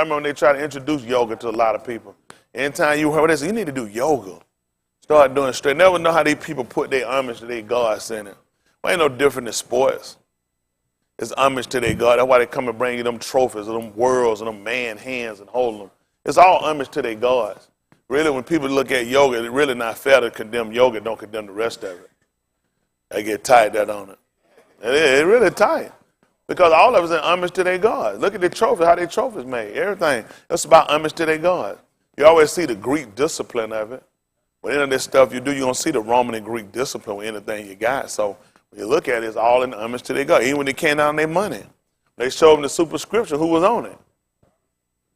I remember when they tried to introduce yoga to a lot of people. Anytime you heard this, you need to do yoga. Start doing straight. Never know how these people put their homage to their gods in it. Well, ain't no different than sports. It's homage to their God. That's why they come and bring you them trophies, or them worlds, and them man hands and hold them. It's all homage to their gods. Really, when people look at yoga, it's really not fair to condemn yoga. Don't condemn the rest of it. They get tight that on it. It's really tight. Because all of us are homage to their God. Look at the trophy, how their trophies made. Everything. It's about homage to their God. You always see the Greek discipline of it. With any of this stuff you do, you're going to see the Roman and Greek discipline with anything you got. So when you look at it, it's all in homage to their God. Even when they came down their money, they showed them the superscription, who was on it?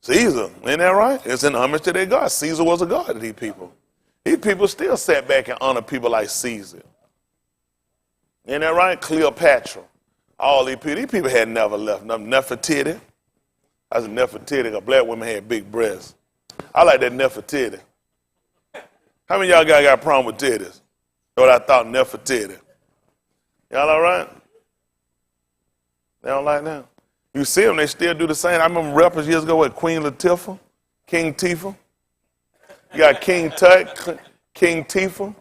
Caesar. Ain't that right? It's in homage to their God. Caesar was a god to these people. These people still sat back and honor people like Caesar. Ain't that right? Cleopatra. All these people had never left nothing. Nefertiti. I was a Nefertiti because black women had big breasts. I like that Nefertiti. How many of y'all got a problem with titties? That's what I thought, Nefertiti. Y'all all right? They don't like that? You see them, they still do the same. I remember rappers years ago with Queen Latifah, King Tifa. You got King Tut, King Tifa.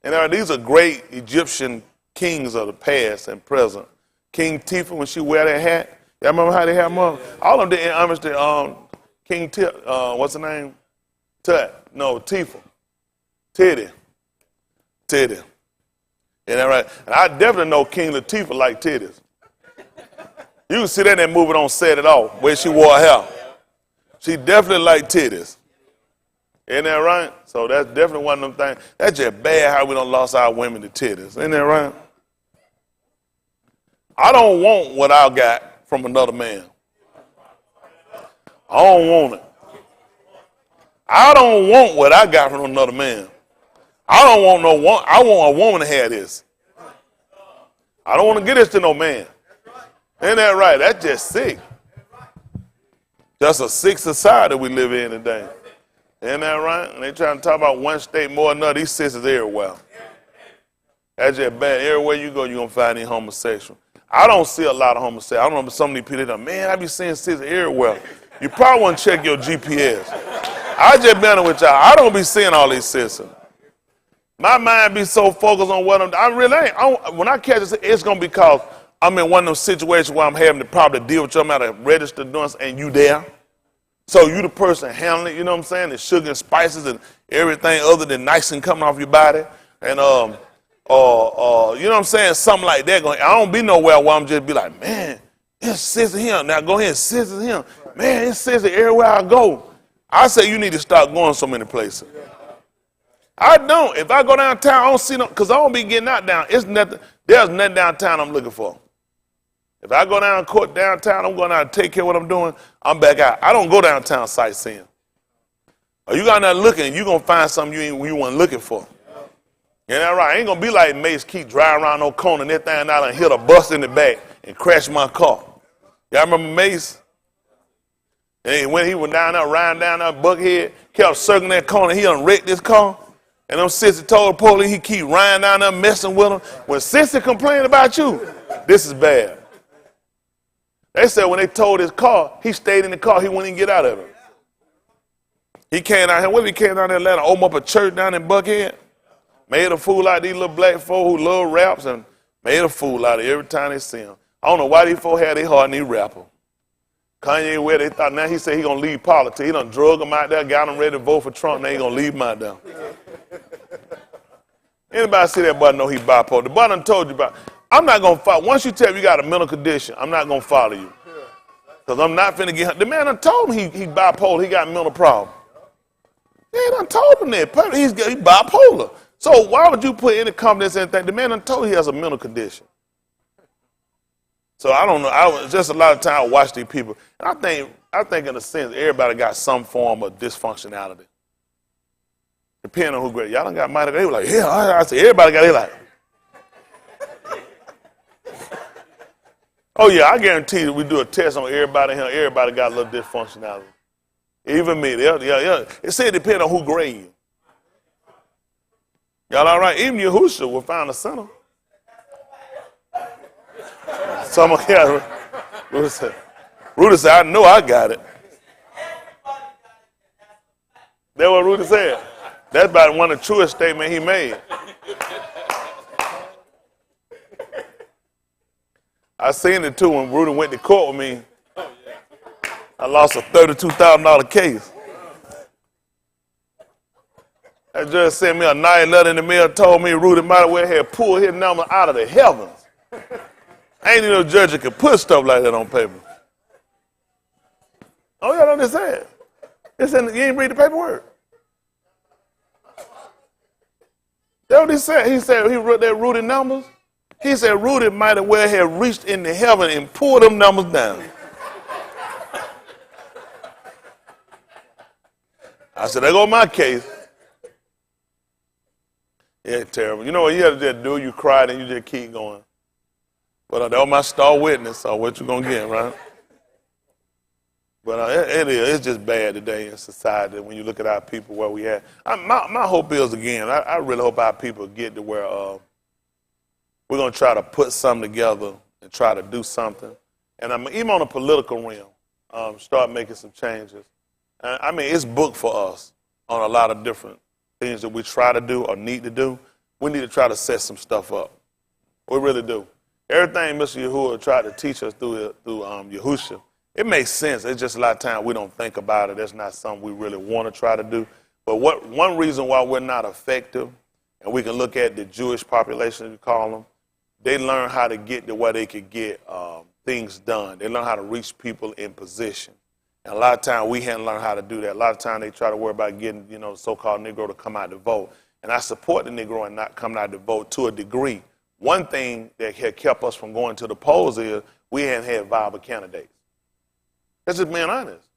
And these are great Egyptian kings of the past and present. King Tifa, when she wear that hat, y'all remember how they had them on? All of them did homage to King Tut, what's the name? Tut, no, Tifa. Titty. Isn't that right? And I definitely know King Latifah like titties. You can see that in that movie Don't Set It Off, where she wore her hair. She definitely like titties. Isn't that right? So that's definitely one of them things. That's just bad how we done lost our women to titties. Isn't that right? I don't want what I got from another man. I don't want it. I don't want what I got from another man. I don't want no one. I want a woman to have this. I don't want to get this to no man. Ain't that right? That's just sick. That's a sick society we live in today. Ain't that right? And they trying to talk about one state more than another. These sisters everywhere. That's just bad. Everywhere you go, you're going to find these homosexuals. I don't see a lot of homosexuals. I don't know some of these people that man, I be seeing sisters everywhere. You probably want to check your GPS. I just be honest with y'all. I don't be seeing all these sisters. My mind be so focused on what I really ain't. When I catch it, it's going to be because I'm in one of those situations where I'm having to probably deal with you. I'm at a register doing something and you there. So you the person handling it, you know what I'm saying? The sugar and spices and everything other than nice and coming off your body. And, you know what I'm saying? Something like that. I don't be nowhere where I'm just be like, man, it's sister him. Now go ahead and sister him. Man, it's sister everywhere I go. I say you need to start going so many places. I don't. If I go downtown, I don't see no, because I don't be getting out down. It's nothing. There's nothing downtown I'm looking for. If I go down court downtown, I'm going out to take care of what I'm doing, I'm back out. I don't go downtown sightseeing. Or you got there looking, you're going to find something you weren't looking for. You know that right? I ain't going to be like Mace, keep driving around no corner and that thing out and hit a bus in the back and crash my car. Y'all remember Mace? And when he went down there, riding down there, Buckhead, kept circling that corner, he done wrecked this car. And them sisters told the police he keep riding down there messing with them. When sister complained about you, this is bad. They said when they towed his car, he stayed in the car. He wouldn't even get out of it. He came down here. What if he came down there Atlanta, opened up a church down in Buckhead? Made a fool out of these little black folk who love raps and made a fool out of every time they see him. I don't know why these folk had their heart in these rappers. Kanye, where they thought, now he said he going to leave politics. He done drug them out there, got them ready to vote for Trump, now he going to leave them out there. Anybody see that boy know he bipolar? The boy done told you about. I'm not going to follow. Once you tell me you got a mental condition, I'm not going to follow you. Because I'm not finna get him. The man done told me he bipolar, he got a mental problem. Yeah, he done told him that. He's bipolar. So why would you put any confidence in anything? The man done told he has a mental condition. So I don't know. Just a lot of time I watch these people. And I think in a sense, everybody got some form of dysfunctionality. Depending on who great. Y'all done got mighty. They were like, yeah, I said, everybody got it like. Oh, yeah, I guarantee you we do a test on everybody here. Everybody got a little dysfunctionality. Even me. Yeah. It said it depends on who grade you. Y'all all right? Even Yahushua will find a sinner. Someone else. Rudy said, I know I got it. That's what Rudy said. That's about one of the truest statements he made. I seen it too when Rudy went to court with me. I lost a $32,000 case. That judge sent me a nice letter in the mail, told me Rudy might as well have pulled his number out of the heavens. Ain't even no judge that could put stuff like that on paper. Oh, y'all understand? You ain't read the paperwork. That's what he said. He said he wrote that Rudy numbers. He said Rudy might as well have reached into heaven and pulled them numbers down. I said, there go my case. Yeah, terrible. You know what you have to just do? You cried and you just keep going. But that was my star witness, so what you going to get, right? But it is. It's just bad today in society when you look at our people where we at. My hope is, again, I really hope our people get to where we're going to try to put something together and try to do something. And even on a political realm, start making some changes. I mean, it's booked for us on a lot of different things that we try to do or need to do. We need to try to set some stuff up. We really do. Everything Mr. Yahuwah tried to teach us through Yahusha, it makes sense. It's just a lot of times we don't think about it. That's not something we really want to try to do. But one reason why we're not effective, and we can look at the Jewish population, you call them, they learn how to get to where they could get things done. They learn how to reach people in position. And a lot of times we hadn't learned how to do that. A lot of times they try to worry about getting, the so-called Negro to come out to vote. And I support the Negro in not coming out to vote to a degree. One thing that had kept us from going to the polls is we hadn't had viable candidates. That's just being honest.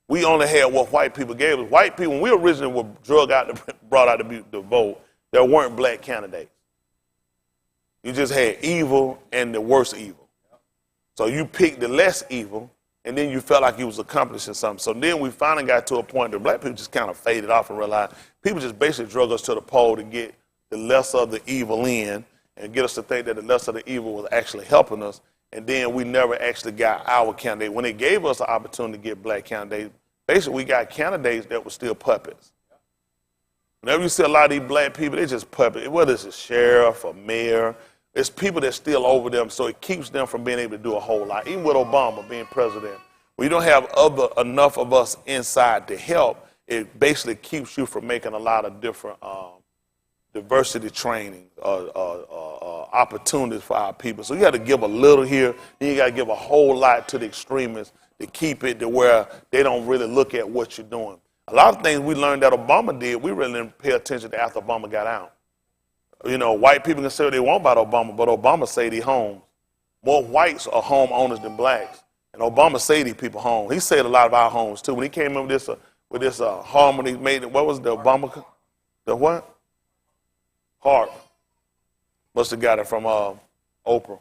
We only had what white people gave us. White people, when we originally were brought out to vote, there weren't black candidates. You just had evil and the worst evil. So you picked the less evil, and then you felt like you was accomplishing something. So then we finally got to a point that black people just kind of faded off and realized people just basically drug us to the poll to get the less of the evil in and get us to think that the less of the evil was actually helping us. And then we never actually got our candidate. When they gave us the opportunity to get black candidates, basically we got candidates that were still puppets. Whenever you see a lot of these black people, they're just puppets. Whether it's a sheriff or mayor, it's people that's still over them, so it keeps them from being able to do a whole lot. Even with Obama being president, when you don't have enough of us inside to help, it basically keeps you from making a lot of different diversity training, opportunities for our people. So you got to give a little here, then you got to give a whole lot to the extremists to keep it to where they don't really look at what you're doing. A lot of things we learned that Obama did, we really didn't pay attention to after Obama got out. White people can say what they want about Obama, but Obama saved these homes. More whites are homeowners than blacks. And Obama saved these people homes. He saved a lot of our homes, too. When he came in with this harmony, made it, what was the Obama, the what? HARP. Must have got it from Oprah.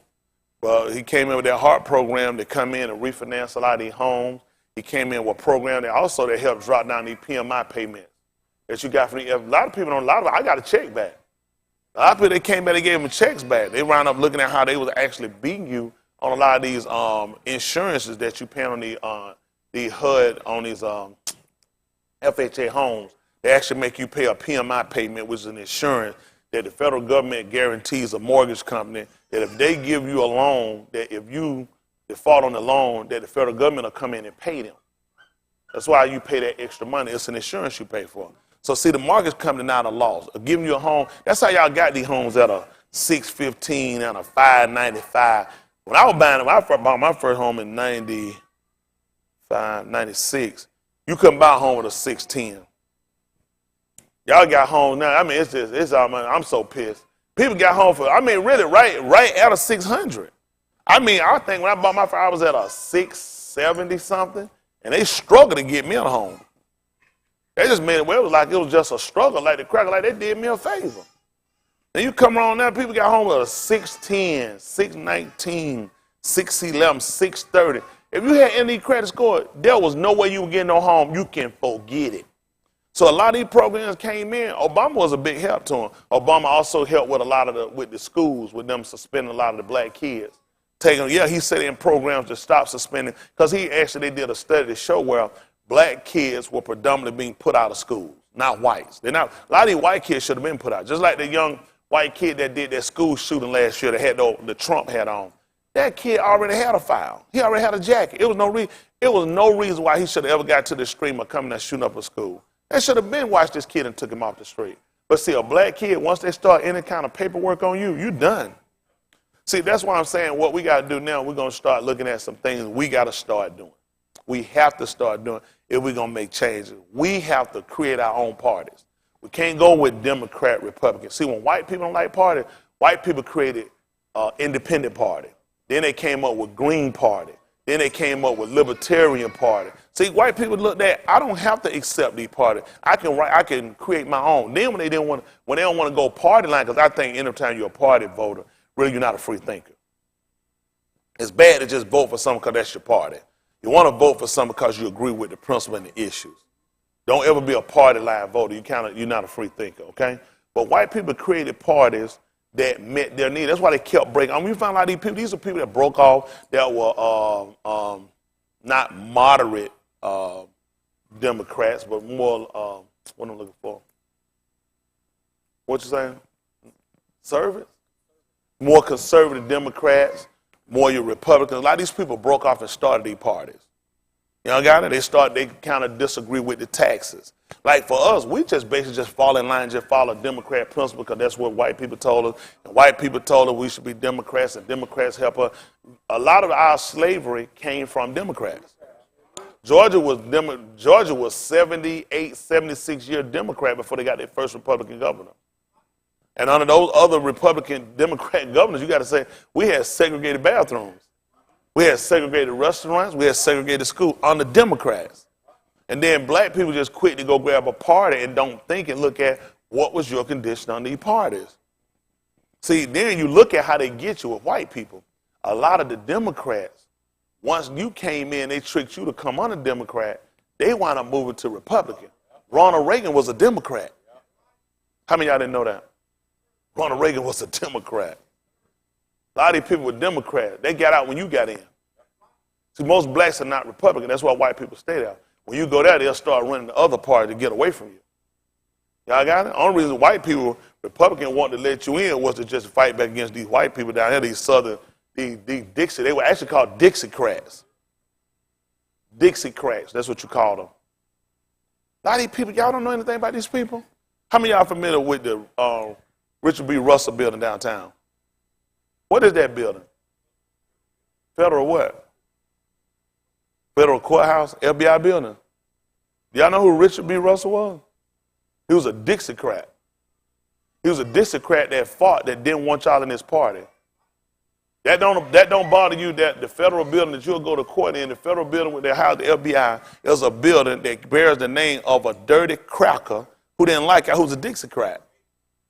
But he came in with that HARP program to come in and refinance a lot of these homes. He came in with a program that helped drop down these PMI payments that you got from a lot of people I got a check back. A lot of people, they came back, they gave them checks back. They wound up looking at how they was actually beating you on a lot of these insurances that you pay on the HUD, on these FHA homes. They actually make you pay a PMI payment, which is an insurance that the federal government guarantees a mortgage company that if they give you a loan, that if you default on the loan, that the federal government will come in and pay them. That's why you pay that extra money. It's an insurance you pay for. So see, the mortgage company now the loss, giving you a home. That's how y'all got these homes at a $615 and a $595. When I was buying, when I bought my first home in 95, 96, you couldn't buy a home with a $610. Y'all got home now. I mean, it's all money. I'm so pissed. People got home for, really right at a $600. I think when I bought my first, I was at a $670 something, and they struggled to get me a home. They just made it well. It was like it was just a struggle, like the cracker, like they did me a favor. Then you come around now, people got home with a 610, 619, 611, 630. If you had any credit score, there was no way you were getting no home. You can forget it. So a lot of these programs came in. Obama was a big help to him. Obama also helped with a lot of with the schools, with them suspending a lot of the black kids. He set in programs to stop suspending, because they did a study to show where black kids were predominantly being put out of schools. not whites. They're not. A lot of these white kids should have been put out. Just like the young white kid that did that school shooting last year that had the Trump hat on. That kid already had a file. He already had a jacket. It was no reason why he should have ever got to the stream of coming and shooting up a school. They should have been watched this kid and took him off the street. But see, a black kid, once they start any kind of paperwork on you, you're done. See, that's why I'm saying what we got to do now, we're going to start looking at some things we got to start doing. We have to start doing if we're going to make changes. We have to create our own parties. We can't go with Democrat, Republican. See, when white people don't like party, white people created independent party. Then they came up with Green Party. Then they came up with Libertarian Party. See, white people looked at, I don't have to accept these parties. I can create my own. Then when they don't want to go party line, because I think anytime you're a party voter, really you're not a free thinker. It's bad to just vote for something because that's your party. You want to vote for something because you agree with the principle and the issues. Don't ever be a party line voter. You're not a free thinker, okay? But white people created parties that met their needs. That's why they kept breaking. I mean, we found out these are people that broke off that were not moderate Democrats, but more, what I'm looking for. What you saying? Conservative? More conservative Democrats, more your Republicans. A lot of these people broke off and started these parties. You know, got it? They kind of disagree with the taxes. Like for us, we just basically just fall in line, just follow Democrat principle because that's what white people told us. And white people told us we should be Democrats and Democrats help us. A lot of our slavery came from Democrats. Georgia was 78, 76-year Democrat before they got their first Republican governor. And under those other Republican Democrat governors, you got to say, we had segregated bathrooms. We had segregated restaurants. We had segregated schools under Democrats. And then black people just quit to go grab a party and don't think and look at what was your condition on these parties. See, then you look at how they get you with white people. A lot of the Democrats, once you came in, they tricked you to come under Democrat, they wound up moving to Republican. Ronald Reagan was a Democrat. How many of y'all didn't know that? Ronald Reagan was a Democrat. A lot of these people were Democrats. They got out when you got in. See, most blacks are not Republican. That's why white people stay there. When you go there, they'll start running the other party to get away from you. Y'all got it? The only reason white people, Republican, wanted to let you in was to just fight back against these white people down here, these Southern, these Dixie. They were actually called Dixiecrats. Dixiecrats, that's what you call them. A lot of these people, y'all don't know anything about these people? How many of y'all familiar with the Richard B. Russell building downtown? What is that building? Federal what? Federal courthouse, FBI building. Y'all know who Richard B. Russell was? He was a Dixiecrat. He was a Dixiecrat that fought, that didn't want y'all in his party. That don't bother you that the federal building that you'll go to court in, the federal building where they house the FBI, is a building that bears the name of a dirty cracker who didn't like y'all, who's a Dixiecrat.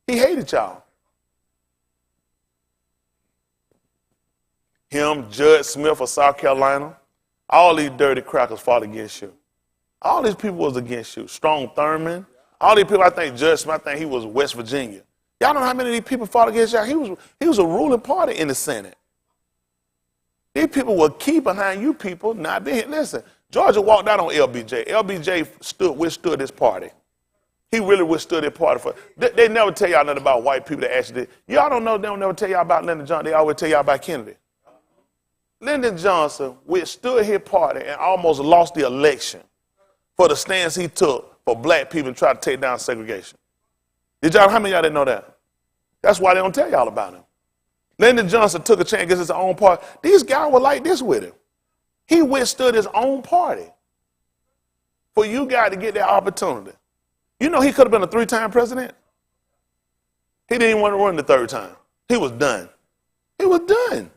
He hated y'all. Him, Judge Smith of South Carolina, all these dirty crackers fought against you. All these people was against you. Strom Thurmond, all these people, I think Judge Smith, I think he was West Virginia. Y'all know how many of these people fought against y'all? He was a ruling party in the Senate. These people were key behind you people not being. Listen, Georgia walked out on LBJ. LBJ withstood this party. He really withstood this party. They never tell y'all nothing about white people that actually did. Y'all don't know, they don't never tell y'all about Lyndon Johnson. They always tell y'all about Kennedy. Lyndon Johnson withstood his party and almost lost the election for the stance he took for black people and tried to take down segregation. How many of y'all didn't know that? That's why they don't tell y'all about him. Lyndon Johnson took a chance against his own party. These guys were like this with him. He withstood his own party for you guys to get that opportunity. You know he could have been a 3-time president. He didn't even want to run the 3rd time. He was done. He was done.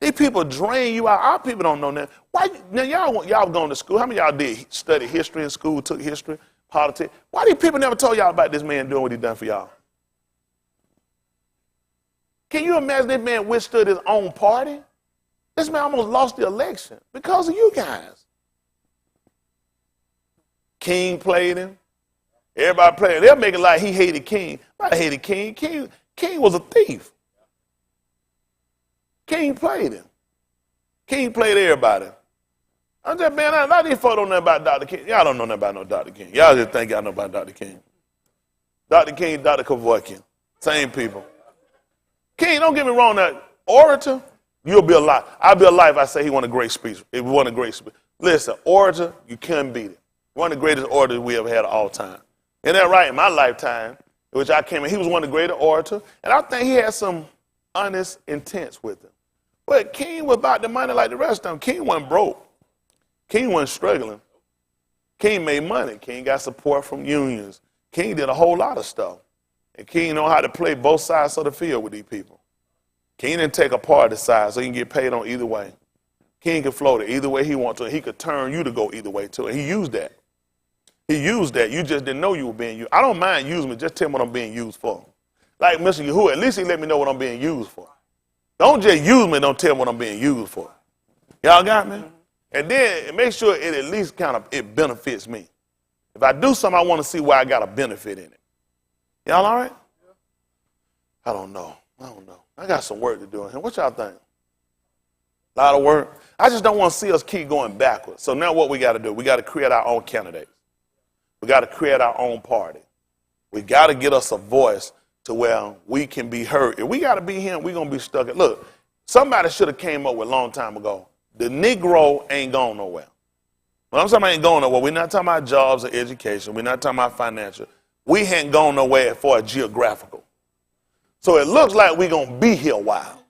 These people drain you out. Our people don't know that. Why? Now y'all going to school. How many of y'all did study history in school, took history, politics? Why these people never told y'all about this man doing what he done for y'all? Can you imagine this man withstood his own party? This man almost lost the election because of you guys. King played him. Everybody played him. They'll make it like he hated King. I hated King. King was a thief. King played him. King played everybody. I'm just being honest. A lot of these folks don't know about Dr. King. Y'all don't know nothing about no Dr. King. Y'all just think y'all know about Dr. King. Dr. King, Dr. Kevorkian. Same people. King, don't get me wrong, that orator, you'll be alive. I'll be alive if I say he won a great speech. If he won a great speech. Listen, orator, you can't beat it. One of the greatest orators we ever had of all time. Isn't that right? In my lifetime, which I came in, he was one of the greatest orators, and I think he had some honest intents with him. But King was about the money like the rest of them. King wasn't broke. King wasn't struggling. King made money. King got support from unions. King did a whole lot of stuff. And King know how to play both sides of the field with these people. King didn't take a part of the side, so he can get paid on either way. King could float it either way he wants to, and he could turn you to go either way too. And he used that. He used that. You just didn't know you were being used. I don't mind using me. Just tell me what I'm being used for. Like Mr. Yahuwah, at least he let me know what I'm being used for. Don't just use me, don't tell me what I'm being used for. Y'all got me? And then make sure it at least it benefits me. If I do something, I want to see why I got a benefit in it. Y'all all right? I don't know. I got some work to do in here. What y'all think? A lot of work? I just don't want to see us keep going backwards. So now what we got to do? We got to create our own candidates. We got to create our own party. We got to get us a voice to where we can be heard. If we got to be here, we're going to be stuck. Look, somebody should have came up with a long time ago. The Negro ain't going nowhere. When I'm talking about ain't going nowhere, we're not talking about jobs or education. We're not talking about financial. We ain't going nowhere for a geographical. So it looks like we're going to be here a while.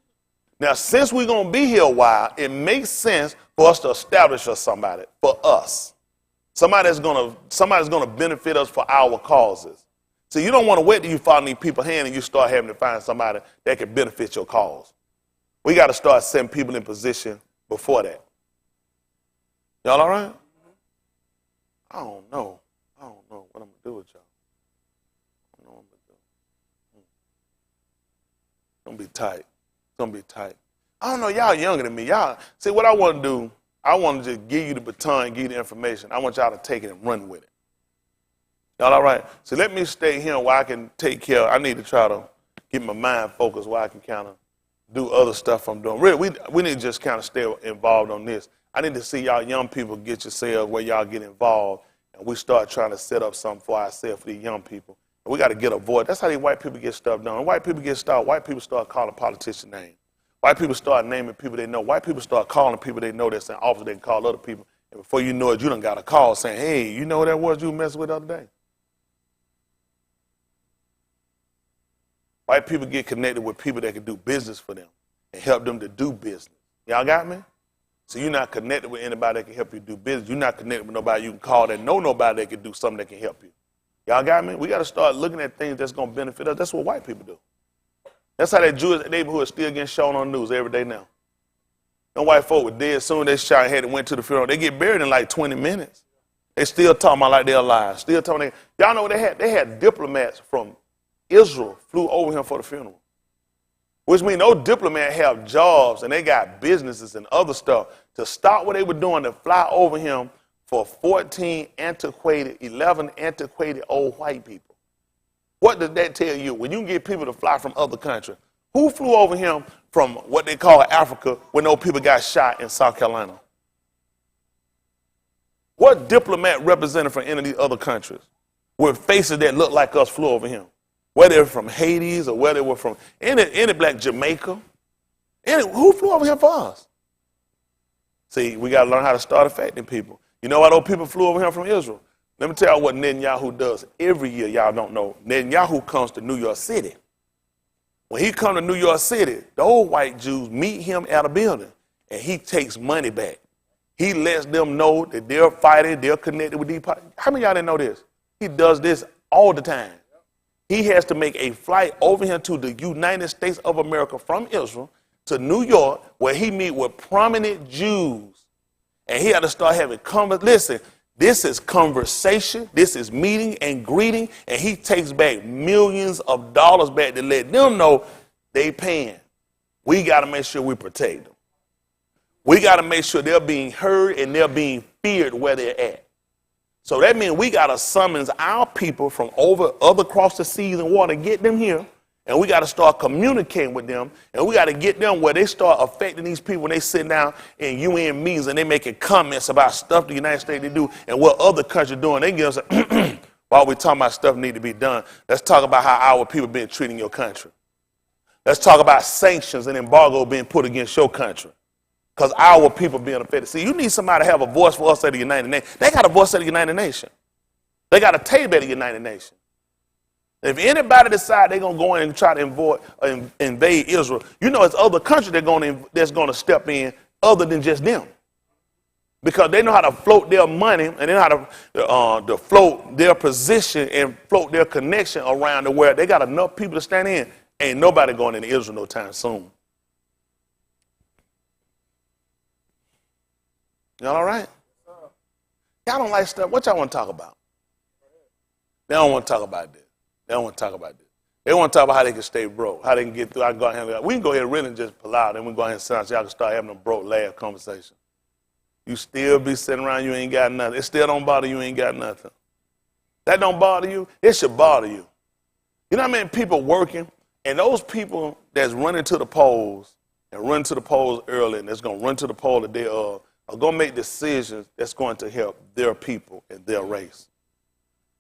Now, since we're going to be here a while, it makes sense for us to establish us somebody, for us. Somebody's going to benefit us for our causes. So you don't want to wait till you fall in these people's hand and you start having to find somebody that can benefit your cause. We got to start setting people in position before that. Y'all all right? I don't know what I'm going to do with y'all. I don't know what I'm going to do. It's going to be tight. It's going to be tight. I don't know, y'all younger than me. Y'all, see, what I want to do, I want to just give you the baton, give you the information. I want y'all to take it and run with it. Y'all all right? So let me stay here while I can take care. I need to try to get my mind focused while I can kind of do other stuff I'm doing. Really, we need to just kind of stay involved on this. I need to see y'all young people get yourselves where y'all get involved, and we start trying to set up something for ourselves for these young people. And we got to get a voice. That's how these white people get stuff done. When white people get started, white people start calling politicians names. White people start naming people they know. White people start calling people they know that's in office. They can call other people. And before you know it, you done got a call saying, hey, you know who that was you messing with the other day? White people get connected with people that can do business for them and help them to do business. Y'all got me? So you're not connected with anybody that can help you do business. You're not connected with nobody you can call that know nobody that can do something that can help you. Y'all got me? We got to start looking at things that's going to benefit us. That's what white people do. That's how that Jewish neighborhood is still getting shown on the news every day now. Them white folk were dead as soon as they shot and had and went to the funeral. They get buried in like 20 minutes. They still talking about like they're alive. Still talking. Y'all know what they had? They had diplomats from Israel flew over here for the funeral. Which means those diplomats have jobs and they got businesses and other stuff to stop what they were doing to fly over him for 11 antiquated old white people. What does that tell you? When you get people to fly from other countries, who flew over him from what they call Africa when those people got shot in South Carolina? What diplomat represented from any of these other countries with faces that look like us flew over him? Whether they're from Hades or whether they were from any black Jamaica. Who flew over here for us? See, we got to learn how to start affecting people. You know why those people flew over here from Israel? Let me tell you what Netanyahu does every year. Y'all don't know. Netanyahu comes to New York City. When he comes to New York City, the old white Jews meet him at a building, and he takes money back. He lets them know that they're fighting, they're connected with these parties. How many of y'all didn't know this? He does this all the time. He has to make a flight over here to the United States of America from Israel to New York, where he meet with prominent Jews. And he had to start having listen, this is conversation, this is meeting and greeting, and he takes back millions of dollars back to let them know they paying. We got to make sure we protect them. We got to make sure they're being heard and they're being feared where they're at. So that means we got to summons our people from other across the seas and water, get them here, And we got to start communicating with them, and we got to get them where they start affecting these people when they sit down in UN meetings and they making comments about stuff the United States they do and what other countries doing. They get us while we talking about stuff need to be done. Let's talk about how our people been treating your country. Let's talk about sanctions and embargo being put against your country because our people being affected. See, you need somebody to have a voice for us at the United Nations. They got a voice at the United Nations. They got a table at the United Nations. If anybody decide they're going to go in and try to invade Israel, you know it's other countries that's going to step in other than just them. Because they know how to float their money and they know how to float their position and float their connection around the world. They got enough people to stand in. Ain't nobody going into Israel no time soon. Y'all all right? Y'all don't like stuff. What y'all want to talk about? They don't want to talk about this. They don't want to talk about this. They want to talk about how they can stay broke, how they can get through. I can go ahead and we can go ahead and really just pull out, and we can go ahead and sit down so y'all can start having a broke laugh conversation. You still be sitting around, you ain't got nothing. It still don't bother you, ain't got nothing. That don't bother you, it should bother you. You know how many people working, and those people that's running to the polls and running to the polls early and that's going to run to the poll the day of are going to make decisions that's going to help their people and their race.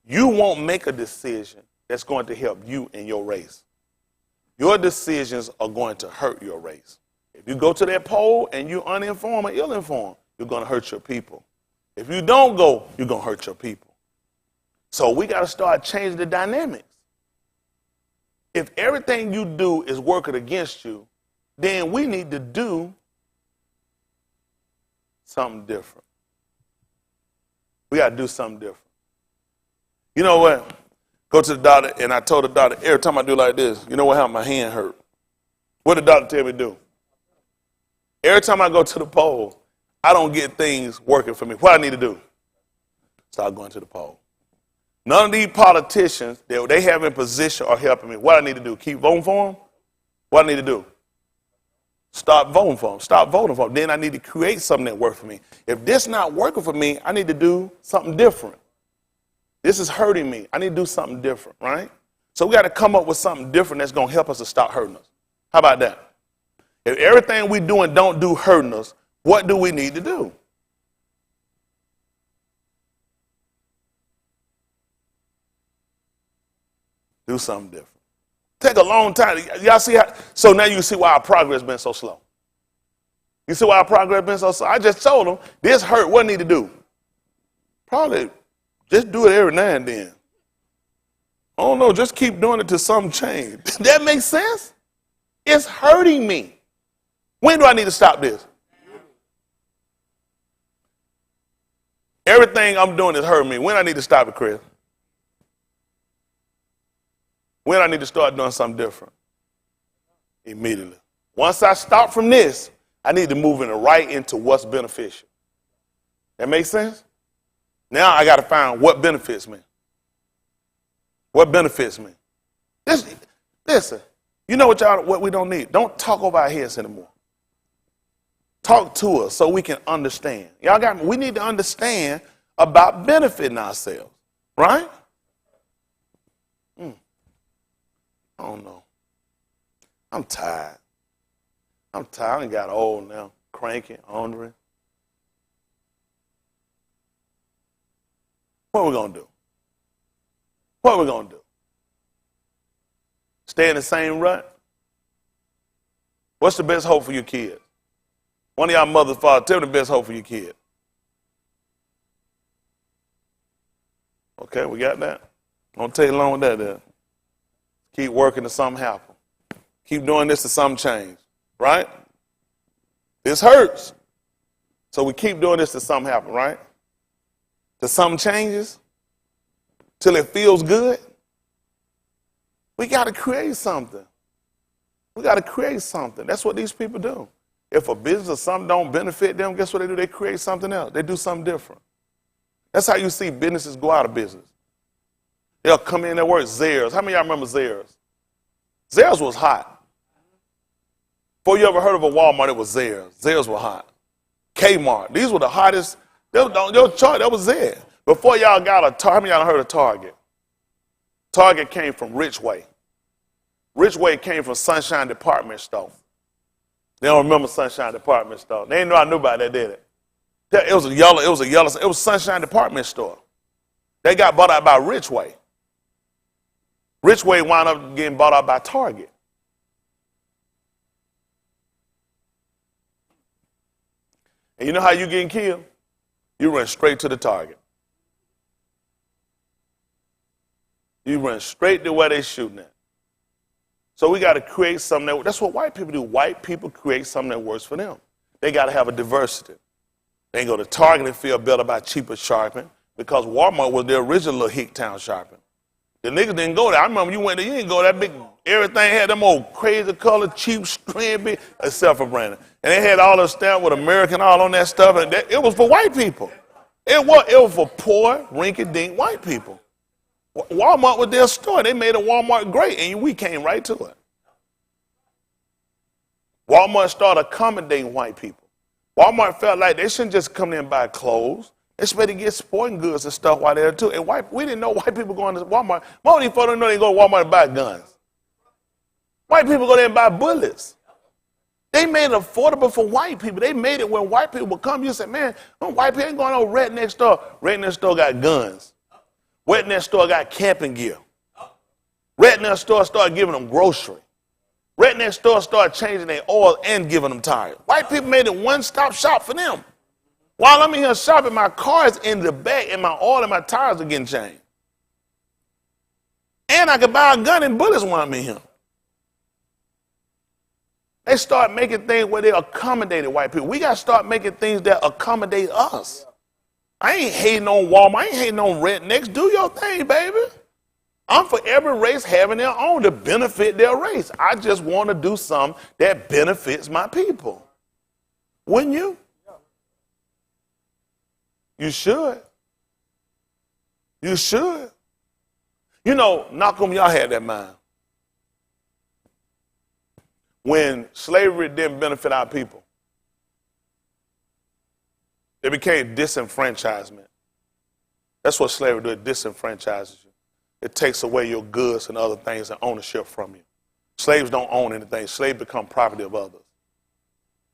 You won't make a decision that's going to help you in your race. Your decisions are going to hurt your race. If you go to that poll and you're uninformed or ill-informed, you're going to hurt your people. If you don't go, you're going to hurt your people. So we got to start changing the dynamics. If everything you do is working against you, then we need to do something different. We got to do something different. You know what? Go to the doctor, and I told the doctor, every time I do like this, you know what happened? My hand hurt. What did the doctor tell me to do? Every time I go to the poll, I don't get things working for me. What I need to do? Start going to the poll. None of these politicians that they have in position are helping me. What I need to do? Keep voting for them? What I need to do? Start voting for them. Stop voting for them. Then I need to create something that works for me. If this not working for me, I need to do something different. This is hurting me. I need to do something different, right? So we got to come up with something different that's going to help us to stop hurting us. How about that? If everything we do and don't do hurting us, what do we need to do? Do something different. Take a long time. Y'all see how? So now you see why our progress been so slow. You see why our progress been so slow? I just told them this hurt. What I need to do? Probably just do it every now and then. I don't know. Just keep doing it till something change. That makes sense? It's hurting me. When do I need to stop this? Everything I'm doing is hurting me. When I need to stop it, Chris? When I need to start doing something different? Immediately. Once I stop from this, I need to move right into what's beneficial. That makes sense? Now I got to find what benefits me. What benefits me? Listen, you know what we don't need? Don't talk over our heads anymore. Talk to us so we can understand. Y'all got me? We need to understand about benefiting ourselves, right? I don't know. I'm tired. I done got old now, cranky, ornery. What are we going to do? What are we going to do? Stay in the same rut? What's the best hope for your kids? One of y'all mothers, father, tell me the best hope for your kid. Okay, we got that? Don't take long with that then. Keep working till something happen. Keep doing this till something change. Right? This hurts. So we keep doing this till something happen, right? Till something changes. Till it feels good. We got to create something. We got to create something. That's what these people do. If a business or something don't benefit them, guess what they do? They create something else. They do something different. That's how you see businesses go out of business. They'll come in and work. Zales. How many of y'all remember Zales? Zales was hot. Before you ever heard of a Walmart, it was Zales. Zales were hot. Kmart. These were the hottest. That was Zales. Before y'all got a Target, how many of y'all heard of Target? Target came from Richway. Rich Way came from Sunshine Department Store. They don't remember Sunshine Department Store. They didn't know I knew about that, did it? It was Sunshine Department Store. They got bought out by Rich Way. Rich Way wound up getting bought out by Target. And you know how you getting killed? You run straight to the target. You run straight to where they shooting at. So we got to create something that's what white people do. White people create something that works for them. They got to have a diversity. They go to Target and feel better about cheaper shopping because Walmart was the original little hick town shopping. The niggas didn't go there. I remember you went there, you didn't go that big, everything had them old crazy color, cheap, string, except for Brandon. And they had all the stamp with American all on that stuff. And it was for white people. It was for poor, rinky-dink white people. Walmart was their store. They made a Walmart great, and we came right to it. Walmart started accommodating white people. Walmart felt like they shouldn't just come in and buy clothes. They should get sporting goods and stuff while they're there too. And we didn't know white people going to Walmart. Most of these folks don't know they go to Walmart and buy guns. White people go there and buy bullets. They made it affordable for white people. They made it when white people would come. You say, man, white people ain't going to no redneck store. Redneck store got guns. Redneck store got camping gear. Redneck store started giving them grocery. Redneck store started changing their oil and giving them tires. White people made it one-stop shop for them. While I'm in here shopping, my car is in the back and my oil and my tires are getting changed. And I could buy a gun and bullets while I'm in here. They start making things where they accommodated white people. We got to start making things that accommodate us. I ain't hating on Walmart. I ain't hating on rednecks. Do your thing, baby. I'm for every race having their own to benefit their race. I just want to do something that benefits my people. Wouldn't you? You should. You should. You know, Malcolm, y'all had that mind. When slavery didn't benefit our people, it became disenfranchisement. That's what slavery did, disenfranchises you. It takes away your goods and other things and ownership from you. Slaves don't own anything. Slaves become property of others.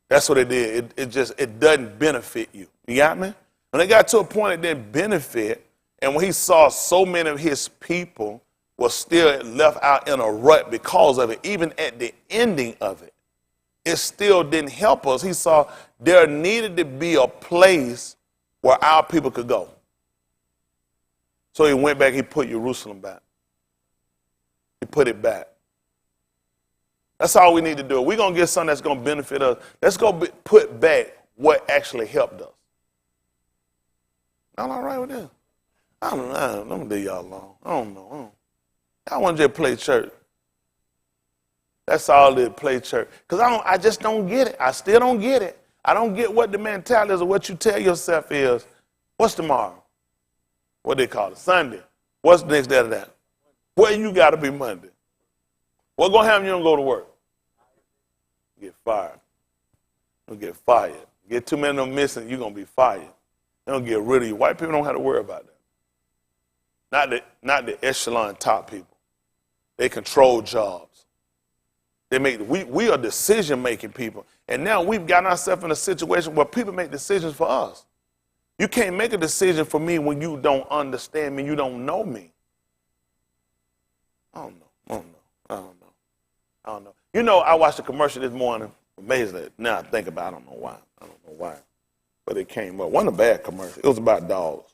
That's what it did. It doesn't benefit you. You got me? When it got to a point it didn't benefit, and when he saw so many of his people were still left out in a rut because of it, even at the ending of it, it still didn't help us. He saw there needed to be a place where our people could go. So he went back, he put Jerusalem back. He put it back. That's all we need to do. We're going to get something that's going to benefit us. Let's go put back what actually helped us. I'm all right with that. I don't know. I'm going to leave y'all alone. I don't know. I want to just play church. That's all it play church. Because I just don't get it. I still don't get it. I don't get what the mentality is or what you tell yourself is. What's tomorrow? What they call it? Sunday. What's the next day of that? Well, you got to be Monday. What's going to happen when you don't go to work? Get fired. You'll get fired. Get too many of them missing, you're going to be fired. They'll get rid of you. White people don't have to worry about that. Not the echelon top people. They control jobs. We are decision-making people. And now we've gotten ourselves in a situation where people make decisions for us. You can't make a decision for me when you don't understand me, you don't know me. I don't know. You know, I watched a commercial this morning. Amazing. Now I think about it, I don't know why. But it came up. It wasn't a bad commercial. It was about dogs.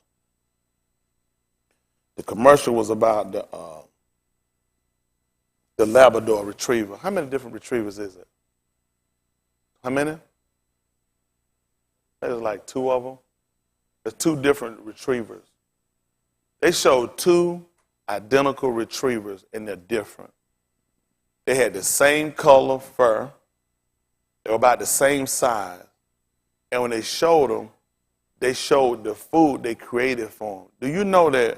The commercial was about the Labrador retriever. How many different retrievers is it? How many? There's like 2 of them. There's 2 different retrievers. They showed 2 identical retrievers, and they're different. They had the same color fur. They were about the same size. And when they showed them, they showed the food they created for them. Do you know that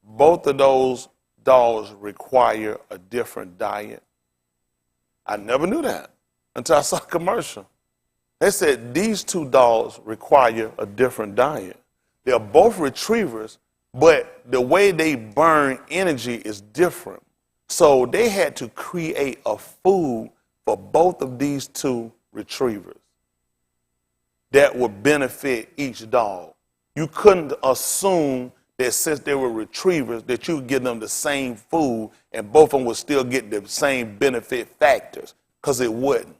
both of those dogs require a different diet? I never knew that until I saw a commercial. They said these 2 dogs require a different diet. They're both retrievers, but the way they burn energy is different. So they had to create a food for both of these two retrievers that would benefit each dog. You couldn't assume that since they were retrievers that you would give them the same food and both of them would still get the same benefit factors, because it wouldn't.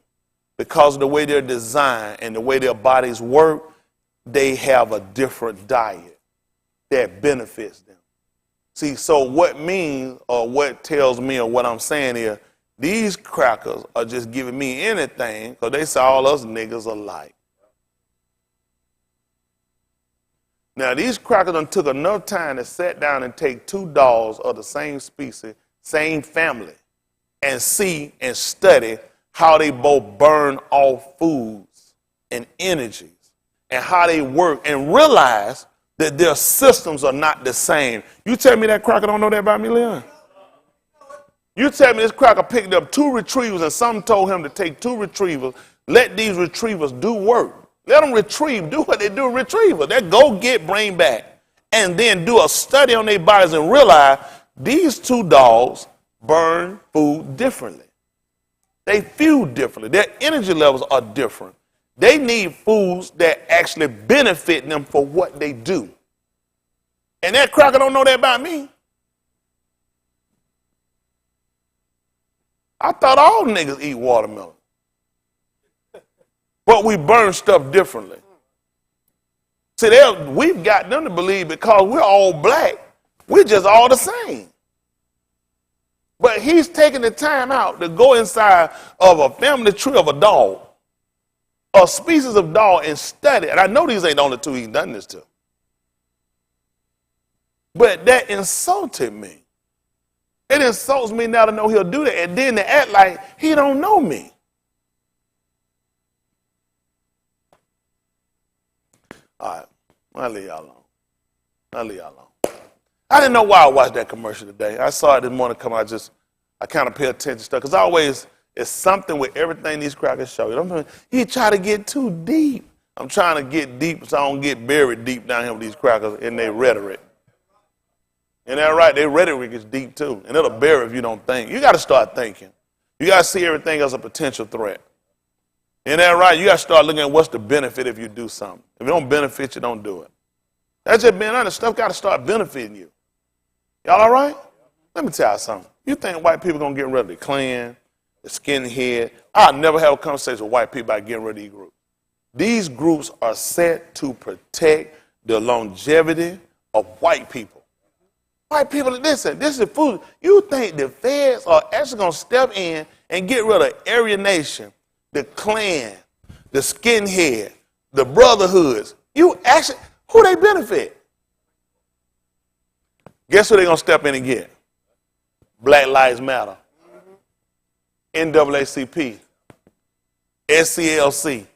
Because of the way they're designed and the way their bodies work, they have a different diet that benefits them. See, so what means or what tells me or what I'm saying is these crackers are just giving me anything because they say all us niggas alike. Now, these crackers done took enough time to sit down and take two dogs of the same species, same family, and see and study how they both burn off foods and energies and how they work, and realize that their systems are not the same. You tell me that cracker don't know that about me, Leon? You tell me this cracker picked up two retrievers and some told him to take two retrievers, let these retrievers do work. Let them retrieve, do what they do, retriever. They go get, bring back, and then do a study on their bodies and realize these two dogs burn food differently. They fuel differently. Their energy levels are different. They need foods that actually benefit them for what they do. And that cracker don't know that about me. I thought all niggas eat watermelon. But we burn stuff differently. See, we've got them to believe because we're all black, we're just all the same. But he's taking the time out to go inside of a family tree of a dog, a species of dog, and study. And I know these ain't the only two he's done this to. But that insulted me. It insults me now to know he'll do that. And then to act like he don't know me. All right, I'll leave y'all alone. I didn't know why I watched that commercial today. I saw it this morning come out. I kind of pay attention to stuff. Because always, it's something with everything these crackers show you. He try to get too deep. I'm trying to get deep so I don't get buried deep down here with these crackers in their rhetoric. Isn't that right? Their rhetoric is deep too. And it'll bury if you don't think. You got to start thinking. You got to see everything as a potential threat. Isn't that right? You got to start looking at what's the benefit if you do something. If it don't benefit you, don't do it. That's just being honest. Stuff got to start benefiting you. Y'all all right? Let me tell you something. You think white people going to get rid of the Klan, the skinhead? I'll never have a conversation with white people about getting rid of these groups. These groups are set to protect the longevity of white people. White people, listen, this is food. You think the feds are actually going to step in and get rid of Aryan Nation, the Klan, the skinhead, the brotherhoods? You actually, who they benefit? Guess who they going to step in and get? Black Lives Matter, NAACP, SCLC,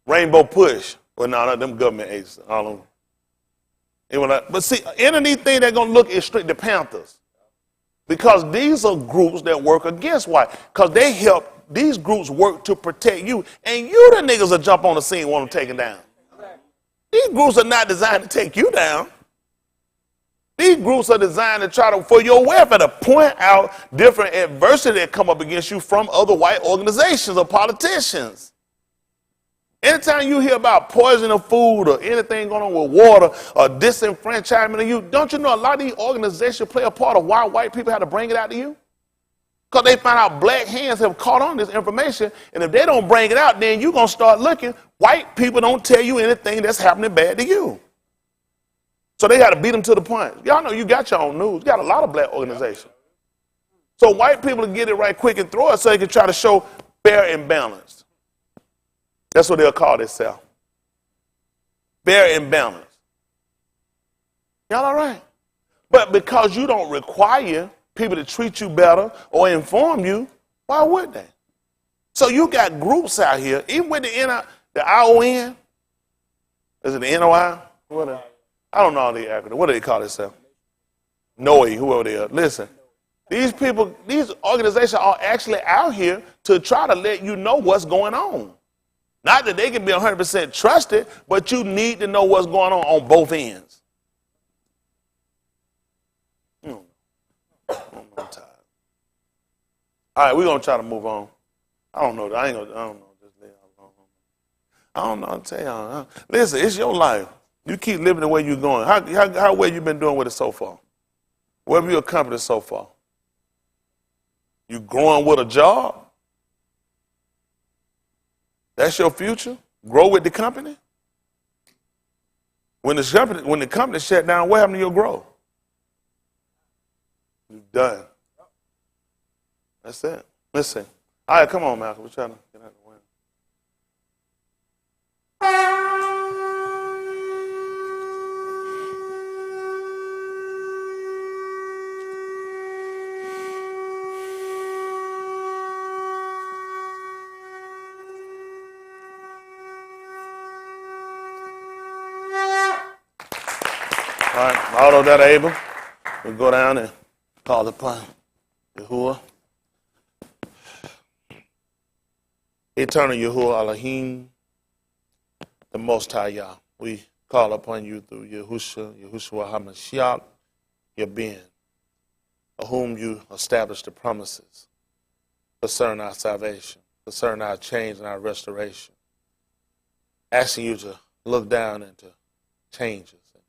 Rainbow Push. Well, no, not them government agencies. All of them. But see, anything they're going to look is straight the Panthers. Because these are groups that work against white. Because they help, these groups work to protect you. And you the niggas will jump on the scene and want them taken down. These groups are not designed to take you down. These groups are designed to try to, for your welfare, to point out different adversity that come up against you from other white organizations or politicians. Anytime you hear about poison of food or anything going on with water or disenfranchisement of you, don't you know a lot of these organizations play a part of why white people have to bring it out to you? Because they find out black hands have caught on this information, and if they don't bring it out, then you're going to start looking. White people don't tell you anything that's happening bad to you. So they got to beat them to the punch. Y'all know you got your own news. You got a lot of black organizations. So white people to get it right quick and throw it so they can try to show fair and balanced. That's what they'll call themselves. Fair and balanced. Y'all all right? But because you don't require people to treat you better or inform you, why would they? So you got groups out here, even with the ION, is it the NOI? What? I don't know all the acronyms. What do they call themselves? NOI, whoever they are. Listen, these people, these organizations are actually out here to try to let you know what's going on. Not that they can be 100% trusted, but you need to know what's going on both ends. I'm tired. All right, we're going to try to move on. I don't know. I don't know. Just leave it alone. I don't know. I'll tell y'all. Listen, it's your life. You keep living the way you're going. How well you been doing with it so far? What have you accomplished so far? You growing with a job? That's your future? Grow with the company? When the company shut down, what happened to your growth? You're done. That's it. Listen. All right, come on, Malcolm. We're trying to get out of the way. All right, all of that are able, we'll go down and call upon Yahuwah. Eternal Yahuwah Elohim, the Most High Yah. We call upon you through Yahushua HaMashiach, your being, of whom you established the promises concerning our salvation, concerning our change and our restoration. Asking you to look down and to change us,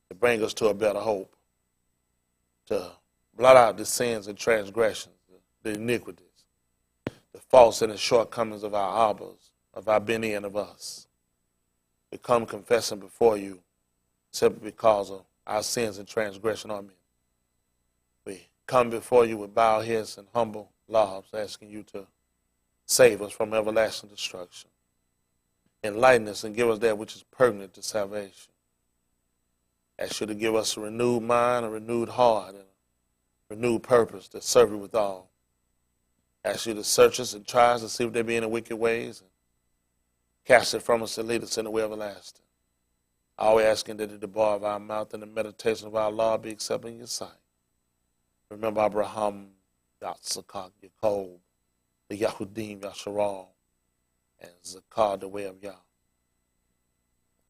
to bring us to a better hope, to blot out the sins and transgressions, the iniquities, the faults and the shortcomings of our Abbas, of our Beni and of us. We come confessing before you simply because of our sins and transgression on me. We come before you with bowed heads and humble lobs, asking you to save us from everlasting destruction. Enlighten us and give us that which is pertinent to salvation. Ask you to give us a renewed mind, a renewed heart, and a renewed purpose to serve you with all. Ask you to search us and try us to see if there be any wicked ways, and cast it from us and lead us in the way everlasting. Always asking that the bar of our mouth and the meditation of our law be accepted in your sight. Remember Abraham, Yitzchak, Jacob, the Yahudim, Yasharal, and Zakar, the way of Yah.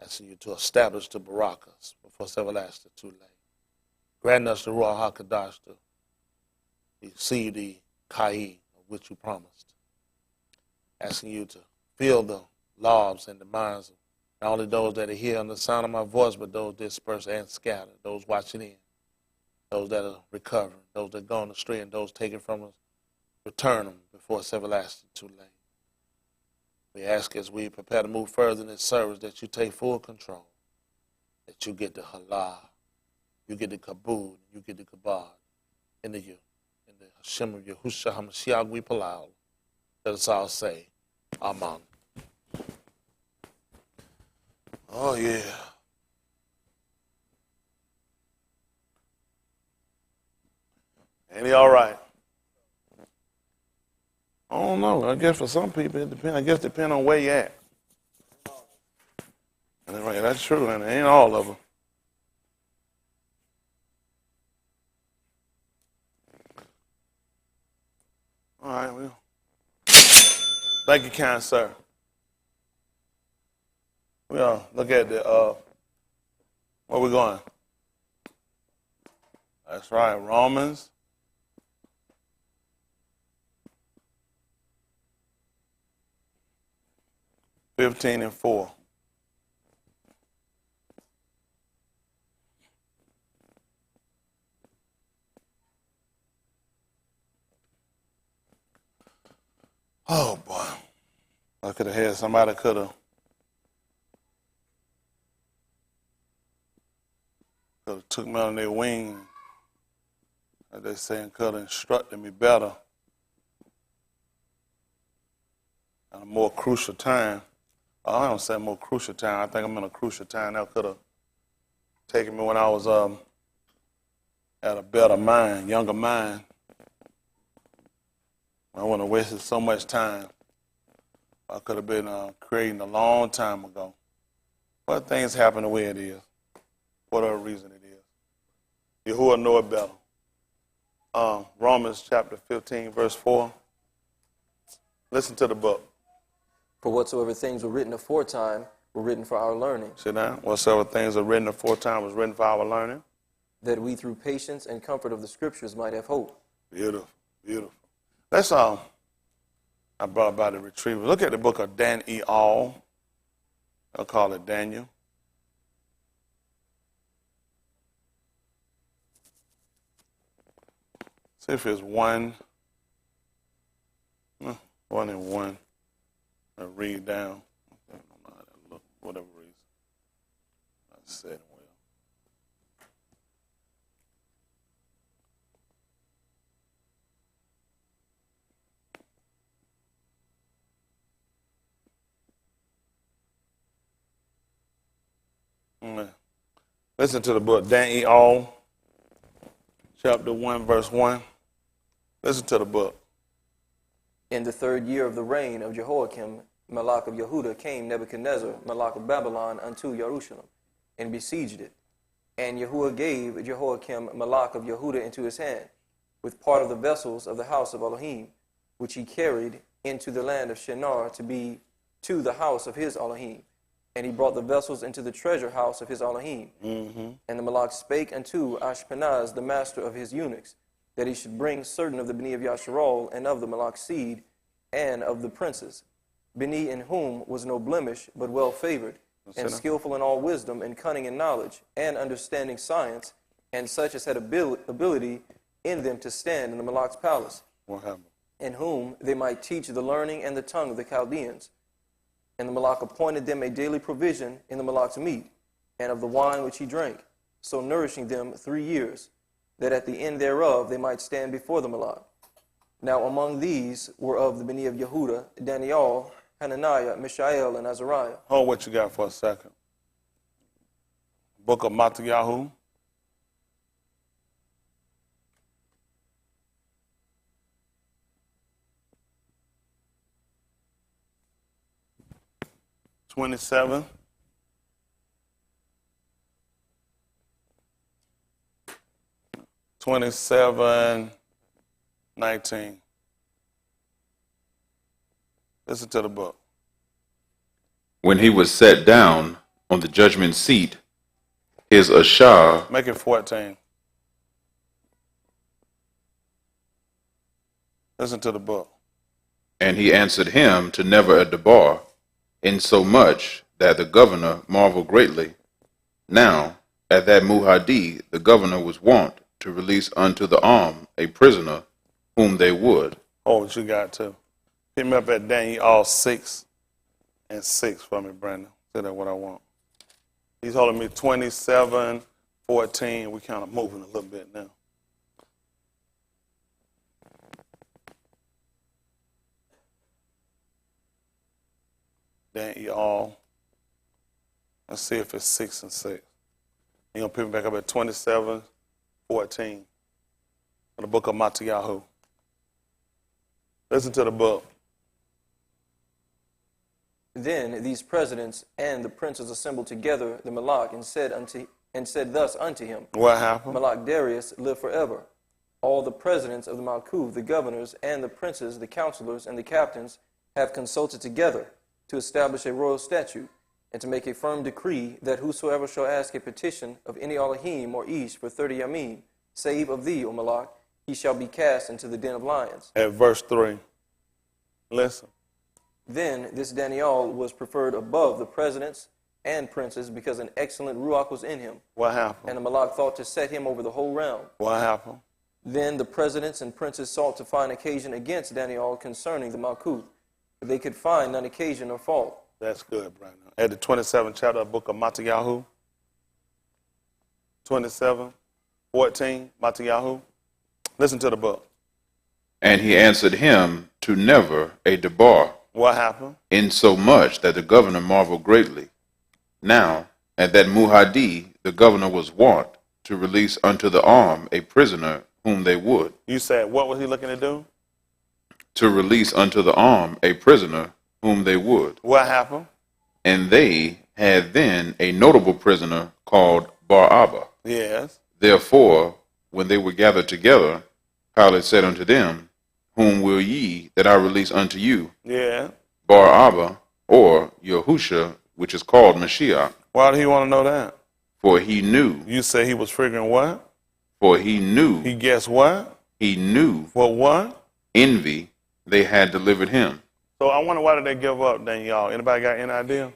Asking you to establish the Barakas before it's everlasting too late. Grant us the Ruach HaKadosh to receive the Kai of which you promised. Asking you to fill the lives and the minds of not only those that are here on the sound of my voice, but those dispersed and scattered, those watching in, those that are recovering, those that are going astray, and those taken from us. Return them before it's everlasting too late. We ask as we prepare to move further in this service that you take full control, that you get the halal, you get the kabud, you get the kabod in the Hashem of Yahushua HaMashiach we palau. Let us all say, Amen. Oh, yeah. Ain't he all right? I don't know. I guess for some people it depends. I guess it depends on where you at. And right, that's true, and it ain't all of them. All right, well. Thank you, kind sir. We'll look at the where we going? That's right, Romans. (15 and 4). Oh boy, I could have had somebody could have took me on their wing, as they say, and could have instructed me better at a more crucial time. I don't say more crucial time. I think I'm in a crucial time. That could have taken me when I was at a better mind, younger mind. I wouldn't have wasted so much time. I could have been creating a long time ago. But things happen the way it is, whatever reason it is. Yahuwah know it better. Romans chapter 15, verse 4. Listen to the book. For whatsoever things were written aforetime were written for our learning. Sit down. Whatsoever things are written aforetime was written for our learning. That we through patience and comfort of the scriptures might have hope. Beautiful, beautiful. Let's I brought about the retriever. Look at the book of Daniel. I'll call it Daniel. See if it's one and one. I read down. I don't know how that look, whatever reason. I said it well. Listen to the book, Daniel, chapter 1, verse 1. Listen to the book. In the 3rd year of the reign of Jehoiakim, Malach of Yehuda, came Nebuchadnezzar, Malach of Babylon, unto Jerusalem, and besieged it. And Yahuwah gave Jehoiakim, Malach of Yehuda, into his hand, with part of the vessels of the house of Elohim, which he carried into the land of Shinar to be to the house of his Elohim. And he brought the vessels into the treasure house of his Elohim. And the Malach spake unto Ashpenaz, the master of his eunuchs, that he should bring certain of the Beni of Yasharal, and of the Malach's seed, and of the princes, Beni in whom was no blemish, but well favored, and skillful in all wisdom, and cunning in knowledge, and understanding science, and such as had ability in them to stand in the Malach's palace. What happened? In whom they might teach the learning and the tongue of the Chaldeans. And the Malach appointed them a daily provision in the Malach's meat, and of the wine which he drank, so nourishing them 3 years, that at the end thereof they might stand before the Malach. Now among these were of the Beni of Yehuda, Daniel, Hananiah, Mishael, and Azariah. Hold what you got for a second. Book of Matthew. (27). (27:19). Listen to the book. When he was set down on the judgment seat, his Ashar. Make it 14. Listen to the book. And he answered him to never a debar, insomuch that the governor marveled greatly. Now, at that Muhadi, the governor was wont to release unto the arm a prisoner whom they would. Oh, what you got too. Pick me up at Daniel 6:6 for me, Brandon. Say that what I want. He's holding me 27:14. We kind of moving a little bit now. Daniel. Let's see if it's 6 and 6. You're going to pick me back up at 27:14 in the book of Matthew. Listen to the book. Then these presidents and the princes assembled together the Malach, and said thus unto him, What happened? Malach Darius, live forever. All the presidents of the Malkuth, the governors, and the princes, the counselors, and the captains have consulted together to establish a royal statute, and to make a firm decree that whosoever shall ask a petition of any Elohim or Ish for 30 Yamim, save of thee, O Malach, he shall be cast into the den of lions. At verse 3. Listen. Then this Daniel was preferred above the presidents and princes, because an excellent Ruach was in him. What happened? And the Malach thought to set him over the whole realm. What happened? Then the presidents and princes sought to find occasion against Daniel concerning the Malkuth, but they could find none occasion or fault. That's good, Brandon. At the 27th chapter of the book of Matthew. 27:14, Matthew. Listen to the book. And he answered him to never a debar. What happened? Insomuch that the governor marveled greatly. Now, at that Muhadi, the governor was wont to release unto the arm a prisoner whom they would. You said, what was he looking to do? To release unto the arm a prisoner whom they would. What happened? And they had then a notable prisoner called Bar-Abba. Yes. Therefore, when they were gathered together, Pilate said unto them, Whom will ye that I release unto you? Yeah. Bar-Abba, or Yahusha, which is called Mashiach. Why do he want to know that? For he knew. You say he was figuring what? For he knew. He guessed what? He knew. For what? envy, they had delivered him. So I wonder why did they give up then, y'all? Anybody got any idea?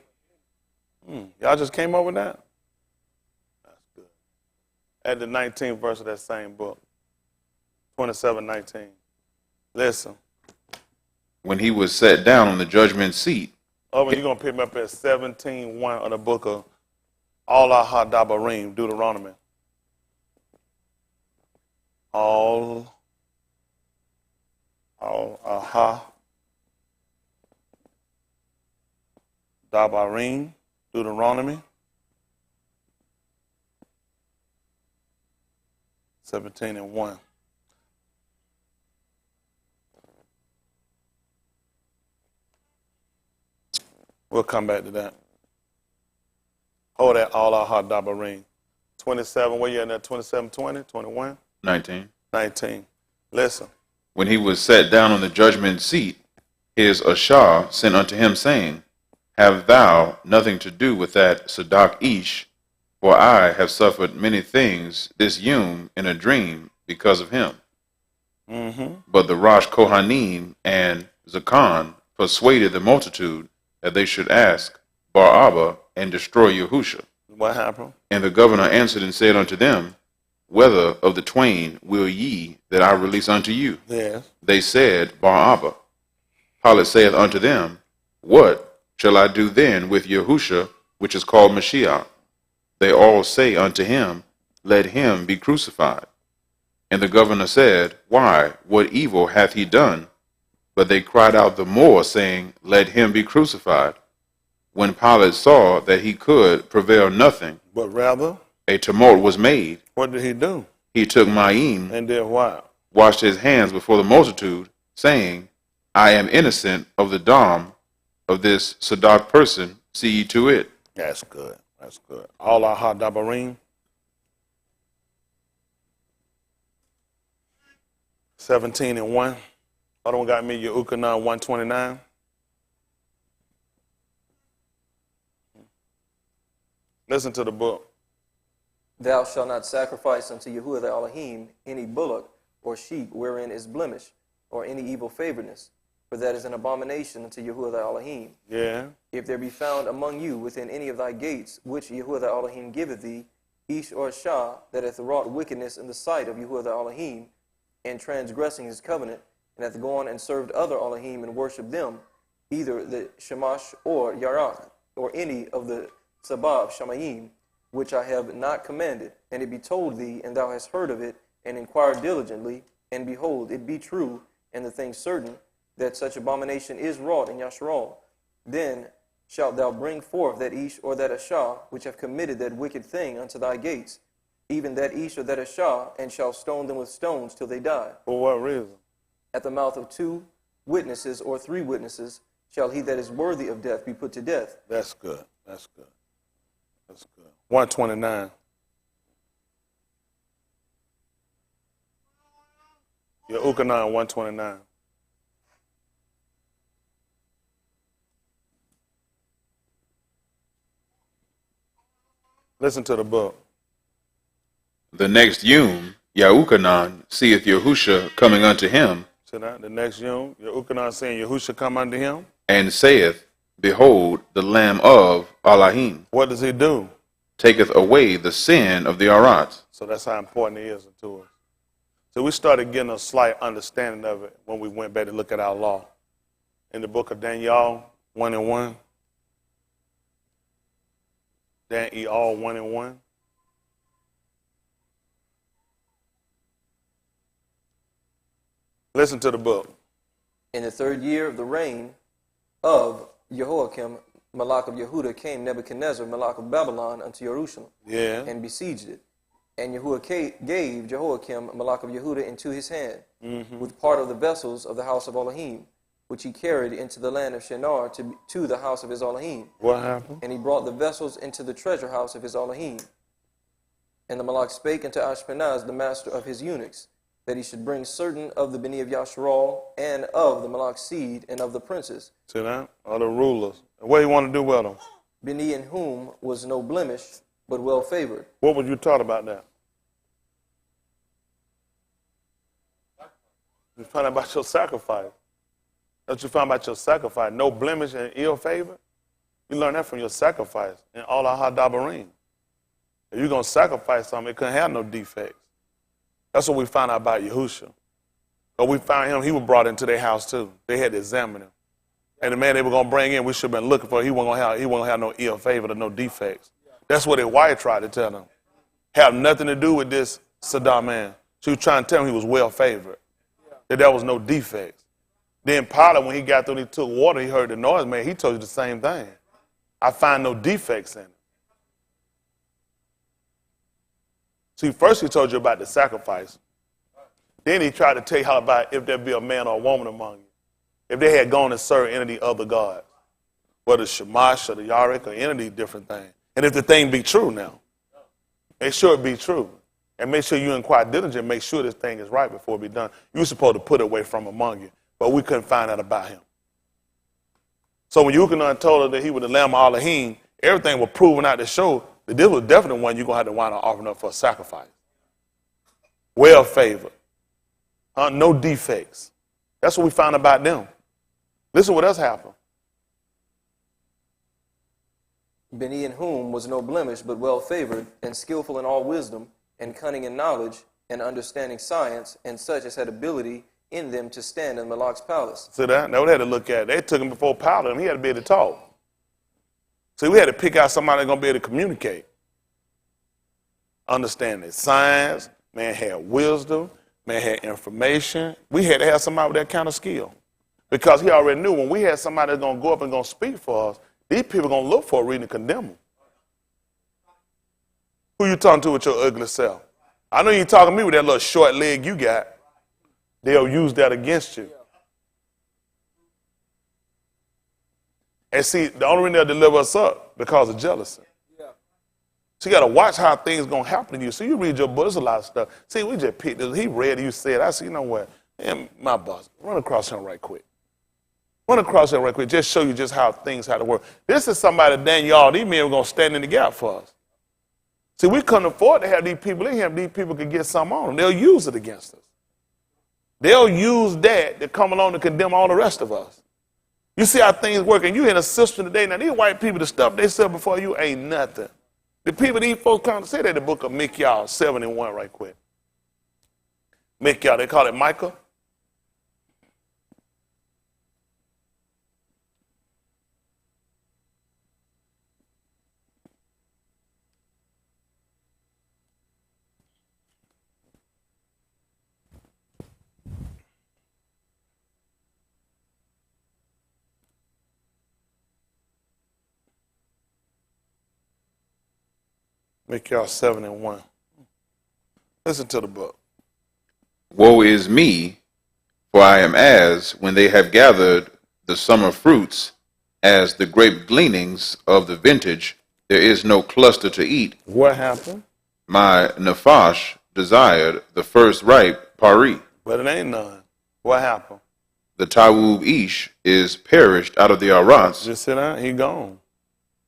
Y'all just came up with that? That's good. At the 19th verse of that same book, 27:19. Listen. When he was set down on the judgment seat. Oh, and you're going to pick me up at 17:1 of the book of Allah Hadabarim, Deuteronomy. Aha Dabarim, Deuteronomy 17:1. We'll come back to that. Hold that Allah Dabarim. 27, where you in there? 27, 20, 21? 19. 19. Listen. When he was set down on the judgment seat, his Ashar sent unto him, saying, Have thou nothing to do with that Sadak Ish, for I have suffered many things this Yom in a dream because of him. But the Rosh Kohanim and Zakan persuaded the multitude that they should ask Bar Abba and destroy Yahusha. What happened? And the governor answered and said unto them, Whether of the twain will ye that I release unto you? Yes. They said, Bar Abba. Pilate saith unto them, What shall I do then with Yahusha, which is called Mashiach? They all say unto him, Let him be crucified. And the governor said, Why, what evil hath he done? But they cried out the more, saying, Let him be crucified. When Pilate saw that he could prevail nothing, But rather, a tumult was made. what did he do? He took Ma'im, And did what? washed his hands before the multitude, saying, I am innocent of the dam of this Sadak person, see ye to it. That's good. That's good. Allah Hadabarim 17:1. Other one got me Yeukanan 129. Listen to the book. Thou shalt not sacrifice unto Yahuwah thy Elohim any bullock or sheep wherein is blemish, or any evil favoredness, for that is an abomination unto Yahuwah thy Elohim. Yeah. If there be found among you within any of thy gates, which Yahuwah thy Elohim giveth thee, Ish or Shah, that hath wrought wickedness in the sight of Yahuwah thy Elohim, and transgressing his covenant, and hath gone and served other Elohim and worshipped them, either the Shamash or Yarak, or any of the Sabah Shamayim, which I have not commanded, and it be told thee, and thou hast heard of it, and inquired diligently, and behold, it be true, and the thing certain, that such abomination is wrought in Yasharal, then shalt thou bring forth that Ish or that Ashah, which have committed that wicked thing unto thy gates, even that Ish or that Ashah, and shall stone them with stones till they die. For what reason? At the mouth of 2 witnesses or 3 witnesses shall he that is worthy of death be put to death. That's good. That's good. That's good. 129. Yeukanan 129. Listen to the book. The next Yom, Yeukanan seeth Yahusha coming unto him, See that? The next Yom, Yeukanan saying Yahusha come unto him. and saith, Behold, the Lamb of Elohim What does he do? taketh away the sin of the Arats. So that's how important it is to us. So we started getting a slight understanding of it when we went back to look at our law. In the book of Daniel 1:1. Daniel 1:1. Listen to the book. In the 3rd year of the reign of Jehoiakim, Malach of Yehuda, came Nebuchadnezzar, Malach of Babylon, unto Jerusalem, Yeah. and besieged it. And Yahuwah gave Jehoiakim, Malach of Yehuda, into his hand, with part of the vessels of the house of Elohim, which he carried into the land of Shinar to the house of his Elohim. What happened? And he brought the vessels into the treasure house of his Elohim. And the Malach spake unto Ashpenaz, the master of his eunuchs, that he should bring certain of the Beni of Yasharal, and of the Malach's seed, and of the princes, See that? All the rulers. What do you want to do with them? Beni in whom was no blemish, but well favored. What was you taught about that? You find out about your sacrifice. That's what you find about your sacrifice. No blemish and ill favor. You learn that from your sacrifice in all our hadabarim. If you're going to sacrifice something, it couldn't have no defects. That's what we found out about Yahushua. But we found him, he was brought into their house too. They had to examine him. And the man they were going to bring in, we should have been looking for, he wasn't going to have no ill favor or no defects. That's what his wife tried to tell him. Have nothing to do with this Saddam man. She was trying to tell him he was well favored, that there was no defects. Then Pilate, when he got through and he took water, he heard the noise, man, he told you the same thing. I find no defects in it. See, first he told you about the sacrifice. Then he tried to tell you how about if there be a man or a woman among you. If they had gone and served any of the other gods, whether it's Shamash or the Yarek or any of these different things. And if the thing be true now, make sure it be true. And make sure you inquire diligent, make sure this thing is right before it be done. You're supposed to put it away from among you. But we couldn't find out about him. So when Yuchanan told her that he was the Lamb of Elohim, everything was proven out to show that this was definitely one you're going to have to wind up offering up for a sacrifice. Well favored. No defects. That's what we found about them. Listen what else happened. Beni in whom was no blemish, but well favored, and skillful in all wisdom, and cunning in knowledge, and understanding science, and such as had ability in them to stand in Malak's palace. See that? Now we had to look at it. They took him before Pilate, and he had to be able to talk. See, we had to pick out somebody that's going to be able to communicate. Understanding science, man had wisdom, man had information. We had to have somebody with that kind of skill. Because he already knew when we had somebody that's going to go up and going to speak for us, these people are going to look for a reason to condemn them. Who you talking to with your ugly self? I know you talking to me with that little short leg you got. They'll use that against you. And see, the only reason they'll deliver us up because of jealousy. So you got to watch how things going to happen to you. So you read your book, there's a lot of stuff. See, we just picked this. He read it, you said, I said, you know what? Man, my boss, run across him right quick. Run across him right quick. Just show you just how things had to work. This is somebody, Daniel, these men were going to stand in the gap for us. See, we couldn't afford to have these people in here. These people could get something on them. They'll use it against us. They'll use that to come along to condemn all the rest of us. You see how things work, and you in a system today. Now, these white people, the stuff they sell before you ain't nothing. The people, these folks come to say that in the book of Micaiah 7:1 right quick. Micaiah, they call it Micah. Micaiah 7:1. Listen to the book. Woe is me, for I am as when they have gathered the summer fruits, as the grape gleanings of the vintage, there is no cluster to eat. What happened? My Nephash desired the first ripe pari. But it ain't none. What happened? The Tawub Ish is perished out of the Arats, Just sit down, he gone.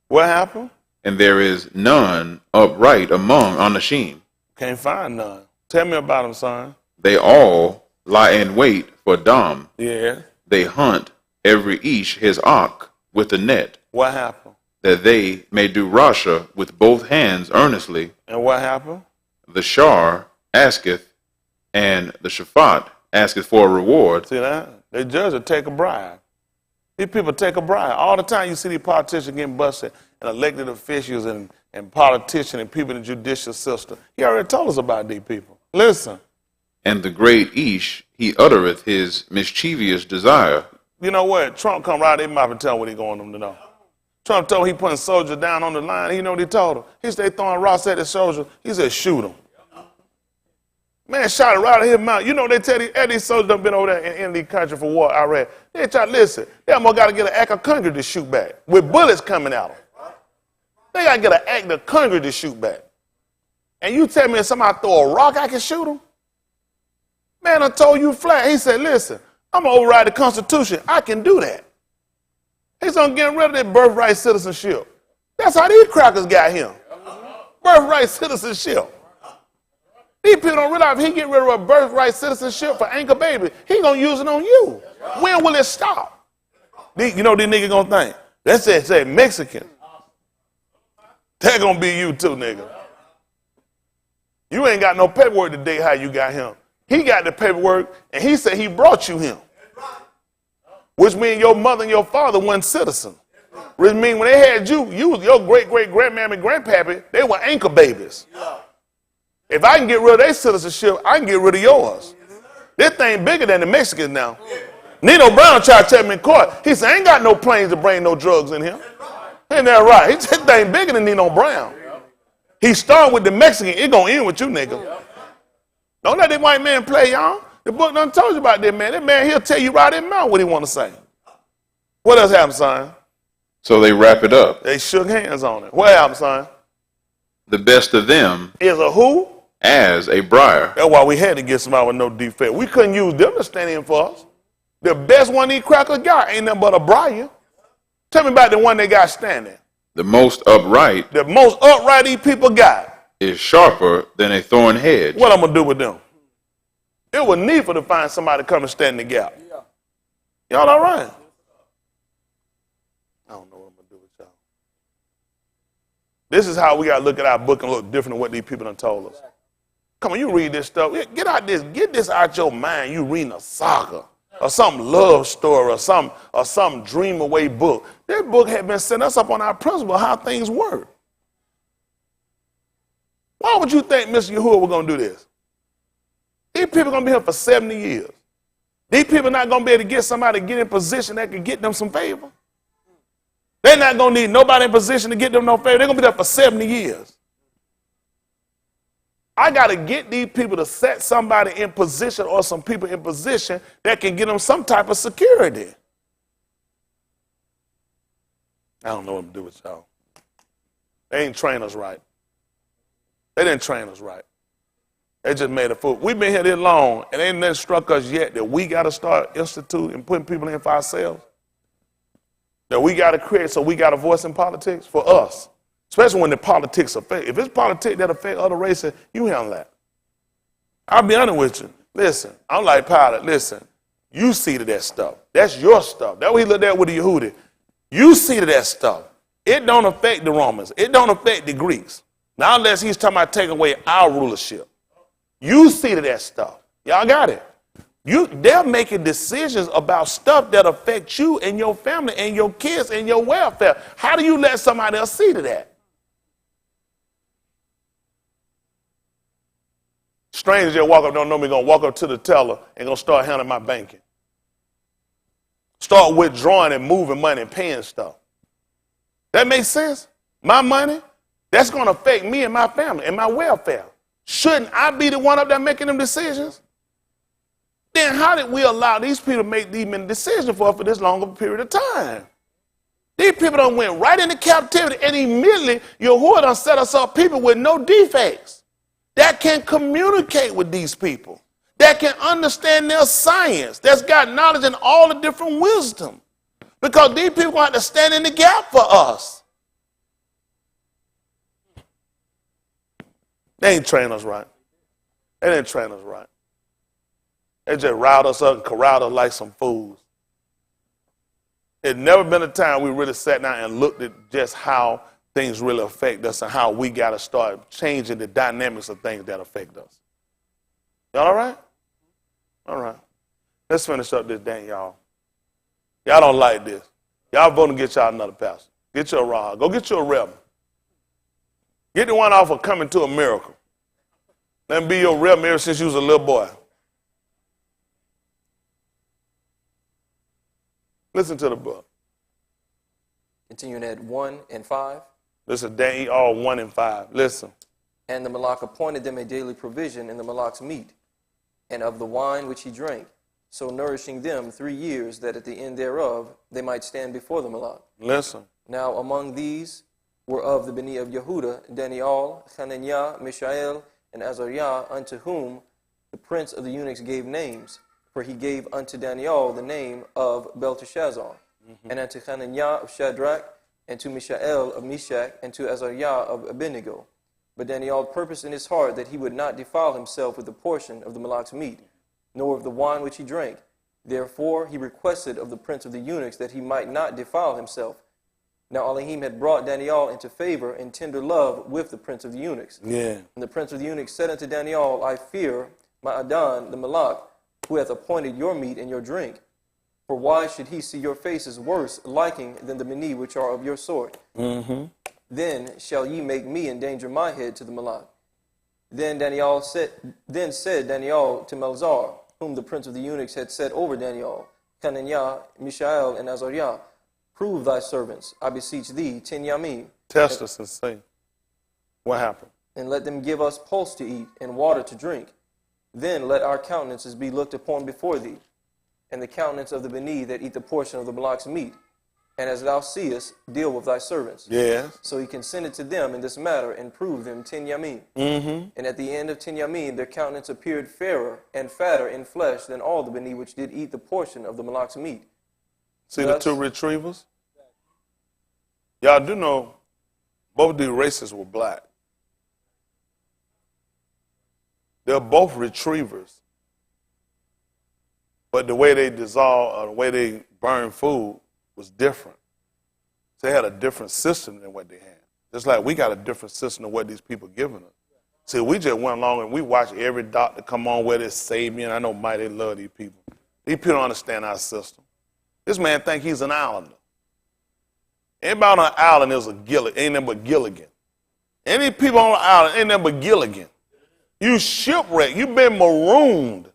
What happened? and there is none upright among Anashim. Can't find none. Tell me about them, son. They all lie in wait for Dam. Yeah. They hunt every Ish his Ak with a net, What happened? that they may do Rasha with both hands earnestly. And what happened? The Shar asketh, and the Shaphat asketh for a reward. See that? They judge will take a bribe. These people take a bribe. All the time you see these politicians getting busted, and elected officials and politicians and people in the judicial system. He already told us about these people. Listen. And the great Ish, he uttereth his mischievous desire. You know what? Trump come right in mouth and tell what he going them to know. Trump told him he putting soldiers down on the line. You know what he told him? He said throwing rocks at the soldiers. He said shoot them. Man shot it right out of his mouth. You know they tell these soldiers done been over there in the country for war, Iraq. They try to listen. They almost got to get an act of Congress to shoot back with bullets coming at them. They got to get an act of Congress to shoot back. And you tell me if somebody throw a rock, I can shoot them? Man, I told you flat. He said, listen, I'm going to override the Constitution. I can do that. He's on getting rid of that birthright citizenship. That's how these crackers got him. Birthright citizenship. These people don't realize if he get rid of a birthright citizenship for anchor baby, he gonna use it on you. When will it stop? You know these niggas gonna think. That's say Mexican. That gonna be you too, nigga. You ain't got no paperwork today how you got him. He got the paperwork and he said he brought you him. Which means your mother and your father weren't citizens. Which means when they had you, your great-great-grandmammy and grandpappy, they were anchor babies. If I can get rid of their citizenship, I can get rid of yours. This thing bigger than the Mexicans now. Nino Brown tried to tell me in court. He said, I ain't got no planes to bring no drugs in here. Ain't that right? He said, this thing bigger than Nino Brown. He started with the Mexican. It gonna end with you, nigga. Don't let that white man play, y'all. The book done told you about that man. That man, he'll tell you right in mouth what he want to say. What else happened, son? So they wrap it up. They shook hands on it. What happened, son? The best of them Is a who? as a briar. That's why we had to get somebody with no defect. We couldn't use them to stand in for us. The best one these crackers got ain't nothing but a briar. Tell me about the one they got standing. The most upright The most upright these people got. is sharper than a thorn hedge. What I'm going to do with them? It was needful to find somebody to come and stand in the gap. Y'all all right? I don't know what I'm going to do with y'all. This is how we got to look at our book and look different than what these people done told us. Come on, you read this stuff. Get this out your mind. You reading a saga or some love story or some dream away book. This book had been setting us up on our principle, how things work. Why would you think Mr. Yahuwah was going to do this? These people are going to be here for 70 years. These people are not going to be able to get somebody to get in position that can get them some favor. They're not going to need nobody in position to get them no favor. They're going to be there for 70 years. I got to get these people to set somebody in position or some people in position that can get them some type of security. I don't know what to do with y'all. They ain't train us right. They didn't train us right. They just made a fool. We've been here this long, and ain't nothing struck us yet that we got to start instituting and putting people in for ourselves. That we got to create so we got a voice in politics for us. Especially when the politics affect. If it's politics that affect other races, you handle that. I'll be honest with you. Listen, I'm like Pilate. Listen, you see to that stuff. That's your stuff. That's what he looked at with the Yehudi. You see to that stuff. It don't affect the Romans. It don't affect the Greeks. Now unless he's talking about taking away our rulership. You see to that stuff. Y'all got it. They're making decisions about stuff that affect you and your family and your kids and your welfare. How do you let somebody else see to that? Strangers that walk up, don't know me, going to walk up to the teller and going to start handling my banking. Start withdrawing and moving money and paying stuff. That makes sense? My money, that's going to affect me and my family and my welfare. Shouldn't I be the one up there making them decisions? Then how did we allow these people to make these many decisions for us for this long of a period of time? These people done went right into captivity, and immediately Yahuwah done set us up people with no defects that can communicate with these people, that can understand their science, that's got knowledge and all the different wisdom. Because these people going to have to stand in the gap for us. They ain't trained us right. They didn't train us right. They just riled us up and corralled us like some fools. There's never been a time we really sat down and looked at just how things really affect us and how we got to start changing the dynamics of things that affect us. Y'all all right? All right. Let's finish up this thing, y'all. Y'all don't like this. Y'all vote and get y'all another pastor. Get you a Rod. Go get you a rebel. Get the one off of Coming to a Miracle. Let him be your rebel ever since you was a little boy. Listen to the book. Continuing at 1 and 5. Listen, they eat all 1 and 5. Listen. And the Malak appointed them a daily provision in the Malak's meat, and of the wine which he drank, so nourishing them 3 years, that at the end thereof they might stand before the Malak. Listen. Now among these were of the Beni of Yehuda, Daniel, Hananiah, Mishael, and Azariah, unto whom the prince of the eunuchs gave names. For he gave unto Daniel the name of Belteshazzar, and unto Hananiah of Shadrach, and to Mishael of Meshach, and to Azariah of Abednego. But Daniel purposed in his heart that he would not defile himself with the portion of the Malak's meat, nor of the wine which he drank. Therefore he requested of the prince of the eunuchs that he might not defile himself. Now Elohim had brought Daniel into favor and tender love with the prince of the eunuchs. Yeah. And the prince of the eunuchs said unto Daniel, I fear my Adon the Malak, who hath appointed your meat and your drink. For why should he see your faces worse liking than the many which are of your sort? Then shall ye make me endanger my head to the Malak. Then said Daniel to Melzar, whom the prince of the eunuchs had set over Daniel, Hananiah, Mishael, and Azariah, prove thy servants, I beseech thee, 10 yamim. Test us and see what happened. And let them give us pulse to eat and water to drink. Then let our countenances be looked upon before thee, and the countenance of the Beni that eat the portion of the Malak's meat. And as thou seest, deal with thy servants. Yes. So he consented to them in this matter and proved them 10 yamim. And at the end of 10 yamim, their countenance appeared fairer and fatter in flesh than all the Beni which did eat the portion of the Malak's meat. See the two retrievers? Y'all do know both these races were black. They're both retrievers. But the way they dissolve, or the way they burn food was different. They had a different system than what they had. Just like we got a different system than what these people giving us. See, we just went along and we watched every doctor come on with this Sabian. I know Mike, they love these people. These people don't understand our system. This man think he's an islander. Anybody on an island is a Gilligan, ain't nothing but Gilligan. Any people on an island ain't nothing but Gilligan. You shipwrecked, you been marooned.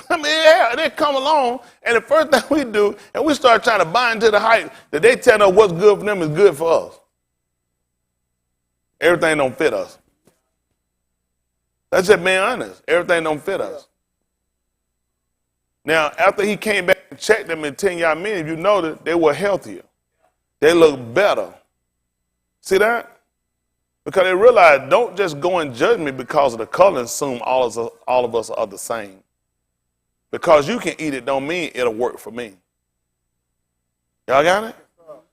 I mean, yeah, they come along, and the first thing we do, and we start trying to buy into the hype that they tell us what's good for them is good for us. Everything don't fit us. That's just being honest. Everything don't fit us. Now, after he came back and checked them in 10 yard minutes, you notice they were healthier. They looked better. See that? Because they realized don't just go and judge me because of the color and assume all of us are the same. Because you can eat it don't mean it'll work for me. Y'all got it?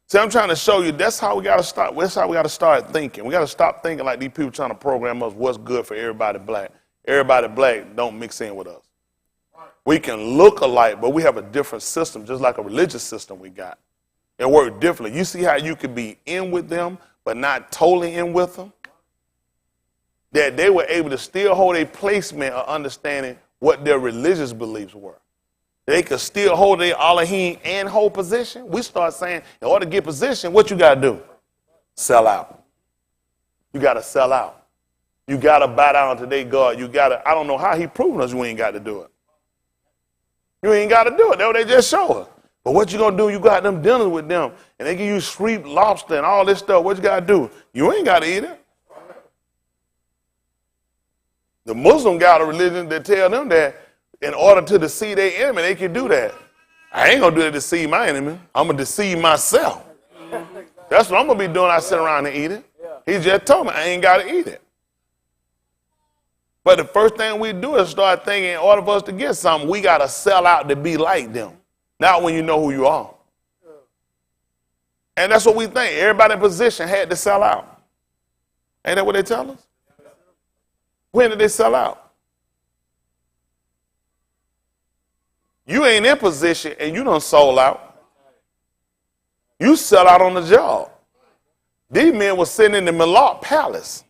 See, I'm trying to show you that's how we got to start. That's how we got to start thinking. We got to stop thinking like these people trying to program us what's good for everybody black. Everybody black don't mix in with us. We can look alike, but we have a different system, just like a religious system we got. It works differently. You see how you could be in with them, but not totally in with them? That they were able to still hold a placement of understanding what their religious beliefs were. They could still hold their Elohim and hold position. We start saying, in order to get position, what you got to do? Sell out. You got to sell out. You got to bow down to their God. You got to, I don't know how he proven us you ain't got to do it. You ain't got to do it. That's what they just show us. But what you going to do, you got them dealing with them, and they give you shrimp, lobster, and all this stuff. What you got to do? You ain't got to eat it. The Muslim got a religion that tell them that in order to deceive their enemy, they can do that. I ain't going to do that to deceive my enemy. I'm going to deceive myself. That's what I'm going to be doing. I sit around and eat it. He just told me I ain't got to eat it. But the first thing we do is start thinking in order for us to get something, we got to sell out to be like them. Not when you know who you are. And that's what we think. Everybody in position had to sell out. Ain't that what they tell us? When did they sell out? You ain't in position and you done sold out. You sell out on the job. These men were sitting in the Malak palace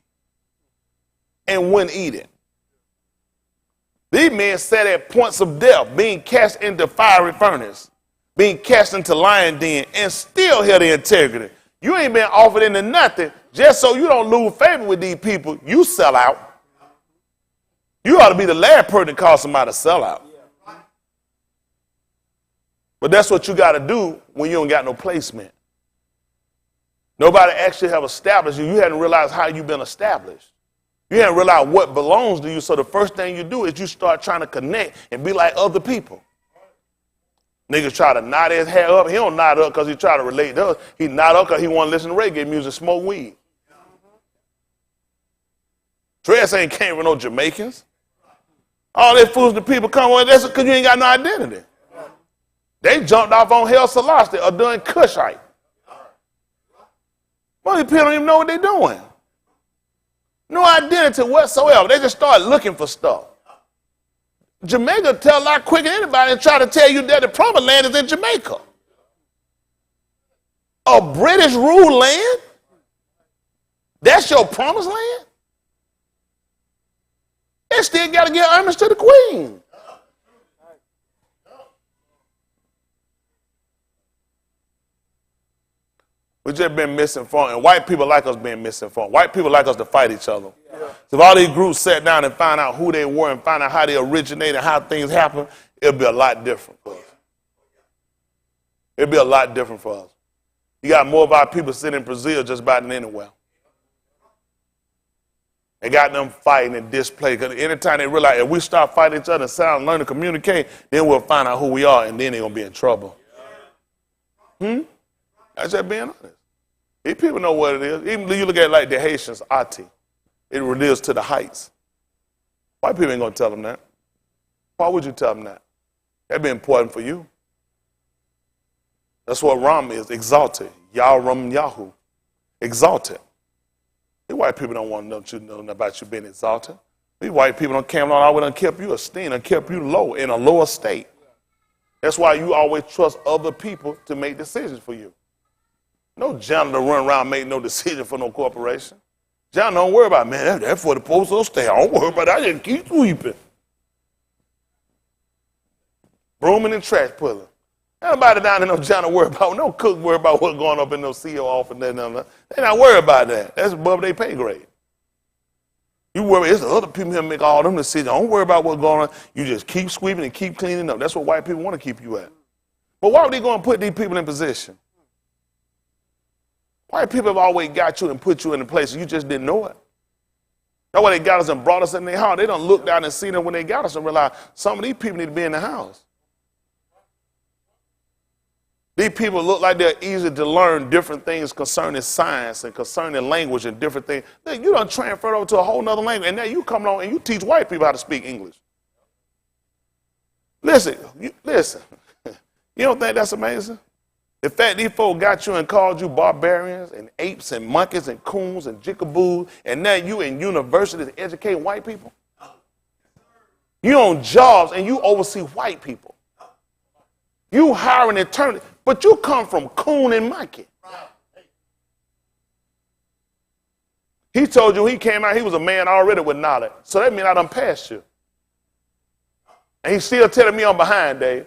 and wouldn't eat it. These men sat at points of death, being cast into fiery furnace, being cast into lion den, and still held their integrity. You ain't been offered into nothing just so you don't lose favor with these people. You sell out. You ought to be the last person to call somebody a sellout. But that's what you got to do when you don't got no placement. Nobody actually have established you. You hadn't realized how you've been established. You hadn't realized what belongs to you. So the first thing you do is you start trying to connect and be like other people. Niggas try to nod his hair up. He don't nod up because he try to relate to us. He nod up because he want to listen to reggae music, smoke weed. Dress ain't came from no Jamaicans. All these fools the people come on, that's because you ain't got no identity. They jumped off on Haile Selassie or doing Cushite. Well, these people don't even know what they're doing. No identity whatsoever. They just start looking for stuff. Jamaica tell a lot quicker than anybody and try to tell you that the promised land is in Jamaica. A British ruled land? That's your promised land? They still got to get homage to the Queen. We just been misinformed, and white people like us being misinformed. White people like us to fight each other. Yeah. So if all these groups sat down and find out who they were and find out how they originated and how things happen, it'll be a lot different for us. It'll be a lot different for us. You got more of our people sitting in Brazil just about than anywhere. They got them fighting and display. Because anytime they realize if we start fighting each other and sit down and learn to communicate, then we'll find out who we are, and then they're going to be in trouble. That's just being honest. These people know what it is. Even you look at it like the Haitians, Ati. It relates to the heights. White people ain't going to tell them that. Why would you tell them that? That'd be important for you. That's what Ram is, exalted. Yah Ram Yahoo. Exalted. These white people don't want to know about you being exalted. These white people don't care on always done kept you esteemed and kept you low in a lower state. That's why you always trust other people to make decisions for you. No janitor run around making no decision for no corporation. Janitor don't worry about, man, that's for the postal stay. I don't worry about that. I just keep sweeping. Brooming and trash pulling. Nobody down there no janitor worry about, no cook worry about what's going up in no CO office. They're not worried about that. That's above their pay grade. You worry, it's the other people here make all them decisions. Don't worry about what's going on. You just keep sweeping and keep cleaning up. That's what white people want to keep you at. But why would they go and put these people in position? White people have always got you and put you in a place you just didn't know it. That's why they got us and brought us in their house. They don't look down and see them when they got us and realize some of these people need to be in the house. These people look like they're easy to learn different things concerning science and concerning language and different things. You done transferred over to a whole nother language, and now you come along and you teach white people how to speak English. Listen. You don't think that's amazing? The fact these folks got you and called you barbarians and apes and monkeys and coons and jickaboos, and now you in universities educating white people? You on jobs and you oversee white people. You hiring attorneys, but you come from coon and monkey. He told you he came out, he was a man already with knowledge. So that means I done passed you. And he's still telling me I'm behind, Dave.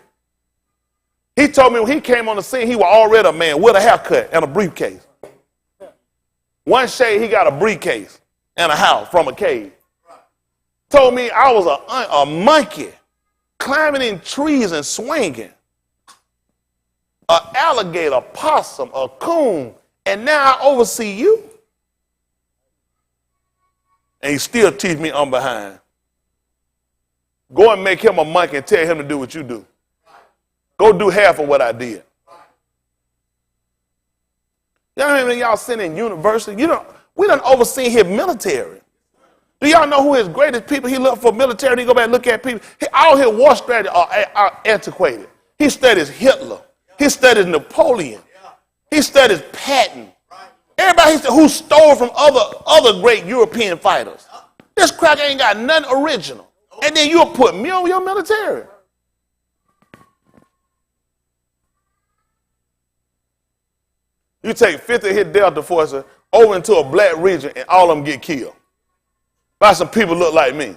He told me when he came on the scene, he was already a man with a haircut and a briefcase. One shade, he got a briefcase and a house from a cave. Told me I was a monkey climbing in trees and swinging. An alligator, possum, a coon, and now I oversee you? And he still teach me I'm behind. Go and make him a monkey and tell him to do what you do. Go do half of what I did. Y'all know y'all sitting in university? We done overseen his military. Do y'all know who his greatest people he looked for military? He go back and look at people. All his war strategies are antiquated. He studies Hitler. He studies Napoleon. He studies Patton. Everybody who stole from other great European fighters. This cracker ain't got nothing original. And then you'll put me on your military. You take 50 hit Delta forces over into a black region and all of them get killed by some people look like me.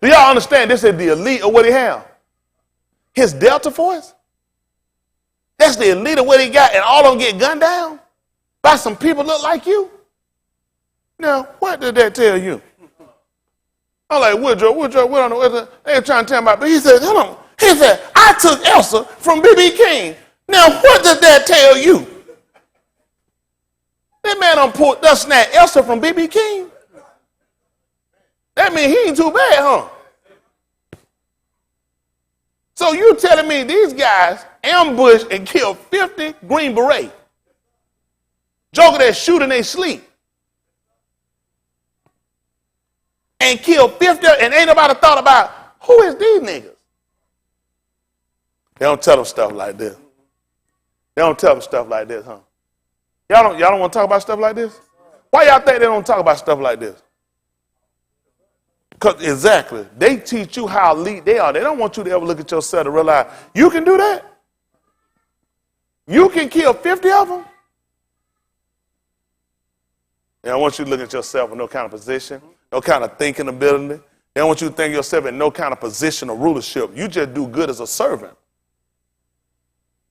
Do y'all understand this is the elite of what he have? His Delta force? That's the elite of what he got and all of them get gunned down by some people look like you? Now, what did that tell you? I'm like, Woodrow, what on the they trying to tell me about, but he said, hold on. He said, I took Elsa from B.B. King. Now, what did that tell you? That man done snatched Elsa from B.B. King. That means he ain't too bad, huh? So you telling me these guys ambushed and killed 50 Green Beret? Joker that shoot in their sleep. And killed 50 and ain't nobody thought about who is these niggas? They don't tell them stuff like this. They don't tell them stuff like this, huh? Y'all don't want to talk about stuff like this? Why y'all think they don't talk about stuff like this? Exactly. They teach you how elite they are. They don't want you to ever look at yourself to realize you can do that. You can kill 50 of them. They don't want you to look at yourself in no kind of position, no kind of thinking ability. They don't want you to think yourself in no kind of position of rulership. You just do good as a servant.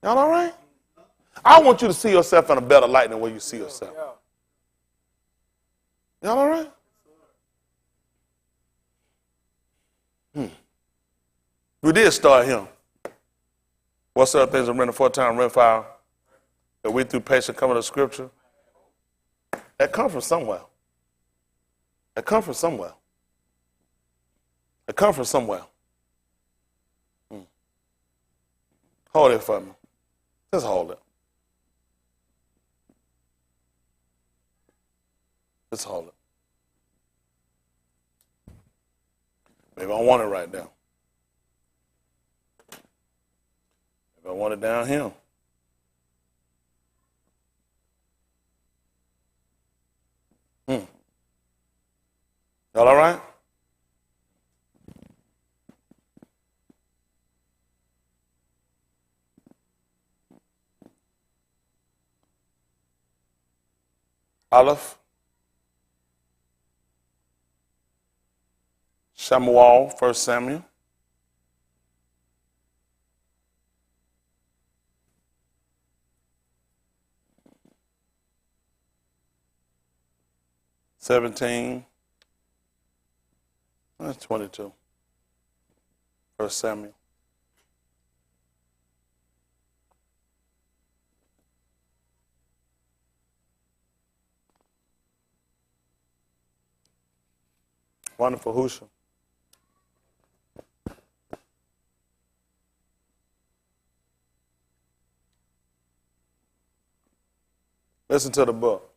Y'all all right? I want you to see yourself in a better light than where you see yourself. Y'all all right? We did start him. Whatsoever things are written aforetime, written for our, that we through patience come to the scripture. That come from somewhere. That come from somewhere. That come from somewhere. Hold it for me. Just hold it. Just hold it. Maybe I want it right now. Maybe I want it down here. Y'all all right? Aleph. Shamuel, 1 Samuel. That's 22. 1 Samuel. Wonderful Husha. Listen to the book.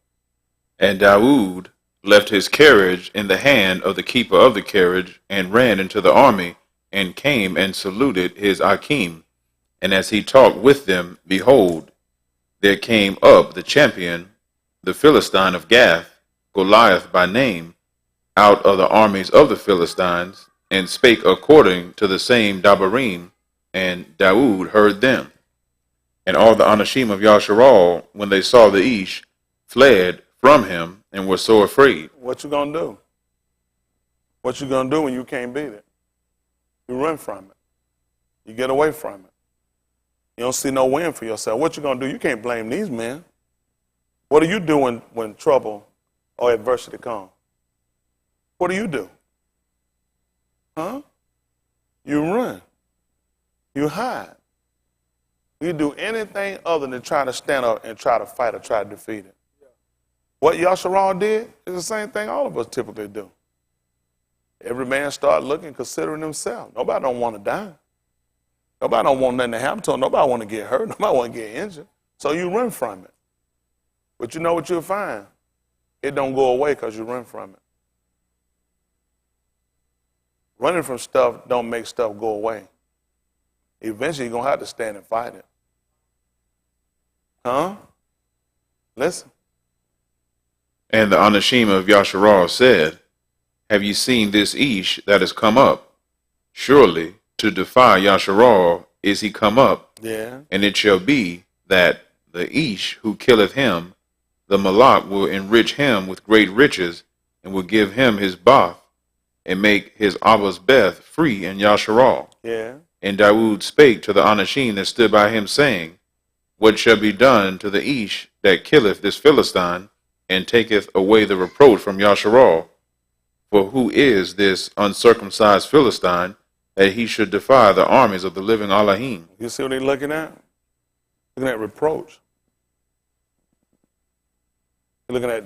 And Daoud left his carriage in the hand of the keeper of the carriage, and ran into the army, and came and saluted his Akim. And as he talked with them, behold, there came up the champion, the Philistine of Gath, Goliath by name, out of the armies of the Philistines, and spake according to the same Dabarim, and Daoud heard them. And all the Anashim of Yasharal, when they saw the Ish, fled from him, and were so afraid. What you gonna do? What you gonna do when you can't beat it? You run from it. You get away from it. You don't see no win for yourself. What you gonna do? You can't blame these men. What are you doing when trouble or adversity comes? What do you do? Huh? You run. You hide. You do anything other than try to stand up and try to fight or try to defeat it. What Yasharal did is the same thing all of us typically do. Every man start looking, considering himself. Nobody don't want to die. Nobody don't want nothing to happen to him. Nobody want to get hurt. Nobody want to get injured. So you run from it. But you know what you'll find? It don't go away because you run from it. Running from stuff don't make stuff go away. Eventually you're going to have to stand and fight it. Huh? Listen. And the Anashim of Yasharal said, Have ye seen this Ish that is come up? Surely to defy Yasharal is he come up. Yeah. And it shall be that the Ish who killeth him, the Malak will enrich him with great riches, and will give him his bath, and make his Abba's Beth free in Yasharal. Yeah. And Daoud spake to the Anashim that stood by him, saying, What shall be done to the Ish that killeth this Philistine, and taketh away the reproach from Yasharal? For who is this uncircumcised Philistine, that he should defy the armies of the living Allahim? You see what they're looking at? Looking at reproach. They're looking at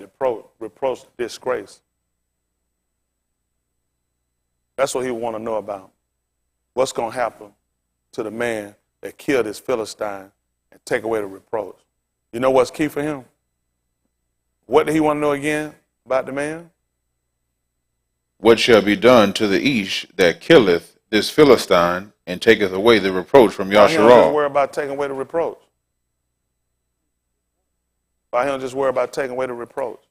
reproach, disgrace. That's what he want to know about. What's going to happen to the man that killed this Philistine and take away the reproach? You know what's key for him? What did he want to know again about the man? What shall be done to the Ish that killeth this Philistine, and taketh away the reproach from Why he don't just Yasharal? worry about taking away the reproach? Why he don't just worry about taking away the reproach?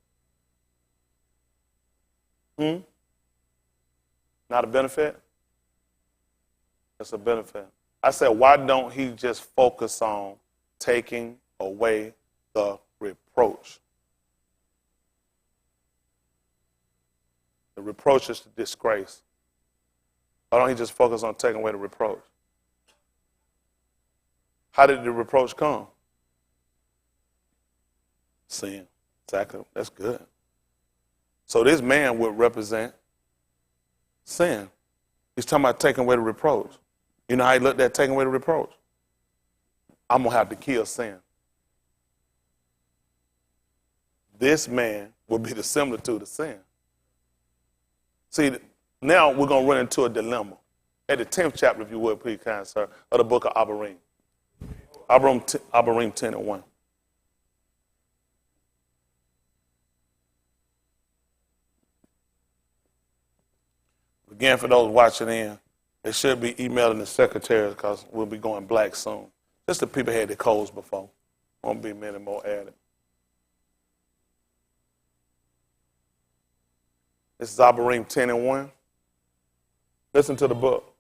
Not a benefit? It's a benefit. I said, why don't he just focus on taking away the reproach? The reproach is the disgrace. Why don't he just focus on taking away the reproach? How did the reproach come? Sin. Exactly. That's good. So this man would represent sin. He's talking about taking away the reproach. You know how he looked at taking away the reproach? I'm going to have to kill sin. This man will be the similitude of sin. See, now we're going to run into a dilemma. At the 10th chapter, if you would, please, kind sir, of the book of Abarim. Abarim 10 and 1. Again, for those watching in, they should be emailing the secretaries because we'll be going black soon. Just the people had their codes before. Won't be many more added. This is Abarim 10 and 1. Listen to the book.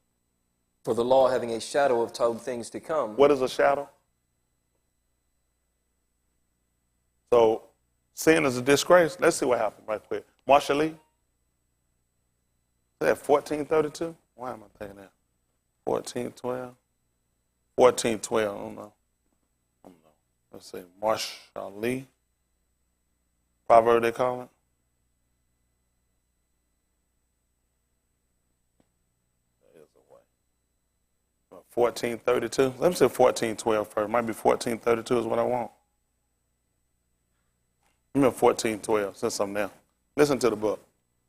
For the law having a shadow of things to come. What is a shadow? So, sin is a disgrace. Let's see what happened right quick. Marsha Lee? Is that 1432? Why am I thinking that? 1412? 1412, I don't know. Let's see, Marsha Lee. Proverb they call it? There is a way. 1432? Let me say 1412 first. Might be 1432 is what I want. Give me 1412, since I'm there. Listen to the book.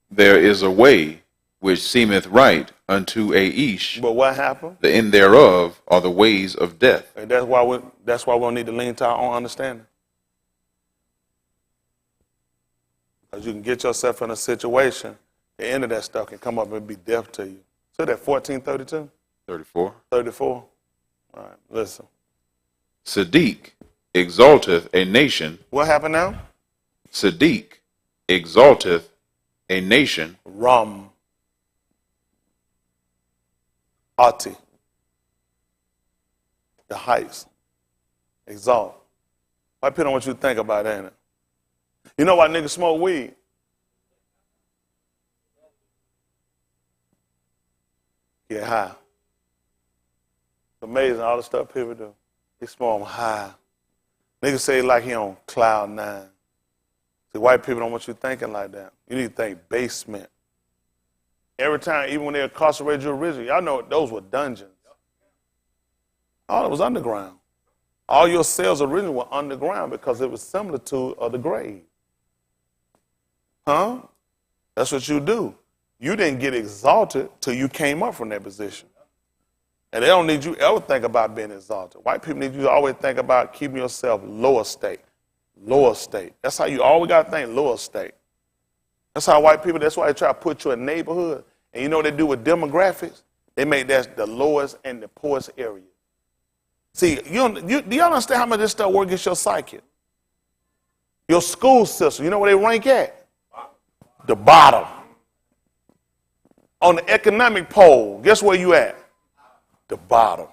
There is a way which seemeth right unto a ish. But what happened? The end thereof are the ways of death. And that's why we don't need to lean to our own understanding. Because you can get yourself in a situation, the end of that stuff can come up and be death to you. So that 1432? 34. 34? All right, listen. Sadiq exalteth a nation. What happened now? Sadiq exalteth a nation. Ram. Ati. The heights. Exalt. Why people don't want you to think about that, ain't it? You know why niggas smoke weed? Get high. It's amazing all the stuff people do. They smoke them high. Niggas say like he on cloud 9. See, white people don't want you thinking like that. You need to think basement. Every time, even when they incarcerated you originally, y'all know those were dungeons. All it was underground. All your cells originally were underground because it was similar to the grave. Huh? That's what you do. You didn't get exalted till you came up from that position. And they don't need you ever think about being exalted. White people need you to always think about keeping yourself lower state. Lower state. That's how you always got to think lower state. That's how white people, that's why they try to put you in a neighborhood. And you know what they do with demographics? They make that the lowest and the poorest area. See, do y'all understand how much this stuff works against your psyche? Your school system, you know where they rank at? The bottom. On the economic poll, guess where you at? The bottom.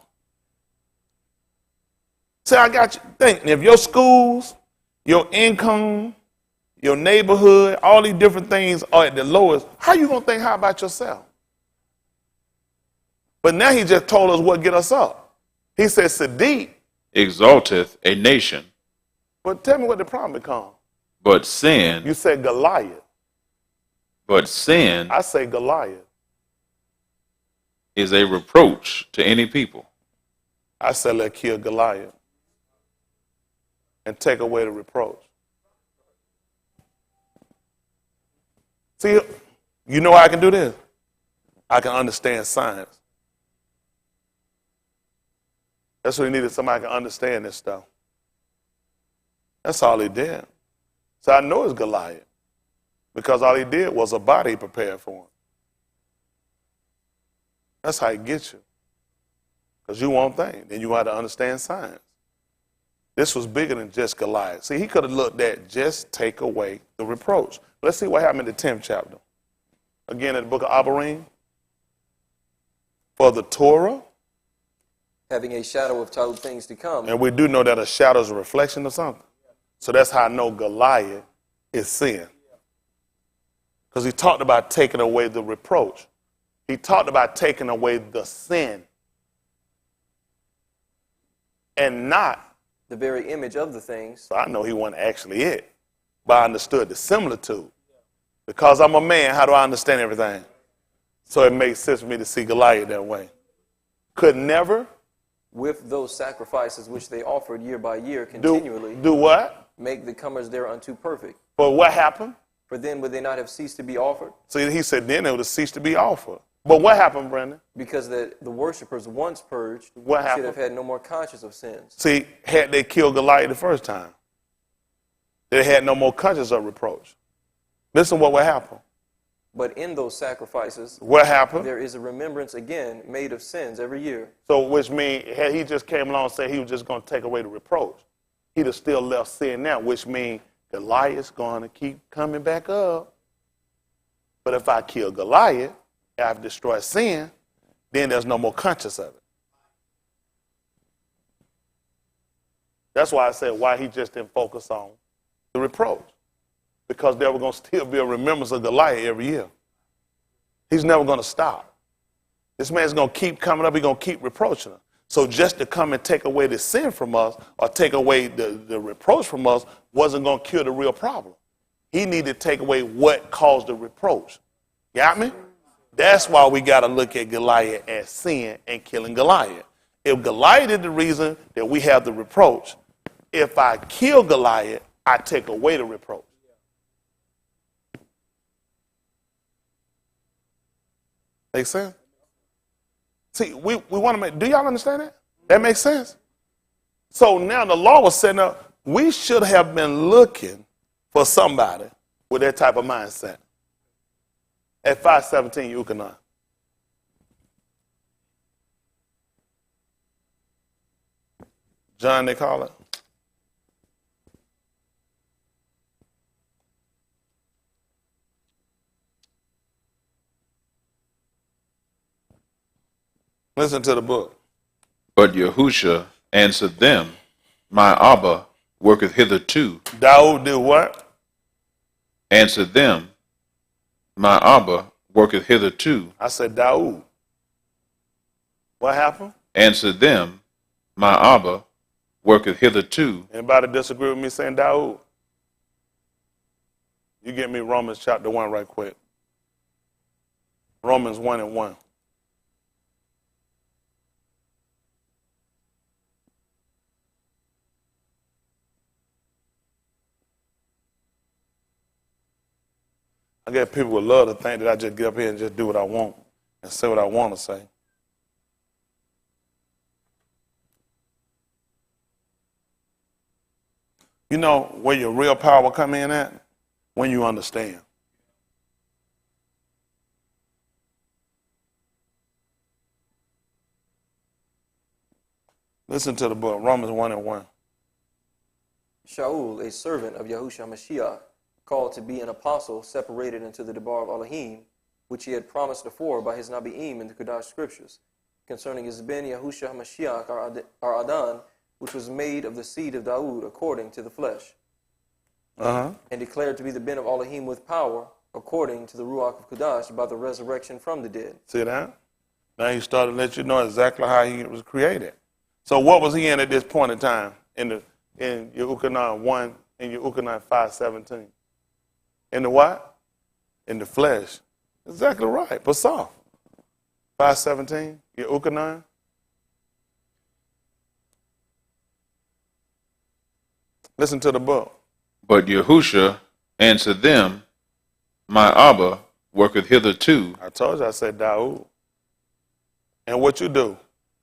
See, I got you thinking, if your schools, your income, your neighborhood, all these different things are at the lowest, how you going to think high about yourself? But now he just told us what get us up. He said, Sadiq exalteth a nation. But tell me what the problem becomes. But sin. You said Goliath. But sin. I say Goliath. Is a reproach to any people. I said let's kill Goliath and take away the reproach. See, you know how I can do this? I can understand science. That's what he needed, somebody who can understand this stuff. That's all he did. So I know it's Goliath because all he did was a body he prepared for him. That's how he gets you. Because you won't think. Then you got to understand science. This was bigger than just Goliath. See, he could have looked at just take away the reproach. Let's see what happened in the 10th chapter. Again, in the book of Abarim, For the Torah, having a shadow of told things to come. and we do know that a shadow is a reflection of something. So that's how I know Goliath is sin. Because he talked about taking away the reproach. He talked about taking away the sin. And not. The very image of the things. So I know he wasn't actually it. But I understood the similitude. Because I'm a man, how do I understand everything? So it makes sense for me to see Goliath that way. Could never. With those sacrifices which they offered year by year continually. Do what? Make the comers thereunto perfect. But what happened? For then would they not have ceased to be offered? So he said then it would have ceased to be offered. But what happened, Brandon? Because the worshipers once purged What happened? should have had no more conscience of sins. See, had they killed Goliath the first time, they had no more conscience of reproach. Listen what would happen. But in those sacrifices, What happened? there is a remembrance again made of sins every year. So which means had he just came along and said he was just going to take away the reproach, he'd have still left sin now, which means Goliath's going to keep coming back up. But if I kill Goliath, I've destroyed sin, then there's no more conscience of it. That's why I said why he just didn't focus on the reproach. Because there was going to still be a remembrance of Goliath every year. He's never going to stop. This man's going to keep coming up. He's going to keep reproaching us. So just to come and take away the sin from us or take away the reproach from us wasn't going to cure the real problem. He needed to take away what caused the reproach. Got me? That's why we got to look at Goliath as sin and killing Goliath. If Goliath is the reason that we have the reproach, if I kill Goliath, I take away the reproach. Make sense? See, we want to make, do y'all understand that? That makes sense? So now the law was setting up, we should have been looking for somebody with that type of mindset. At 517, Yukonon. John, they call it. Listen to the book. But Yahusha answered them, My Abba worketh hitherto. Daud did what? Answered them, My Abba worketh hitherto. I said Daud. What happened? Answered them, My Abba worketh hitherto. Anybody disagree with me saying Daud? You get me Romans chapter 1 right quick. Romans 1:1. I guess people would love to think that I just get up here and just do what I want and say what I want to say. You know where your real power will come in at? When you understand. Listen to the book, Romans 1:1. Shaul, a servant of Yahushua Mashiach, called to be an apostle, separated into the Debar of Elohim, which he had promised afore by his Nabi'im in the Kedash scriptures, concerning his ben Yahushua Mashiach, our Adan, which was made of the seed of Daud according to the flesh, and declared to be the ben of Elohim with power, according to the Ruach of Kedash, by the resurrection from the dead. See that? Now he started to let you know exactly how he was created. So what was he in at this point in time in Yehukanan 1 and Yehukanan 5:17? In the what? In the flesh. Exactly right. Basar. 5:17, Yehukanan. Listen to the book. But Yahusha answered them, My Abba worketh hitherto. I told you I said Daud. And what you do?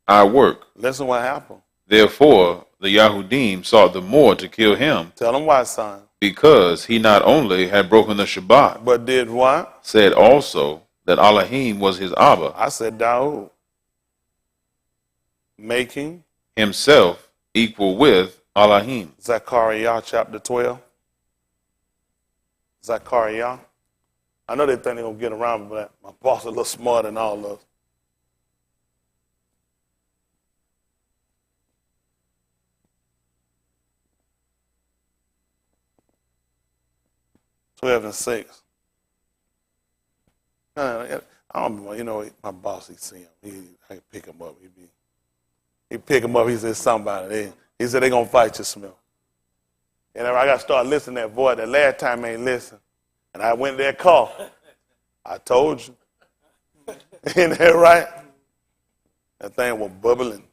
I work. Listen what happened. Therefore the Yahudim sought the more to kill him, Tell them why, son. because he not only had broken the Shabbat, But did what? said also that Elohim was his Abba, I said Daud. Making himself equal with Elohim. Zechariah chapter 12. Zechariah. I know they think they're going to get around me, but my boss is a little smarter than all of us. 12 and 6. I don't, my boss, he see him. I can pick him up. He pick him up. He said, somebody. He said, they going to fight you, Smith. And I got to start listening to that voice. The last time I ain't listen. And I went to that call. I told you. Ain't that right? That thing was bubbling.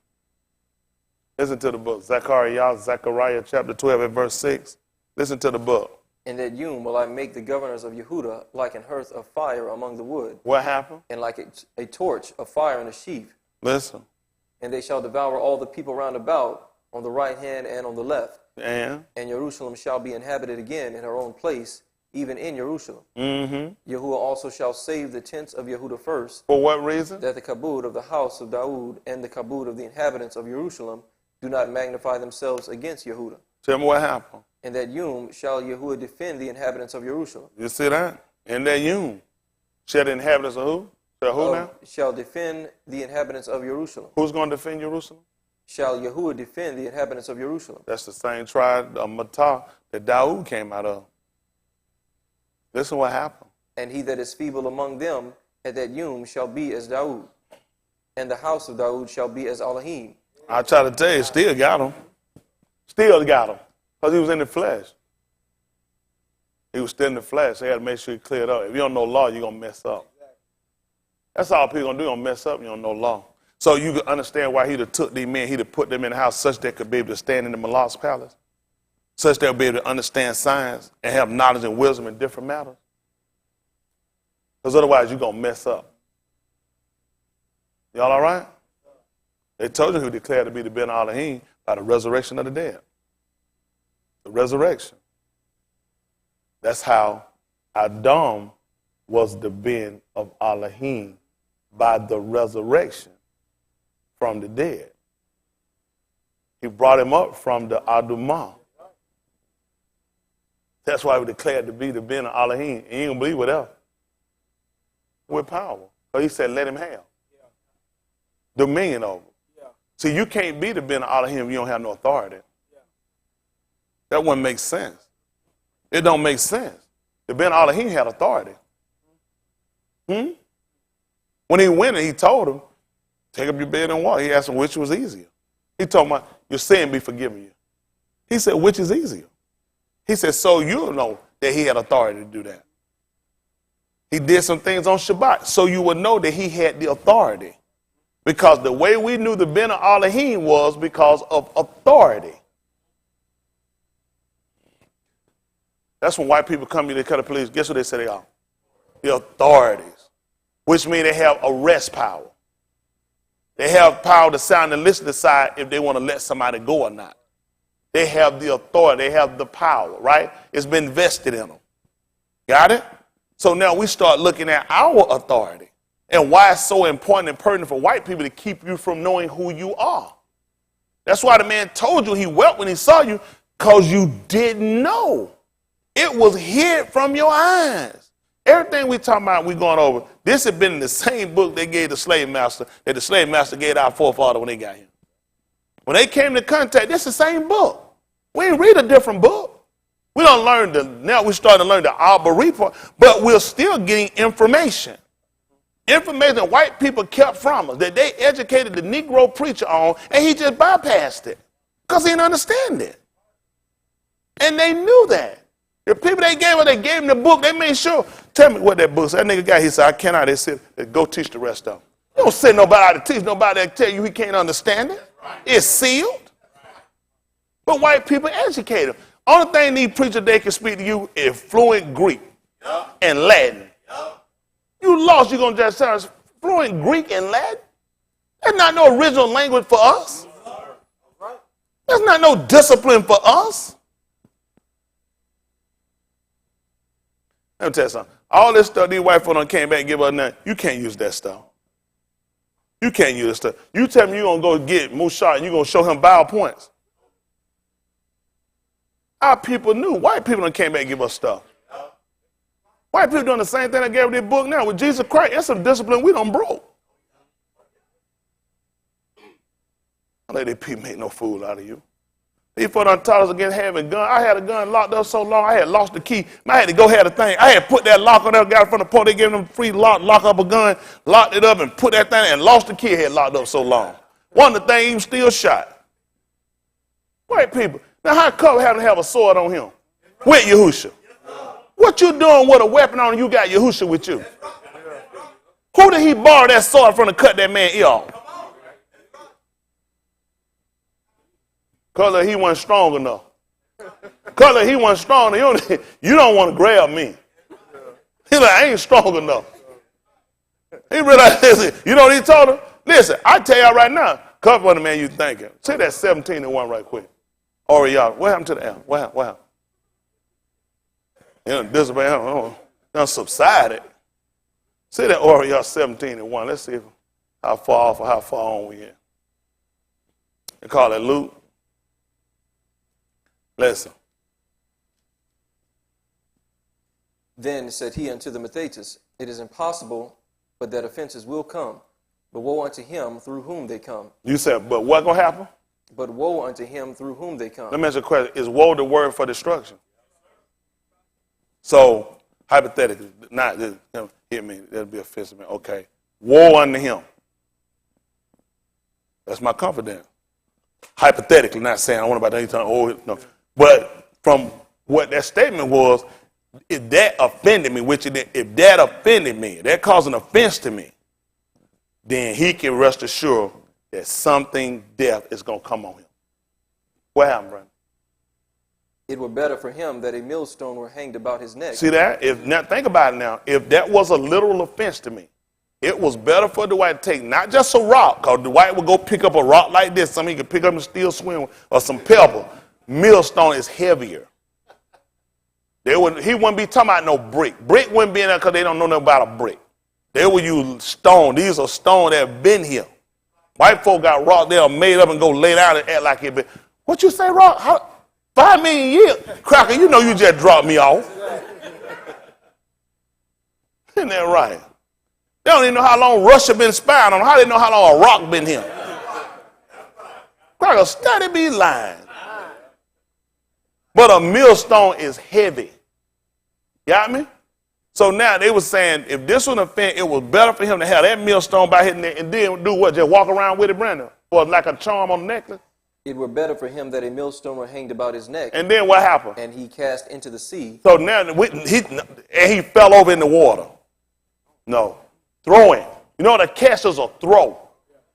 Listen to the book. Zechariah chapter 12 and verse 6. Listen to the book. In that Yom will I make the governors of Yehuda like an hearth of fire among the wood. What happened? And like a torch of fire in a sheaf. Listen. And they shall devour all the people round about on the right hand and on the left. And Jerusalem shall be inhabited again in her own place, even in Jerusalem. Mm-hmm. Yahuwah also shall save the tents of Yehuda first. For what reason? That the kabod of the house of Daud and the kabod of the inhabitants of Jerusalem do not magnify themselves against Yehuda. Tell me what happened. In that Yom shall Yahuwah defend the inhabitants of Jerusalem. You see that? In that Yom. Shall the inhabitants of who? Shall who now? Shall defend the inhabitants of Jerusalem. Who's going to defend Jerusalem? Shall Yahuwah defend the inhabitants of Jerusalem. That's the same tribe of Matah that Daud came out of. Listen what happened. And he that is feeble among them at that Yom shall be as Daud. And the house of Daud shall be as Elohim. I try to tell you, still got him. Still got him. Because he was in the flesh. He was still in the flesh. They had to make sure he cleared up. If you don't know law, you're going to mess up. That's all people going to do. You're going to mess up. You don't know law. So you can understand why he'd have took these men, he'd have put them in the house such they could be able to stand in the Malak's palace. Such they'll be able to understand science and have knowledge and wisdom in different matters. Because otherwise you're going to mess up. Y'all all right? They told you who declared to be the Ben Elohim by the resurrection of the dead. The resurrection. That's how Adam was the Ben of Elohim by the resurrection from the dead. He brought him up from the Adumah. That's why he declared to be the Ben of Elohim. And you ain't going to believe what else? With power. So he said, let him have dominion over. See, you can't be the Ben of Elohim if you don't have no authority. That wouldn't make sense. It don't make sense. The Ben of Elohim had authority. When he went and he told him, take up your bed and walk. He asked him which was easier. He told him, your sin be forgiven you. He said, which is easier? He said, so you'll know that he had authority to do that. He did some things on Shabbat, so you would know that he had the authority. Because the way we knew the Ben of Elohim was because of authority. That's when white people come to the cut of police. Guess what they say they are? The authorities. Which means they have arrest power. They have power to sound and listen to decide if they want to let somebody go or not. They have the authority. They have the power, right? It's been vested in them. Got it? So now we start looking at our authority and why it's so important and pertinent for white people to keep you from knowing who you are. That's why the man told you he wept when he saw you, because you didn't know. It was hid from your eyes. Everything we talking about, we going over, this had been in the same book they gave the slave master, that the slave master gave our forefather when they got here. When they came to contact, this is the same book. We ain't read a different book. We don't learn now we're starting to learn the Alba report, but we're still getting information. Information that white people kept from us, that they educated the Negro preacher on, and he just bypassed it because he didn't understand it. And they knew that. The people they gave him the book, they made sure, tell me what that book said. That nigga guy, he said, I cannot. They said, go teach the rest of them. You don't send nobody to teach nobody that tell you he can't understand it. It's sealed. But white people educate them. Only thing these preachers they can speak to you is fluent Greek and Latin. You lost, you're going to just say fluent Greek and Latin? That's not no original language for us. That's not no discipline for us. Let me tell you something. All this stuff these white folks came back and give us now, you can't use that stuff. You can't use that stuff. You tell me you're going to go get Mushar and you're going to show him Bible points. Our people knew. White people done came back and give us stuff. White people doing the same thing I gave their book now with Jesus Christ. That's a discipline we done broke. Don't let these people make no fool out of you. These folks done taught us against having gun. I had a gun locked up so long, I had lost the key. I had to go have the thing. I had put that lock on there, got it from the port. They gave them free lock up a gun, locked it up and put that thing and lost the key. Had locked up so long. One of the things even still shot. White people. Now how come having to have a sword on him? With Yahusha. What you doing with a weapon on you got Yahusha with you? Who did he borrow that sword from to cut that man's ear off? Because he wasn't strong enough. Because he wasn't strong enough. You don't want to grab me. He's like, I ain't strong enough. He realized, listen, you know what he told him? Listen, I tell y'all right now, cover what the man you thinking. Say that 17-1 right quick. Or y'all, what happened to the L? What happened? You know, this man done subsided. Say that or y'all 17-1. Let's see how far off or how far on we in. They call it Luke. Listen. Then said he unto the Mathetes, it is impossible, but that offenses will come. But woe unto him through whom they come. You said, but what gonna happen? But woe unto him through whom they come. Let me ask you a question. Is woe the word for destruction? So, hypothetically, not hit me, that'll be offensive. Okay. Woe unto him. That's my confidence. Hypothetically, not saying I want about anything. Oh, no. But from what that statement was, if that offended me, if that offended me, that caused an offense to me, then he can rest assured that something death is going to come on him. What happened, brother? It were better for him that a millstone were hanged about his neck. See that? Now think about it now. If that was a literal offense to me, it was better for Dwight to take not just a rock, because Dwight would go pick up a rock like this, something he could pick up and still swim with, or some pebble. Millstone is heavier. He wouldn't be talking about no brick. Brick wouldn't be in there because they don't know nothing about a brick. They would use stone. These are stone that have been here. White folk got rock there made up and go lay down and act like it been. What you say, rock? 5 million years? Cracker, you know you just dropped me off. Isn't that right? They don't even know how long Russia been spying on them. How they know how long a rock been here? Cracker, study be lying. But a millstone is heavy. Got me? So now they were saying if this was an offense, it was better for him to have that millstone by his neck and then do what? Just walk around with it, Brandon? Or like a charm on the necklace? It were better for him that a millstone were hanged about his neck. And then what happened? And he cast into the sea. So now he fell over in the water. No. Throwing. You know the catch is a throw.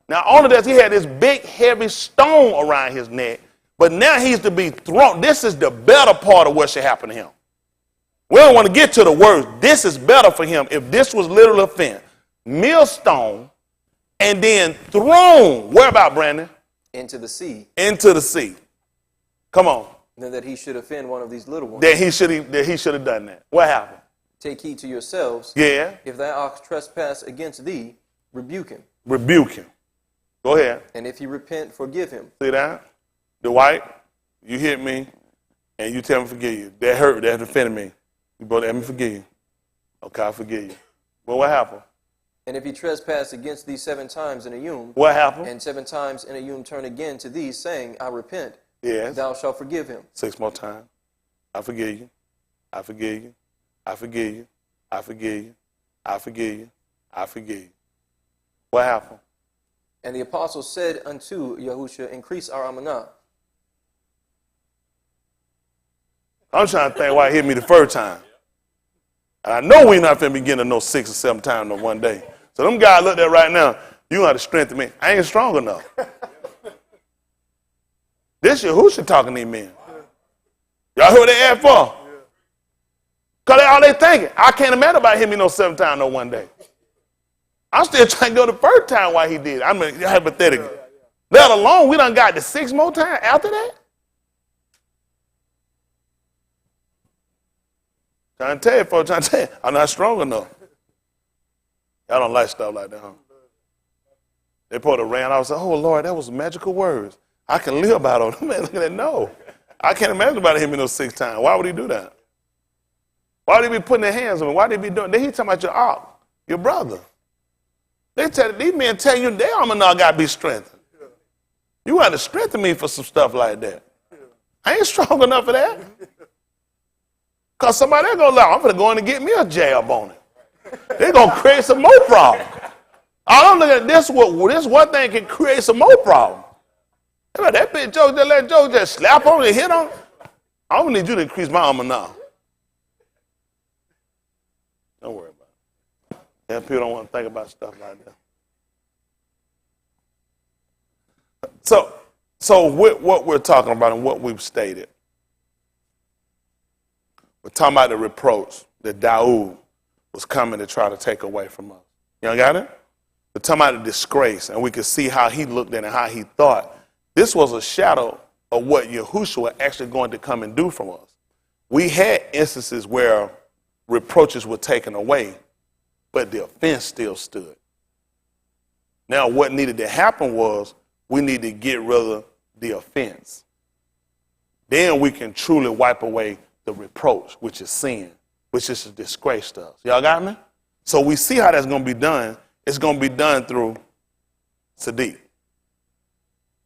Now only that he had this big heavy stone around his neck, but now he's to be thrown. This is the better part of what should happen to him. We don't want to get to the words. This is better for him if this was literal offense. Millstone and then thrown. Where about, Brandon? Into the sea. Into the sea. Come on. Then that he should offend one of these little ones. That he should have done that. What happened? Take heed to yourselves. Yeah. If thy ox trespass against thee, rebuke him. Rebuke him. Go ahead. And if he repent, forgive him. See that? Dwight, you hit me and you tell me forgive you. That hurt, that offended me. You both let me forgive you. Okay, I forgive you. Well, what happened? And if he trespass against thee 7 times in a yom, what happened? And 7 times in a yom turn again to thee, saying, I repent, yes, thou shalt forgive him. 6 more times. I forgive you. I forgive you. I forgive you. I forgive you. I forgive you. I forgive you. What happened? And the apostle said unto Yahusha, increase our amanah. I'm trying to think why he hit me the first time. And I know we're not finna be getting to no 6 or 7 times in one day. So them guys look at right now, you got to strengthen me. I ain't strong enough. This Yahusha talking to these men. Y'all heard what they asked for? Because all they thinking. I can't imagine about him no 7 times no one day. I'm still trying to go the first time why he did. I mean, hypothetically. Let alone, we done got the 6 more times after that. Trying to tell you, folks, I'm not strong enough. Y'all don't like stuff like that, huh? They put a ran out and said, oh, Lord, that was magical words. I can live by those. Man, look at that. No. I can't imagine about him 6 times. Why would he do that? Why would he be putting their hands on me? Why would he be doing that? Then he talking about your aunt, your brother. These men tell you their armor now got to be strengthened. You got to strengthen me for some stuff like that. I ain't strong enough for that. Because somebody else going to I'm going to go in and get me a jab on it. They're going to create some more problems. I don't look at this one thing can create some more problems. That bitch Joe just let Joe just slap on and hit on. I'm going to need you to increase my armor now. Don't worry about it. Yeah, people don't want to think about stuff like that. So what we're talking about and what we've stated, we're talking about the reproach that Daud was coming to try to take away from us. Y'all got it? We're talking about the disgrace, and we can see how he looked at it and how he thought. This was a shadow of what Yahushua was actually going to come and do from us. We had instances where reproaches were taken away, but the offense still stood. Now, what needed to happen was we need to get rid of the offense. Then we can truly wipe away the reproach, which is sin, which is a disgrace to us. Y'all got me? So we see how that's going to be done. It's going to be done through Sadiq,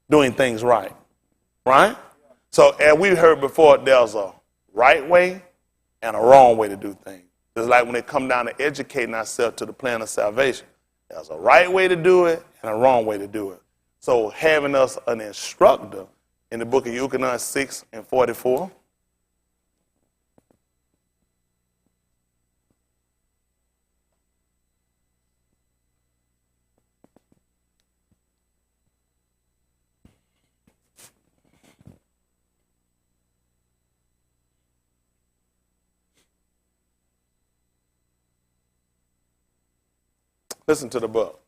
doing things right. Right? So as we heard before, there's a right way and a wrong way to do things. It's like when it comes down to educating ourselves to the plan of salvation. There's a right way to do it and a wrong way to do it. So having us an instructor in the book of Yukonon 6:44. Listen to the book.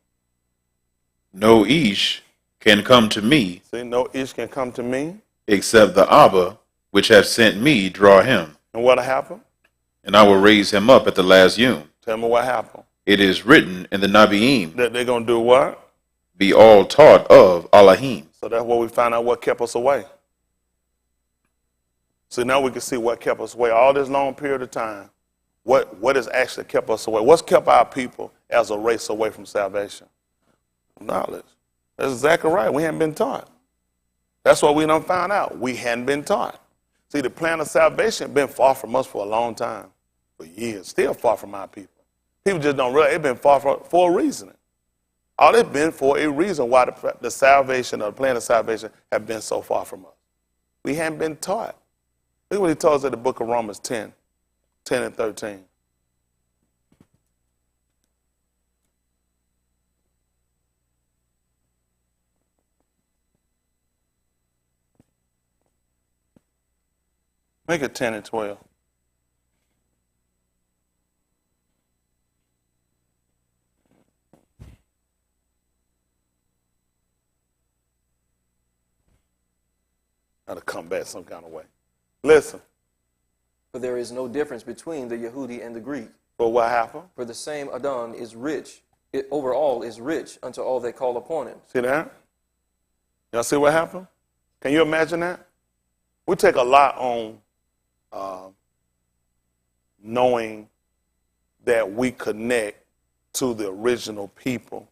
No ish can come to me. See, no ish can come to me. Except the Abba, which hath sent me, draw him. And what'll happen? And I will raise him up at the last yom. Tell me what happened. It is written in the Nabiim. That they're going to do what? Be all taught of Allahim. So that's where we find out what kept us away. So now we can see what kept us away all this long period of time. What has actually kept us away? What's kept our people as a race away from salvation? Knowledge. That's exactly right. We hadn't been taught. That's what we done found out. We hadn't been taught. See, the plan of salvation has been far from us for a long time, for years, still far from our people. People just don't realize it's been far for a reason. All it's been for a reason why the salvation or the plan of salvation have been so far from us. We hadn't been taught. Look what he tells us in the book of Romans 10 and 13. Make it 10 and 12. Got to come back some kind of way. Listen. For there is no difference between the Yehudi and the Greek. For what happened? For the same Adon is rich, overall is rich unto all that call upon him. See that? Y'all see what happened? Can you imagine that? We take a lot on knowing that we connect to the original people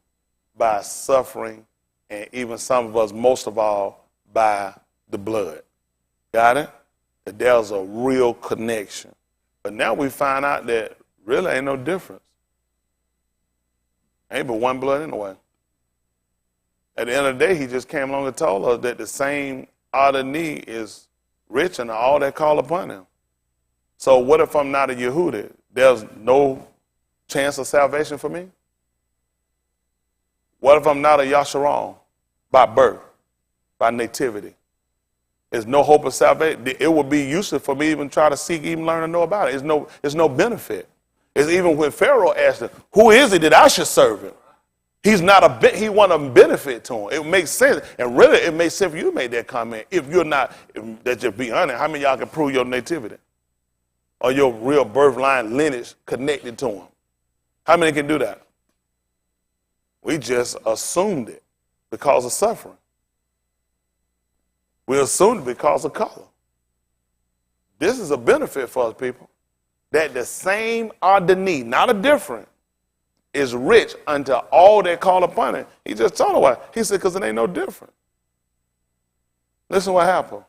by suffering, and even some of us, most of all, by the blood. Got it? That there's a real connection. But now we find out that really ain't no difference. Ain't but one blood anyway. At the end of the day, he just came along and told us that the same Adonai is rich and all that call upon him. So what if I'm not a Yehudi? There's no chance of salvation for me? What if I'm not a Yasharal by birth, by nativity? There's no hope of salvation. It would be useless for me even try to seek, even learn to know about it. It's no benefit. It's even when Pharaoh asked him, who is it that I should serve him? He want a benefit to him. It makes sense. And really, it makes sense for you to make that comment. If you're not, that just be honest, how many of y'all can prove your nativity? Or your real birth line lineage connected to him? How many can do that? We just assumed it because of suffering. We assumed it because of color. This is a benefit for us, people. That the same Adonai, not a different, is rich unto all that call upon it. He just told her why. He said, because it ain't no different. Listen what happened.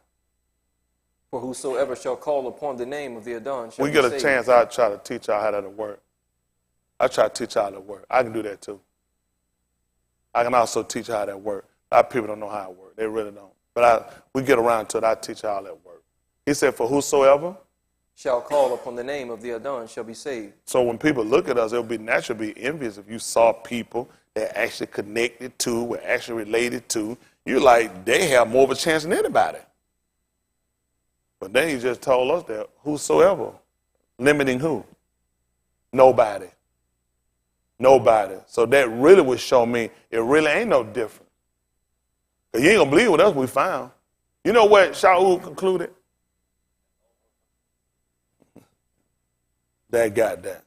For whosoever shall call upon the name of the Adon shall We be get a saved. chance, I'll try to teach y'all how that'll work. I try to teach y'all how to work. I can do that too. I can also teach how that works. A lot of people don't know how it works. They really don't. But we get around to it. I teach y'all how that works. He said, for whosoever shall call upon the name of the Adon shall be saved. So when people look at us, it would be naturally be envious if you saw people that actually connected to, were actually related to. You're like, they have more of a chance than anybody. But then he just told us that whosoever, limiting who? Nobody. Nobody. So that really would show me it really ain't no different. Because you ain't going to believe what else we found. You know what Shaul concluded? That got that.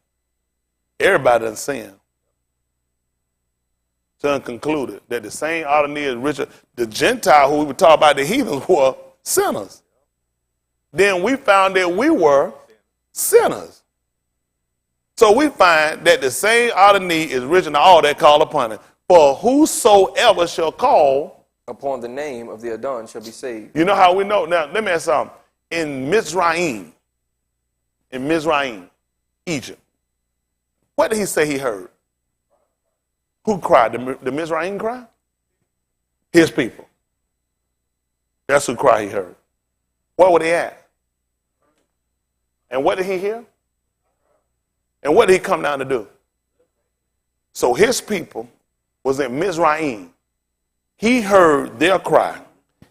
Everybody done sinned. So concluded that the same ought to need as Richard, the Gentile who we were talking about, the heathens were sinners. Then we found that we were sinners. So we find that the same ought to need is written to all that call upon it. For whosoever shall call upon the name of the Adon shall be saved. You know how we know? Now, let me ask something. In Mizraim, Egypt, what did he say he heard? Who cried? The Mizraim cry? His people. That's who cry he heard. Where were they at? And what did he hear? And what did he come down to do? So his people was in Mizraim. He heard their cry,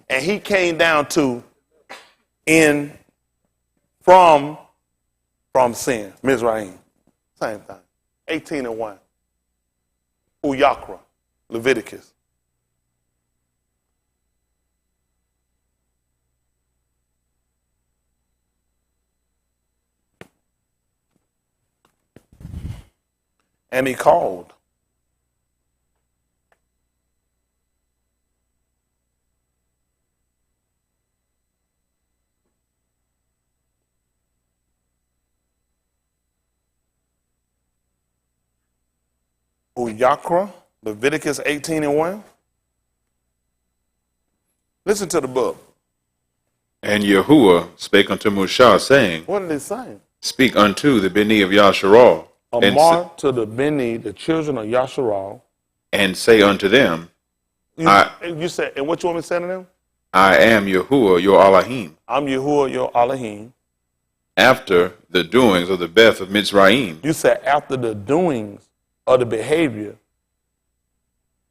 and he came down to from sin, Mizraim. Same thing. 18:1. Uyakra, Leviticus. And he called. Uyakra, Leviticus 18:1. Listen to the book. And Yahuwah spake unto Moshe, saying, What did it say? Speak unto the Beni of Yasharal, Amar to the Beni, the children of Yasharal. And say unto them, You said, and what you want me to say to them? I am Yahuwah your Elohim, I'm Yahuwah your Elohim. after the doings of the Beth of Mitzrayim, You said after the doings of the behavior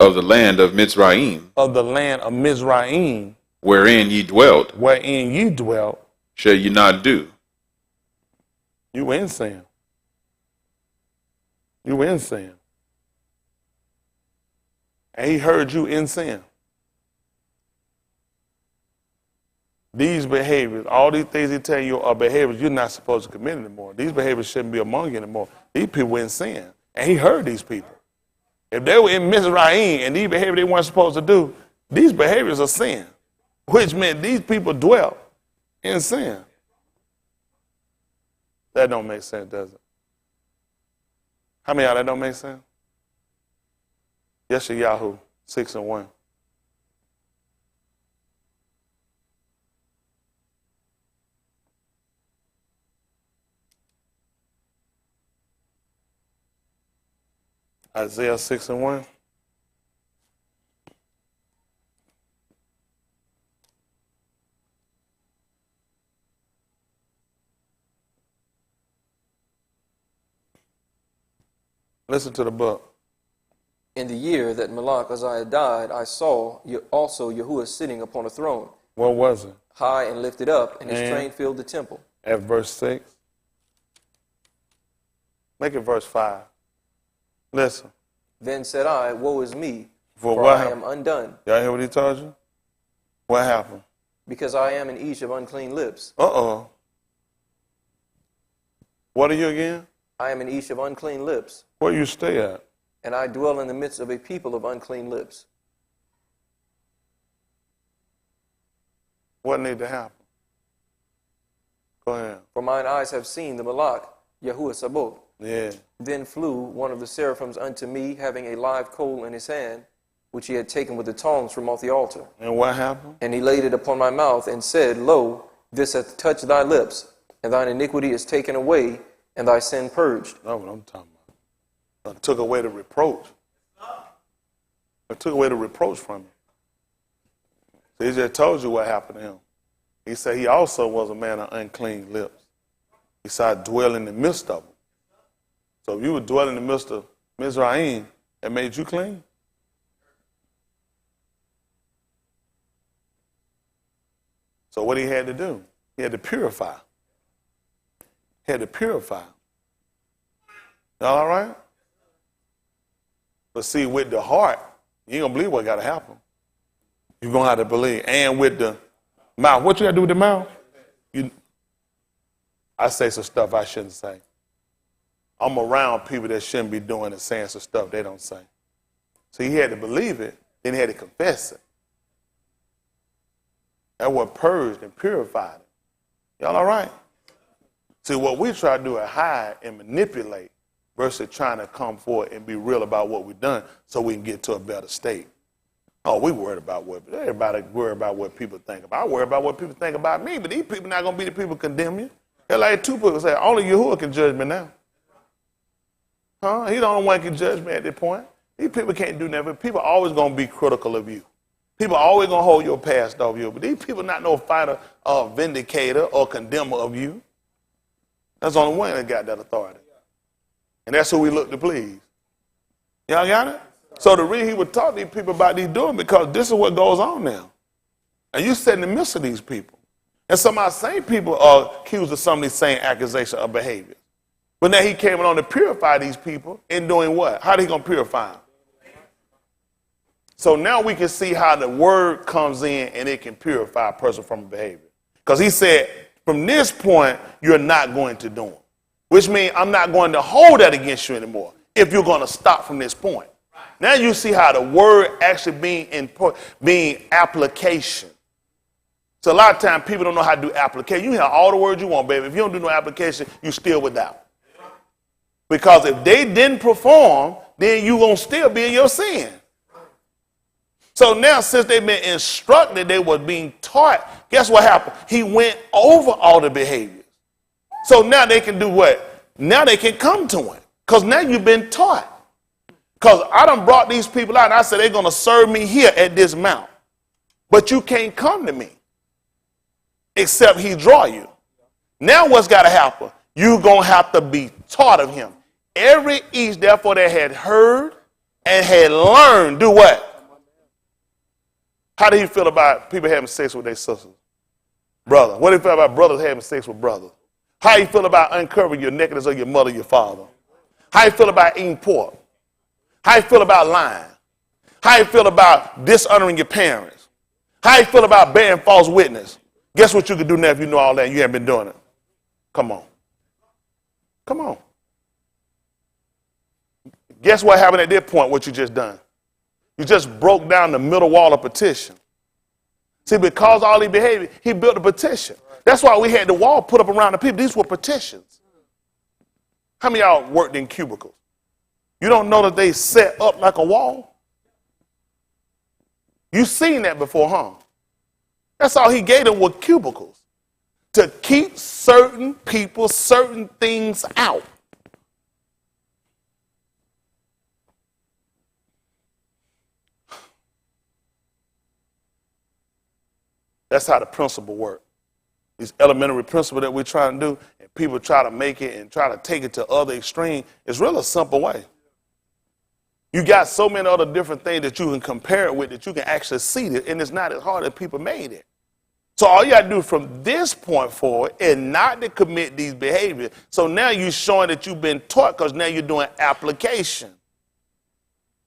of the land of Mitzrayim, of the land of Mizraim, wherein ye dwelt, wherein ye dwelt, shall ye not do. you were in sin. You were in sin. And he heard you in sin. These behaviors, all these things he tell you are behaviors you're not supposed to commit anymore. These behaviors shouldn't be among you anymore. These people were in sin. And he heard these people. If they were in Mizraim and these behaviors they weren't supposed to do, these behaviors are sin, which meant these people dwelt in sin. That don't make sense, does it? How many of y'all that don't make sense? Yeshayahu 6:1. Isaiah 6:1. Listen to the book. In the year that Malach Uzziah died, I saw also Yahuwah sitting upon a throne, What was it? high and lifted up, and his And? train filled the temple. At verse 6. Make it verse 5. Listen. Then said I, Woe is me, For for what I happened? am undone, Y'all hear what he told you? What happened? because I am an Ish of unclean lips. Uh-oh. What are you again? I am an Ish of unclean lips, Where you stay at? and I dwell in the midst of a people of unclean lips. What need to happen? Go ahead. For mine eyes have seen the Malach, Yahuwah Sabaoth. Yeah. Then flew one of the seraphims unto me, having a live coal in his hand, which he had taken with the tongs from off the altar. And what happened? And he laid it upon my mouth, and said, Lo, This hath touched thy lips, and thine iniquity is taken away, and thy sin purged. That's what I'm talking about. I took away the reproach. I took away the reproach from him. So he just told you what happened to him. He said he also was a man of unclean lips. He started dwelling in the midst of them. So if you would dwell in the midst of Mizraim, that made you clean. So what he had to do? He had to purify. He had to purify. Y'all all right? But see, with the heart, you ain't going to believe what got to happen. You're going to have to believe. And with the mouth. What you got to do with the mouth? I say some stuff I shouldn't say. I'm around people that shouldn't be doing and saying some stuff they don't say. So he had to believe it, then he had to confess it. That's what purged and purified it. Y'all all right? See, what we try to do is hide and manipulate versus trying to come forward and be real about what we've done so we can get to a better state. Oh, we worried about what, everybody worried about what people think about. I worry about what people think about me, but these people not going to be the people condemn you. They're like two people say, only Yahuwah can judge me now. Huh? He the only one can judge me at this point. These people can't do nothing. People are always going to be critical of you. People are always going to hold your past off you. But these people not no fighter or vindicator or condemner of you. That's the only one that got that authority. And that's who we look to please. Y'all got it? So the reason he would talk to these people about these doing because this is what goes on now. And you sit in the midst of these people. And some of our same people are accused of some of these same accusations of behavior. But now he came along to purify these people in doing what? How are he going to purify them? So now we can see how the word comes in and it can purify a person from a behavior. Because he said, from this point, you're not going to do them. Which means I'm not going to hold that against you anymore if you're going to stop from this point. Now you see how the word actually being application. So a lot of times people don't know how to do application. You have all the words you want, baby. If you don't do no application, you still without. Because if they didn't perform, then you're going to still be in your sin. So now since they've been instructed, they were being taught, guess what happened? He went over all the behaviors. So now they can do what? Now they can come to him. Because now you've been taught. Because I done brought these people out and I said they're going to serve me here at this mount. But you can't come to me except he draw you. Now what's got to happen? You're going to have to be taught of him. Every each, therefore, that had heard and had learned, do what? How do you feel about people having sex with their sisters? Brother. What do you feel about brothers having sex with brothers? How do you feel about uncovering your nakedness of your mother, your father? How do you feel about eating pork? How do you feel about lying? How do you feel about dishonoring your parents? How do you feel about bearing false witness? Guess what you could do now if you know all that and you haven't been doing it? Come on. Come on. Guess what happened at this point, what you just done? You just broke down the middle wall of petition. See, because all these behavior, he built a petition. That's why we had the wall put up around the people. These were petitions. How many of y'all worked in cubicles? You don't know that they set up like a wall? You've seen that before, huh? That's all he gave them were cubicles. To keep certain people, certain things out. That's how the principle works. These elementary principles that we're trying to do, and people try to make it and try to take it to other extreme, it's really a simple way. You got so many other different things that you can compare it with that you can actually see it, and it's not as hard as people made it. So all you got to do from this point forward is not to commit these behaviors. So now you're showing that you've been taught because now you're doing application.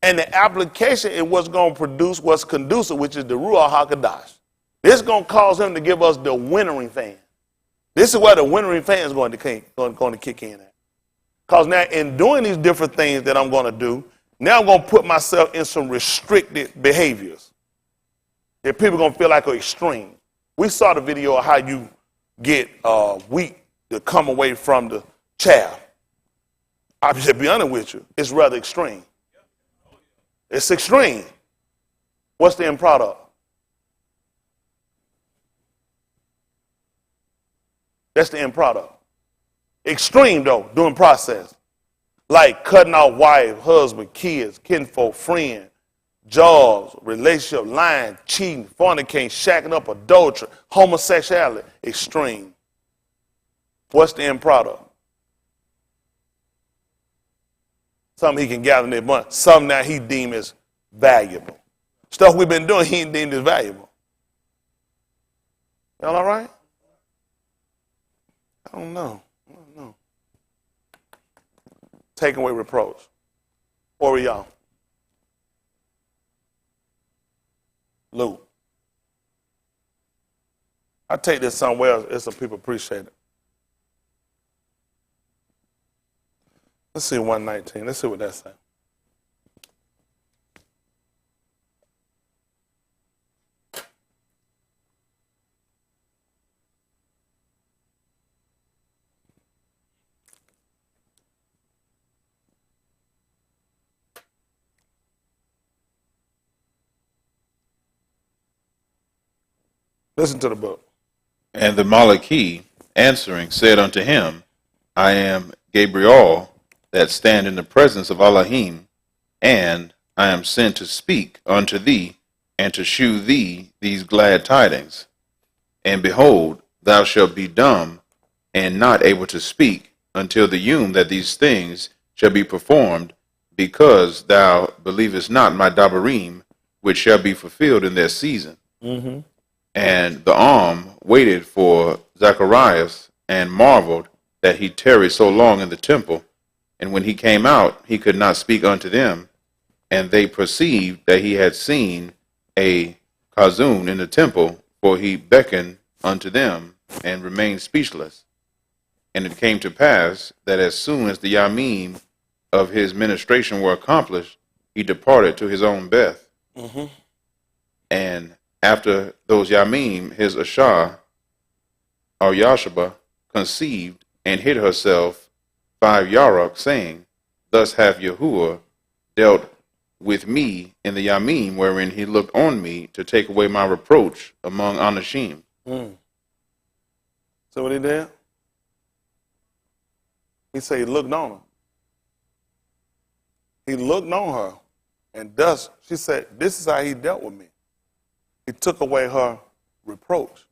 And the application is what's going to produce what's conducive, which is the Ruach HaKodesh. This is going to cause him to give us the winnowing fan. This is where the winnowing fan is going to kick in at. Because now in doing these different things that I'm going to do, now I'm going to put myself in some restricted behaviors that people are going to feel like are extreme. We saw the video of how you get wheat to come away from the chaff. I'll just be honest with you. It's rather extreme. It's extreme. What's the end product? That's the end product. Extreme, though, doing process. Like cutting out wife, husband, kids, kinfolk, friend, jobs, relationship, lying, cheating, fornicating, shacking up, adultery, homosexuality. Extreme. What's the end product? Something he can gather in their money. Something that he deems as valuable. Stuff we've been doing, he ain't deemed as valuable. Y'all all right? I don't know. Take away reproach. Or y'all? Luke. I take this somewhere else, if some people appreciate it. Let's see 119. Let's see what that says. Listen to the book. And the Malachi answering said unto him, I am Gabriel, that stand in the presence of Elohim, and I am sent to speak unto thee, and to shew thee these glad tidings. And behold, thou shalt be dumb, and not able to speak, until the yom that these things shall be performed, because thou believest not my dabarim, which shall be fulfilled in their season. Mm-hmm. And the arm waited for Zacharias, and marveled that he tarried so long in the temple. And when he came out, he could not speak unto them. And they perceived that he had seen a Chazun in the temple, for he beckoned unto them, and remained speechless. And it came to pass that as soon as the Yamim of his ministration were accomplished, he departed to his own Beth. Mm-hmm. And after those Yamim, his Ashah, or Yashaba, conceived and hid herself 5 Yarok, saying, Thus hath Yahuwah dealt with me in the Yamim, wherein he looked on me to take away my reproach among Anashim. So what he did? He said he looked on her. He looked on her, and thus, she said, this is how he dealt with me. He took away her reproach.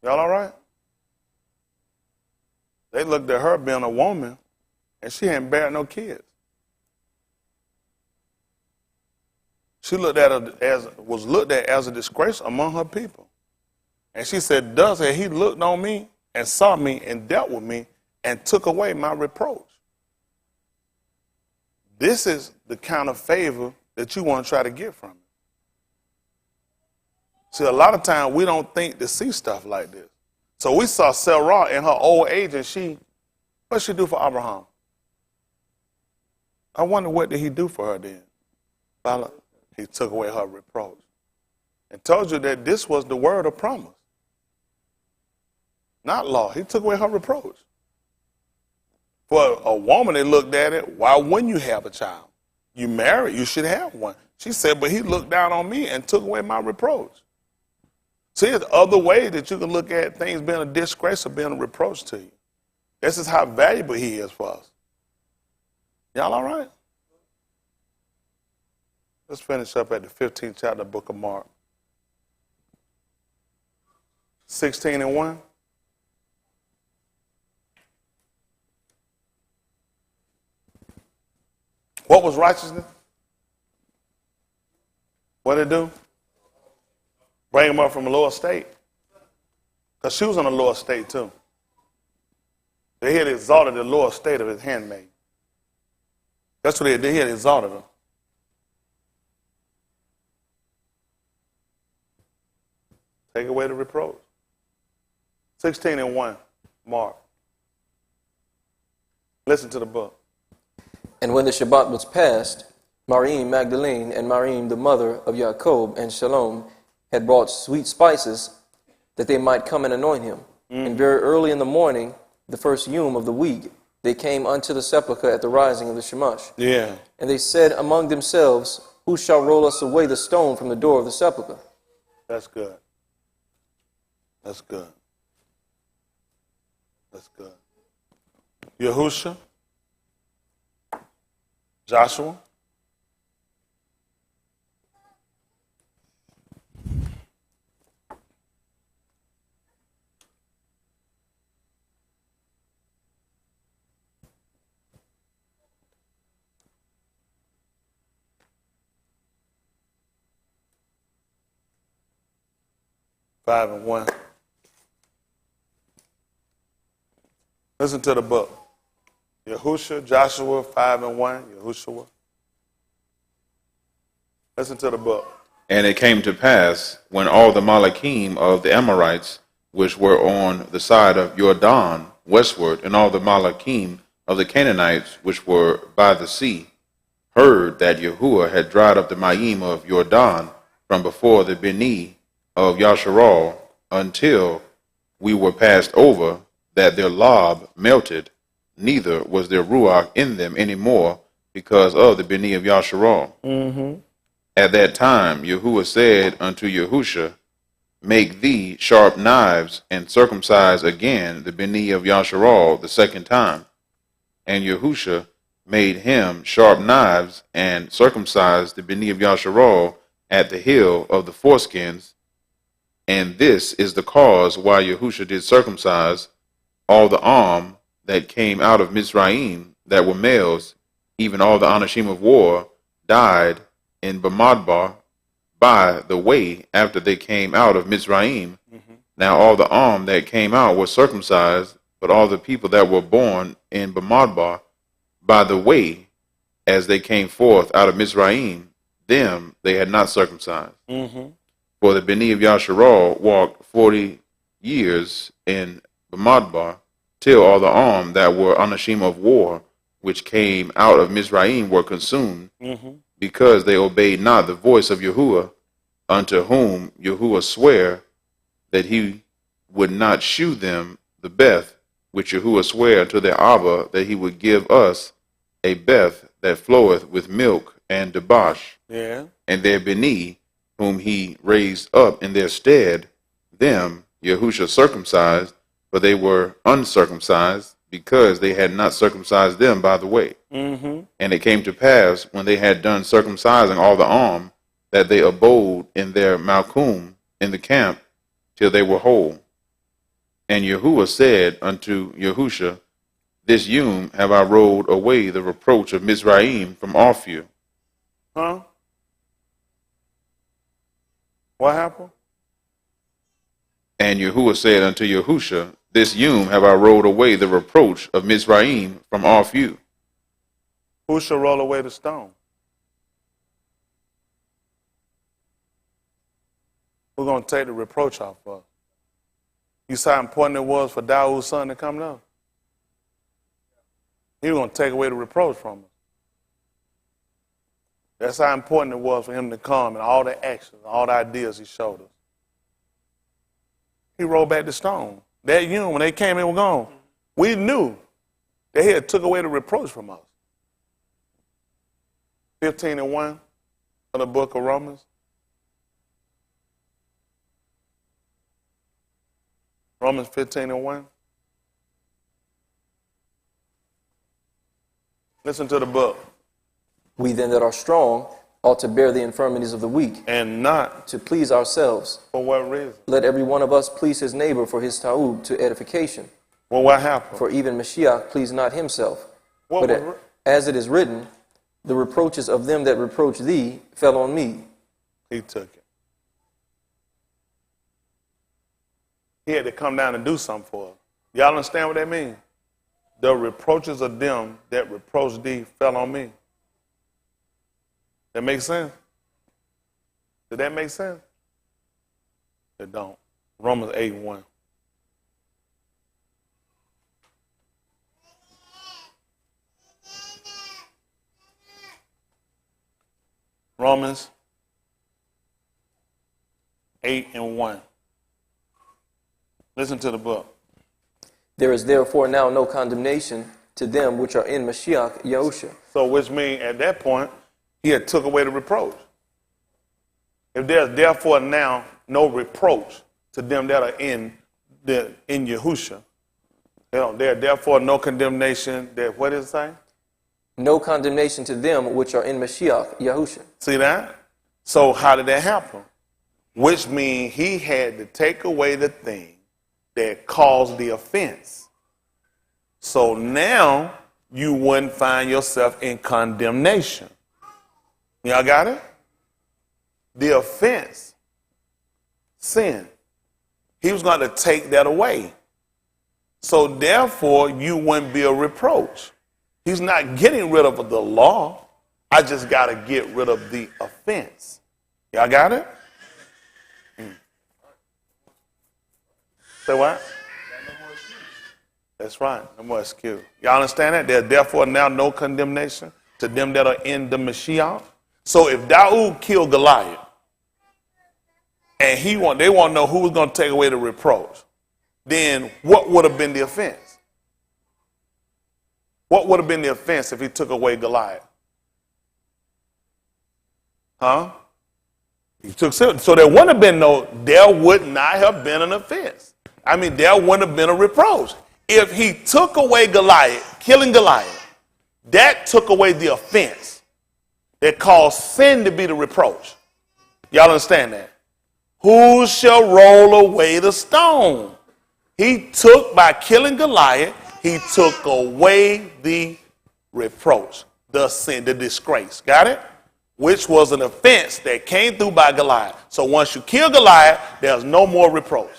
Y'all all right? They looked at her being a woman, and she hadn't bared no kids. She was looked at as a disgrace among her people. And she said, thus had he looked on me and saw me and dealt with me and took away my reproach. This is the kind of favor that you want to try to get from it. See, a lot of times we don't think to see stuff like this. So we saw Sarah in her old age, and what she do for Abraham? I wonder what did he do for her then? He took away her reproach and told you that this was the word of promise, not law. He took away her reproach. For a woman, they looked at it, why wouldn't you have a child? You married, you should have one. She said, but he looked down on me and took away my reproach. See, there's other ways that you can look at things being a disgrace or being a reproach to you. This is how valuable he is for us. Y'all all right? Let's finish up at the 15th chapter of the book of Mark. 16:1. What was righteousness? What did it do? Bring him up from a lower state. Because she was on a lower state too. They had exalted the lower state of his handmaid. That's what they did. He had exalted her. Take away the reproach. 16:1, Mark. Listen to the book. And when the Shabbat was passed, Marim Magdalene and Marim the mother of Jacob and Shalom had brought sweet spices that they might come and anoint him. And very early in the morning, the first yom of the week, they came unto the sepulchre at the rising of the Shamash. Yeah. And they said among themselves, Who shall roll us away the stone from the door of the sepulchre? That's good. That's good. That's good. Yahusha, Joshua. Five and one. Listen to the book. Yahusha, Joshua, 5 and 1. Yahushua. Listen to the book. And it came to pass, when all the Malachim of the Amorites, which were on the side of Jordan westward, and all the Malachim of the Canaanites, which were by the sea, heard that Yahuwah had dried up the Mayim of Jordan from before the Beni of Yasharal, until we were passed over, that their lob melted, neither was there ruach in them any more, because of the Beni of Yasharal. Mm-hmm. At that time Yahuwah said unto Yahusha, make thee sharp knives, and circumcise again the Beni of Yasharal the second time. And Yahusha made him sharp knives, and circumcised the Beni of Yasharal at the hill of the foreskins. And this is the cause why Yahusha did circumcise all the arm that came out of Mizraim that were males, even all the Anashim of war, died in Bamidbar by the way after they came out of Mizraim. Mm-hmm. Now all the arm that came out was circumcised, but all the people that were born in Bamidbar by the way as they came forth out of Mizraim, them they had not circumcised. Mm-hmm. For the Beni of Yasharal walked 40 years in Bamidbar, till all the arm that were Anashim of war, which came out of Mizraim, were consumed, mm-hmm. because they obeyed not the voice of Yahuwah, unto whom Yahuwah sware that he would not shew them the beth, which Yahuwah sware unto their Abba, that he would give us a beth that floweth with milk and debauch. Yeah. And their Beni, whom he raised up in their stead, them Yahusha circumcised, for they were uncircumcised, because they had not circumcised them by the way. Mm-hmm. And it came to pass, when they had done circumcising all the arm, that they abode in their Malchum in the camp, till they were whole. And Yahuwah said unto Yahusha, this Yom have I rolled away the reproach of Mizraim from off you. Huh? What happened? And Yahuwah said unto Yahusha, this Yom have I rolled away the reproach of Mizraim from off you. Who shall roll away the stone? Who's going to take the reproach off of us? You saw how important it was for Dawood's son to come down? He was going to take away the reproach from us. That's how important it was for him to come, and all the actions, all the ideas he showed us. He rolled back the stone. That Yom, when they came in, were gone. We knew that he had took away the reproach from us. 15 and 1 of the book of Romans. Romans 15 and 1. Listen to the book. We then that are strong ought to bear the infirmities of the weak, And not to please ourselves. for what reason? Let every one of us please his neighbor for his ta'ud, to edification. Well, what happened? For even Mashiach pleased not himself. What But was as it is written, the reproaches of them that reproach thee fell on me. He took it. He had to come down and do something for us. Y'all understand what that means? The reproaches of them that reproach thee fell on me. That makes sense? Did that make sense? It don't. Romans 8 and 1. Romans 8 and 1. Listen to the book. There is therefore now no condemnation to them which are in Mashiach Yahusha. So which means at that point, he had took away the reproach. If there's therefore now no reproach, to them that are in Yahusha. There therefore no condemnation. What does it say? No condemnation to them which are in Mashiach, Yahusha. See that? So how did that happen? Which means he had to take away the thing that caused the offense. So now you wouldn't find yourself in condemnation. Y'all got it? The offense, sin. He was going to take that away. So therefore, you wouldn't be a reproach. He's not getting rid of the law. I just got to get rid of the offense. Y'all got it? Say what? That's right. No more excuse. Y'all understand that? There's therefore now no condemnation to them that are in the Mashiach. So if Daud killed Goliath, and they want to know who was going to take away the reproach, then what would have been the offense? What would have been the offense if he took away Goliath? Huh? He took so there would not have been an offense. I mean, there wouldn't have been a reproach. If he took away Goliath, killing Goliath, that took away the offense that caused sin to be the reproach. Y'all understand that? Who shall roll away the stone? He took, by killing Goliath, he took away the reproach, the sin, the disgrace. Got it? Which was an offense that came through by Goliath. So once you kill Goliath, there's no more reproach.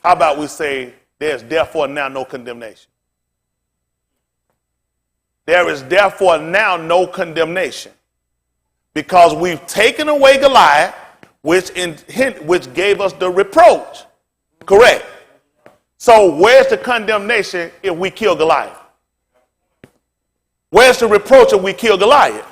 How about we say, there's therefore now no condemnation? There is therefore now no condemnation. Because we've taken away Goliath, which gave us the reproach. Correct. So where's the condemnation if we kill Goliath? Where's the reproach if we kill Goliath?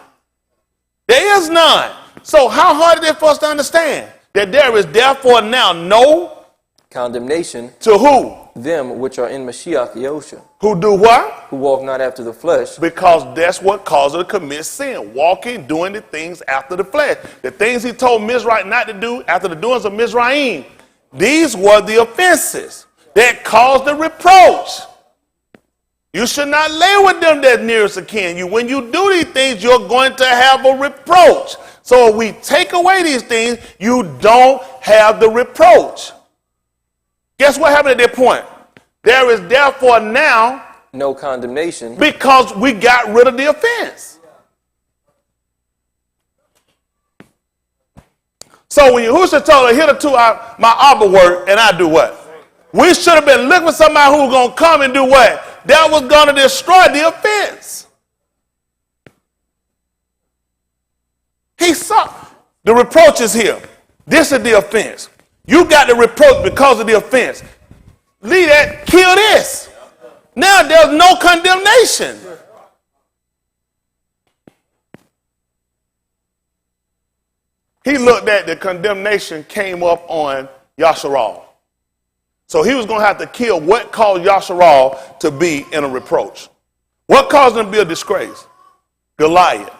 There is none. So how hard is it for us to understand that there is therefore now no condemnation to who? Them which are in Mashiach, Yahusha. Who do what? Who walk not after the flesh. Because that's what caused her to commit sin. Walking, doing the things after the flesh. The things he told Mizraim not to do after the doings of Mizraim. These were the offenses that caused the reproach. You should not lay with them that nearest of kin. When you do these things, you're going to have a reproach. So if we take away these things, you don't have the reproach. Guess what happened at that point? There is therefore now no condemnation because we got rid of the offense. So when Yahushua told her, hitherto my Abba work, and I do what? We should have been looking for somebody who was going to come and do what? That was going to destroy the offense. He saw the reproach is here. This is the offense. You got the reproach because of the offense. Leave that, kill this. Now there's no condemnation. He looked at the condemnation came up on Yasharal. So he was going to have to kill what caused Yasharal to be in a reproach. What caused him to be a disgrace? Goliath.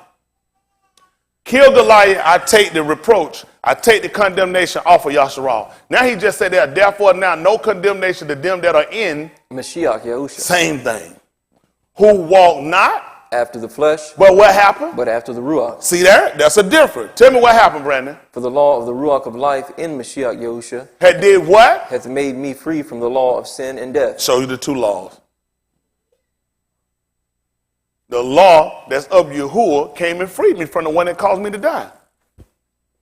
Kill Goliath, I take the reproach, I take the condemnation off of Yasharal. Now he just said there, therefore now no condemnation to them that are in Mashiach, Yahusha. Same thing. Who walk not after the flesh, but what happened? But after the Ruach. See there? That's a difference. Tell me what happened, Brandon. For the law of the Ruach of life in Mashiach, Yahusha had did what? Hath made me free from the law of sin and death. Show you the two laws. The law that's of Yahuwah came and freed me from the one that caused me to die.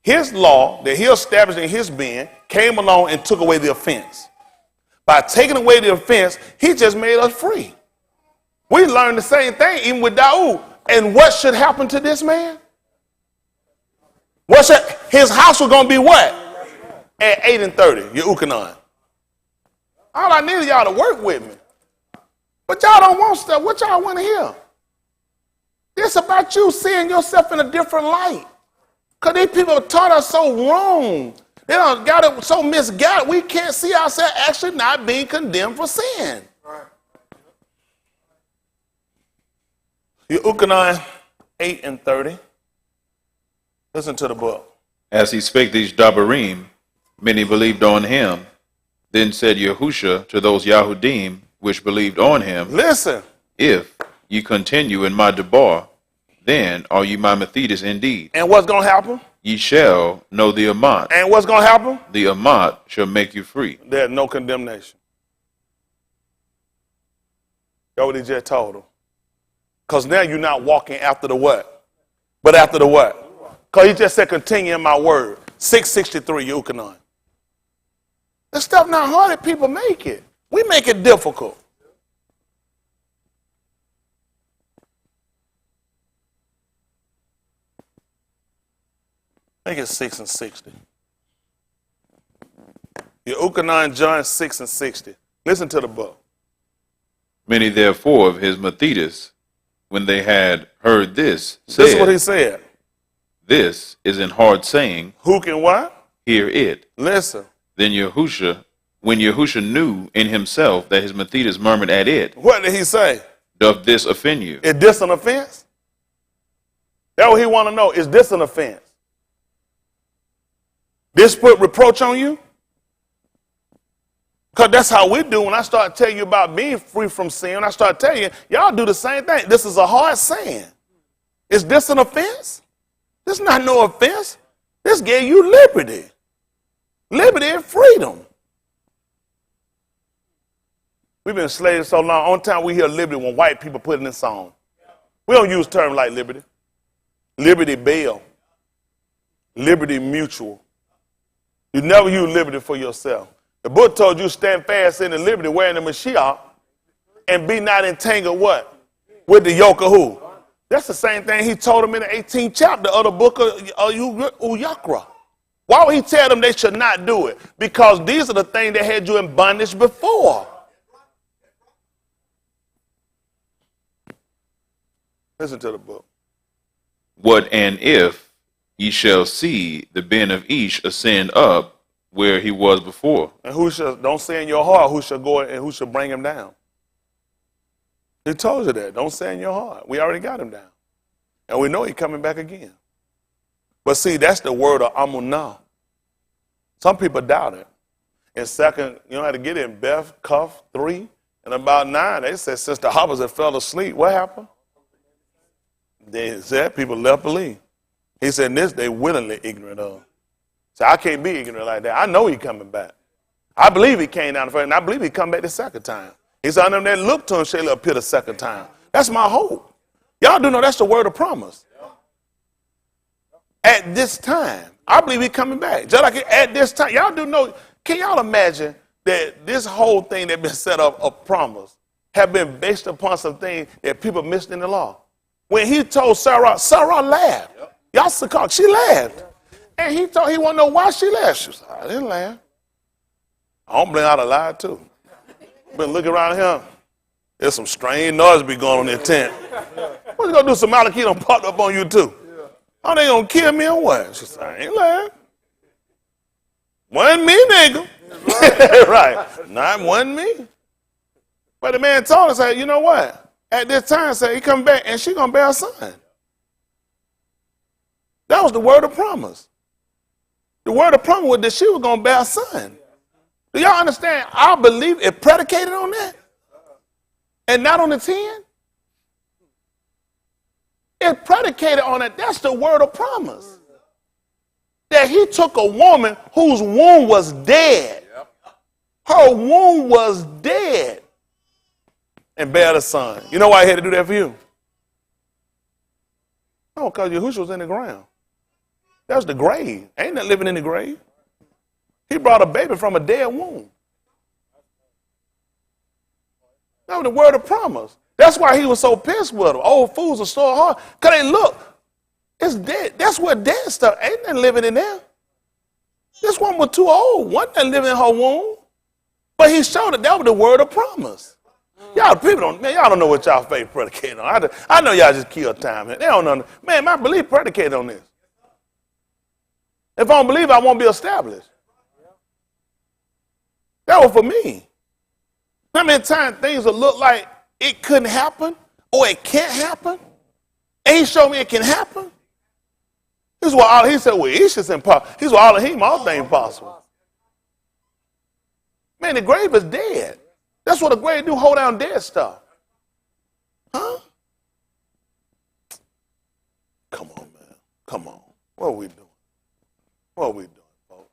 His law that he established in his being came along and took away the offense. By taking away the offense, he just made us free. We learned the same thing even with Daud. And what should happen to this man? His house was going to be what? At 8 and 30, Yehukanan. All I need is y'all to work with me. But y'all don't want stuff. What y'all want to hear? It's about you seeing yourself in a different light. Because these people have taught us so wrong. They don't got it so misguided. We can't see ourselves actually not being condemned for sin. Yehukanan 8 and 30. Listen to the book. As he spake these Dabarim, many believed on him, Then said Yahusha to those Yahudim which believed on him, Listen. If ye continue in my debar, then are ye my Methodis indeed. And what's going to happen? Ye shall know the Amat. And what's going to happen? The Amat shall make you free. There's no condemnation. That's what he just told them. Because now you're not walking after the what? But after the what? Because he just said, continue in my word. 663, Yukonon. This stuff not hard that people make it. We make it difficult. I think it's 6 and 60. Yukonon, John 6 and 60. Listen to the book. Many therefore of his Methodis, when they had heard this, said, This is what he said. This is in hard saying. Who can what? Hear it. Listen. Then Yahusha, when Yahusha knew in himself that his Methodis murmured at it, What did he say? doth this offend you? Is this an offense? That's what he want to know. Is this an offense? This put reproach on you? Because that's how we do when I start telling you about being free from sin. I start telling you, y'all do the same thing. This is a hard saying. Is this an offense? This is not no offense. This gave you liberty. Liberty and freedom. We've been enslaved so long. Only time we hear liberty when white people put in this song. We don't use terms like liberty. Liberty Bell. Liberty Mutual. You never use liberty for yourself. The book told you stand fast in the liberty wearing the Mashiach and be not entangled what? With the yoke of who? That's the same thing he told them in the 18th chapter of the book of Uyakra. Why would he tell them they should not do it? Because these are the things that had you in bondage before. Listen to the book. What and if ye shall see the Ben of Ish ascend up where he was before? And who shall, don't say in your heart who shall go and who shall bring him down. He told you that. Don't say in your heart. We already got him down. And we know he's coming back again. But see, that's the word of Amunah. Some people doubt it. In second, you know how to get it in Beth, Cuff, 3, and about 9, they said since the hoppers had fell asleep, what happened? They said people left believe. He said this they willingly ignorant of. So I can't be ignorant like that. I know he's coming back. I believe he came down the first, and I believe he come back the second time. He said, them that look to him shall appear the second time. That's my hope. Y'all do know that's the word of promise. At this time, I believe he's coming back. Just like at this time, y'all do know, can y'all imagine that this whole thing that been set up of promise have been based upon some things that people missed in the law? When he told Sarah, Sarah laughed. Y'all saw, she laughed. And he told he want to know why she laughed. She said, I didn't laugh. I don't blame out a lie too. Been looking around here. There's some strange noise be going on in the tent. What you gonna do? Some Malachite done popped up on you too. Are they gonna kill me or what? She said, I ain't lying. Wasn't me, nigga. Right. Not wasn't me. But the man told us, you know what? At this time, he come back and she gonna bear a son. That was the word of promise. The word of promise was that she was gonna bear a son. Do y'all understand? Our belief is predicated on that. And not on the 10. It's predicated on it. That's the word of promise. That he took a woman whose womb was dead. Her womb was dead. And bare a son. You know why he had to do that for you? No, because Yahushua was in the ground. That was the grave. Ain't nothing living in the grave. He brought a baby from a dead womb. That was the word of promise. That's why he was so pissed with them. Old fools are so hard. Because they look, it's dead. That's what dead stuff. Ain't nothing living in there. This one was too old. Wasn't living in her womb. But he showed that was the word of promise. Y'all people don't, man, y'all don't know what y'all faith predicated on. I know y'all just kill time. They don't know. Man, my belief predicated on this. If I don't believe, I won't be established. That was for me. How many times things will look like it couldn't happen or it can't happen? And he showed me it can happen. This is what all he said, well, it's just impossible. He's what all of him, all things possible. Man, the grave is dead. That's what a grave do, hold down dead stuff. Huh? Come on, man. Come on. What are we doing? What are we doing, folks?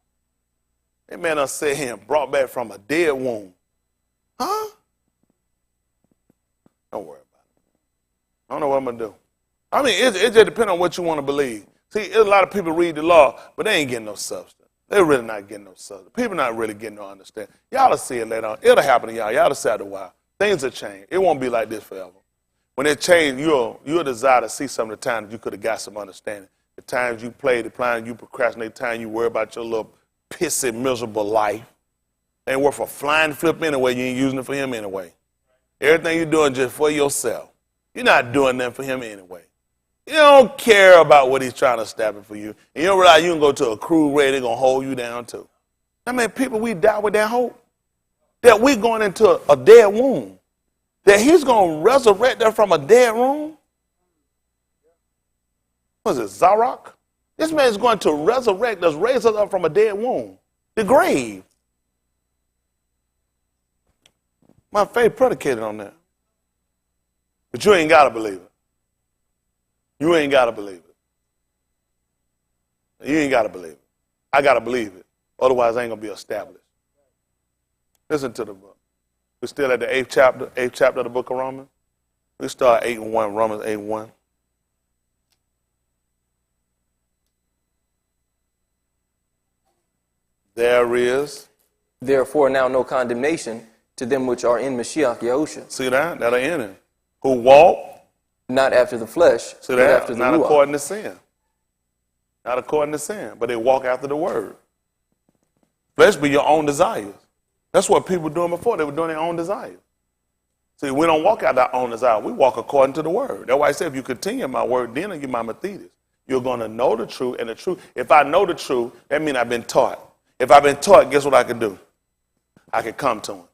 That man done sat here and brought back from a dead womb. Huh? Don't worry about it. I don't know what I'm going to do. I mean, it just depends on what you want to believe. See, a lot of people read the law, but they ain't getting no substance. They're really not getting no substance. People not really getting no understanding. Y'all will see it later on. It'll happen to y'all. Y'all will see after a while. Things will change. It won't be like this forever. When it changes, you'll desire to see some of the times you could have got some understanding. The times you played, the times you procrastinate, the times you worry about your little pissy, miserable life. Ain't worth a flying flip anyway. You ain't using it for him anyway. Everything you're doing just for yourself. You're not doing that for him anyway. You don't care about what he's trying to establish for you. And you don't realize you can go to a cruise where they're going to hold you down too. I mean, people, we die with that hope. That we're going into a dead womb. That he's going to resurrect us from a dead womb. What is it, Zarok? This man is going to resurrect us, raise us up from a dead womb. The grave. My faith predicated on that. But you ain't got to believe it. You ain't got to believe it. You ain't got to believe it. I got to believe it. Otherwise, I ain't going to be established. Listen to the book. We're still at the 8th chapter of the book of Romans. We start 8:1, Romans 8:1. There is. Therefore now no condemnation to them which are in Mashiach Yahusha. See that? That are in it. Who walk. Not after the flesh, See but that? after the Not Ruach. according to sin. Not according to sin, but they walk after the word. Flesh be your own desires. That's what people were doing before. They were doing their own desires. See, we don't walk out our own desire. We walk according to the word. That's why I said, if you continue my word, then I give my Mathetes. You're going to know the truth, and the truth, if I know the truth, that means I've been taught. If I've been taught, guess what I can do? I can come to him.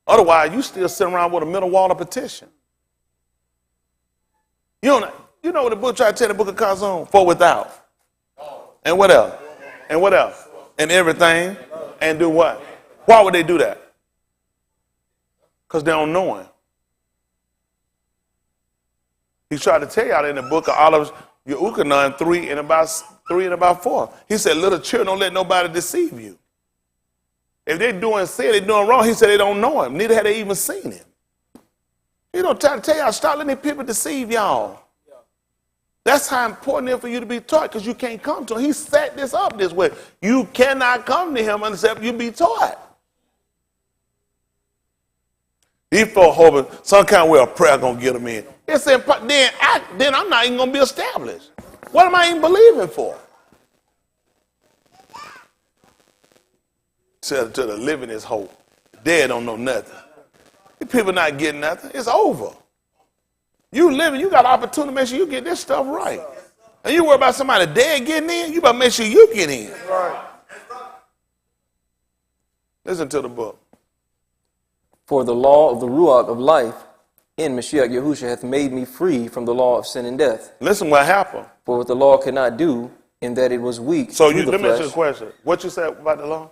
Otherwise, you still sit around with a middle wall of petition. You know what the book tried to tell the book of Kazum? For without. And what else? And what else? And everything. And do what? Why would they do that? Because they don't know him. He tried to tell y'all in the book of Olives, Yehukanan 3 and about 4. He said, little children, don't let nobody deceive you. If they're doing sin, they're doing wrong, he said they don't know him. Neither had they even seen him. He don't try to tell y'all, stop letting people deceive y'all. That's how important it is for you to be taught, because you can't come to him. He set this up this way. You cannot come to him except you be taught. These folks hoping some kind of way of prayer going to get them in. It's then I'm not even going to be established. What am I even believing for? To the living is hope. Dead don't know nothing. These people not getting nothing. It's over. You living, you got an opportunity to make sure you get this stuff right. And you worry about somebody dead getting in, you better make sure you get in. Right. Listen to the book. For the law of the Ruach of life in Mashiach Yahusha hath made me free from the law of sin and death. Listen what happened. For what the law could not do, in that it was weak through the flesh. Let me ask you a question. What you said about the law?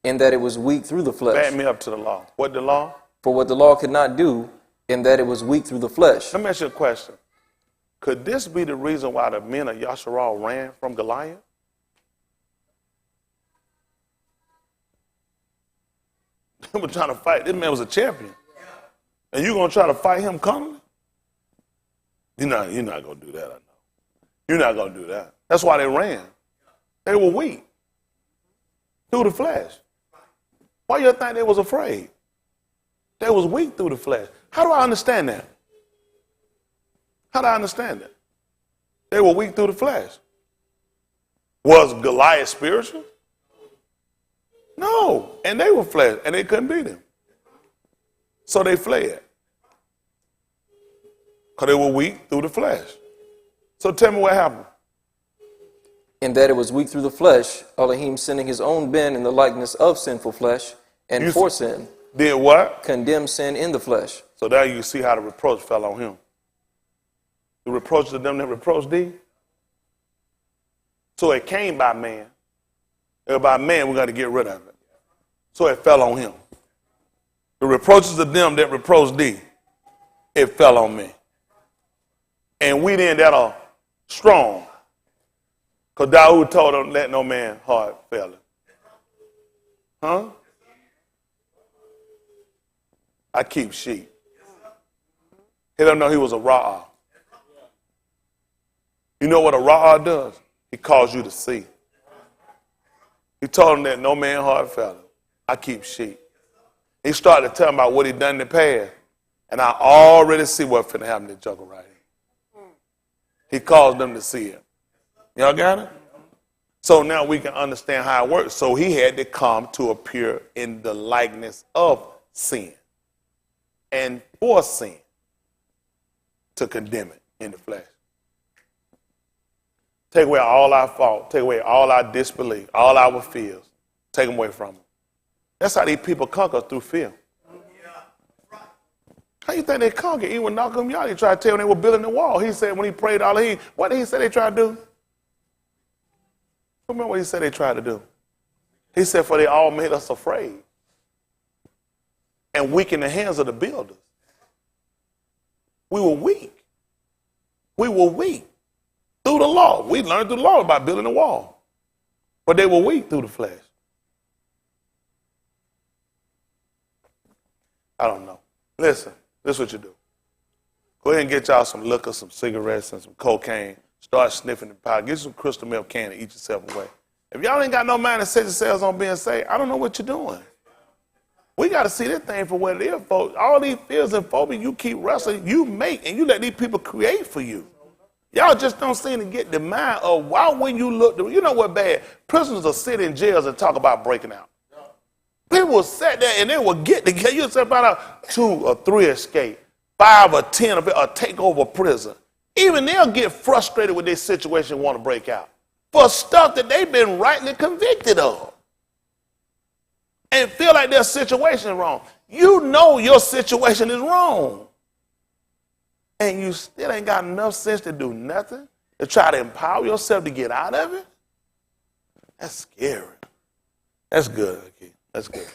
In that it was weak through the flesh. Back me up to the law. What the law? For what the law could not do, in that it was weak through the flesh. Let me ask you a question. Could this be the reason why the men of Yasharal ran from Goliath? They were trying to fight. This man was a champion. And you're going to try to fight him commonly? You're not going to do that, I know. You're not going to do that. That's why they ran. They were weak. Through the flesh. Why you think they was afraid? They was weak through the flesh. How do I understand that? How do I understand that? They were weak through the flesh. Was Goliath spiritual? No. And they were flesh, and they couldn't beat him. So they fled. Because they were weak through the flesh. So tell me what happened. In that it was weak through the flesh, Elohim sending his own Ben in the likeness of sinful flesh, and for sin. Did what? Condemn sin in the flesh. So there you see how the reproach fell on him. The reproach to them that reproached thee. So it came by man. If by man, we got to get rid of it. So it fell on him. The reproaches of them that reproach thee, it fell on me. And we then that are strong. Because Dawood told them, let no man heart fail him. Huh? I keep sheep. He don't know he was a ra'ah. You know what a ra'ah does? He calls you to see. He told him that no man heart fail him. I keep sheep. He started telling about what he done in the past. And I already see what's finna happen to Juggle right here. He caused them to see it. Y'all got it? So now we can understand how it works. So he had to come to appear in the likeness of sin. And for sin. To condemn it in the flesh. Take away all our fault. Take away all our disbelief. All our fears. Take them away from them. That's how these people conquer, through fear. How you think they conquered? He would knock them out. He tried to tell them they were building the wall. He said when he prayed all he, what did he say they tried to do? Remember what he said they tried to do? He said, for they all made us afraid and weak in the hands of the builders. We were weak. We were weak through the law. We learned through the law about building the wall. But they were weak through the flesh. I don't know. Listen, this is what you do. Go ahead and get y'all some liquor, some cigarettes, and some cocaine. Start sniffing the pot. Get some crystal milk candy, eat yourself away. If y'all ain't got no mind to set yourselves on being saved, I don't know what you're doing. We got to see this thing for what it is, folks. All these fears and phobias you keep wrestling, you make, and you let these people create for you. Y'all just don't seem to get the mind of why when you look, you know what bad? Prisoners will sit in jails and talk about breaking out. People will sit there and they will get together. You'll say about 2 or 3 escape, 5 or 10 of it, or take over prison. Even they'll get frustrated with this situation and want to break out for stuff that they've been rightly convicted of and feel like their situation is wrong. You know your situation is wrong. And you still ain't got enough sense to do nothing, to try to empower yourself to get out of it? That's scary. That's good, okay? That's good.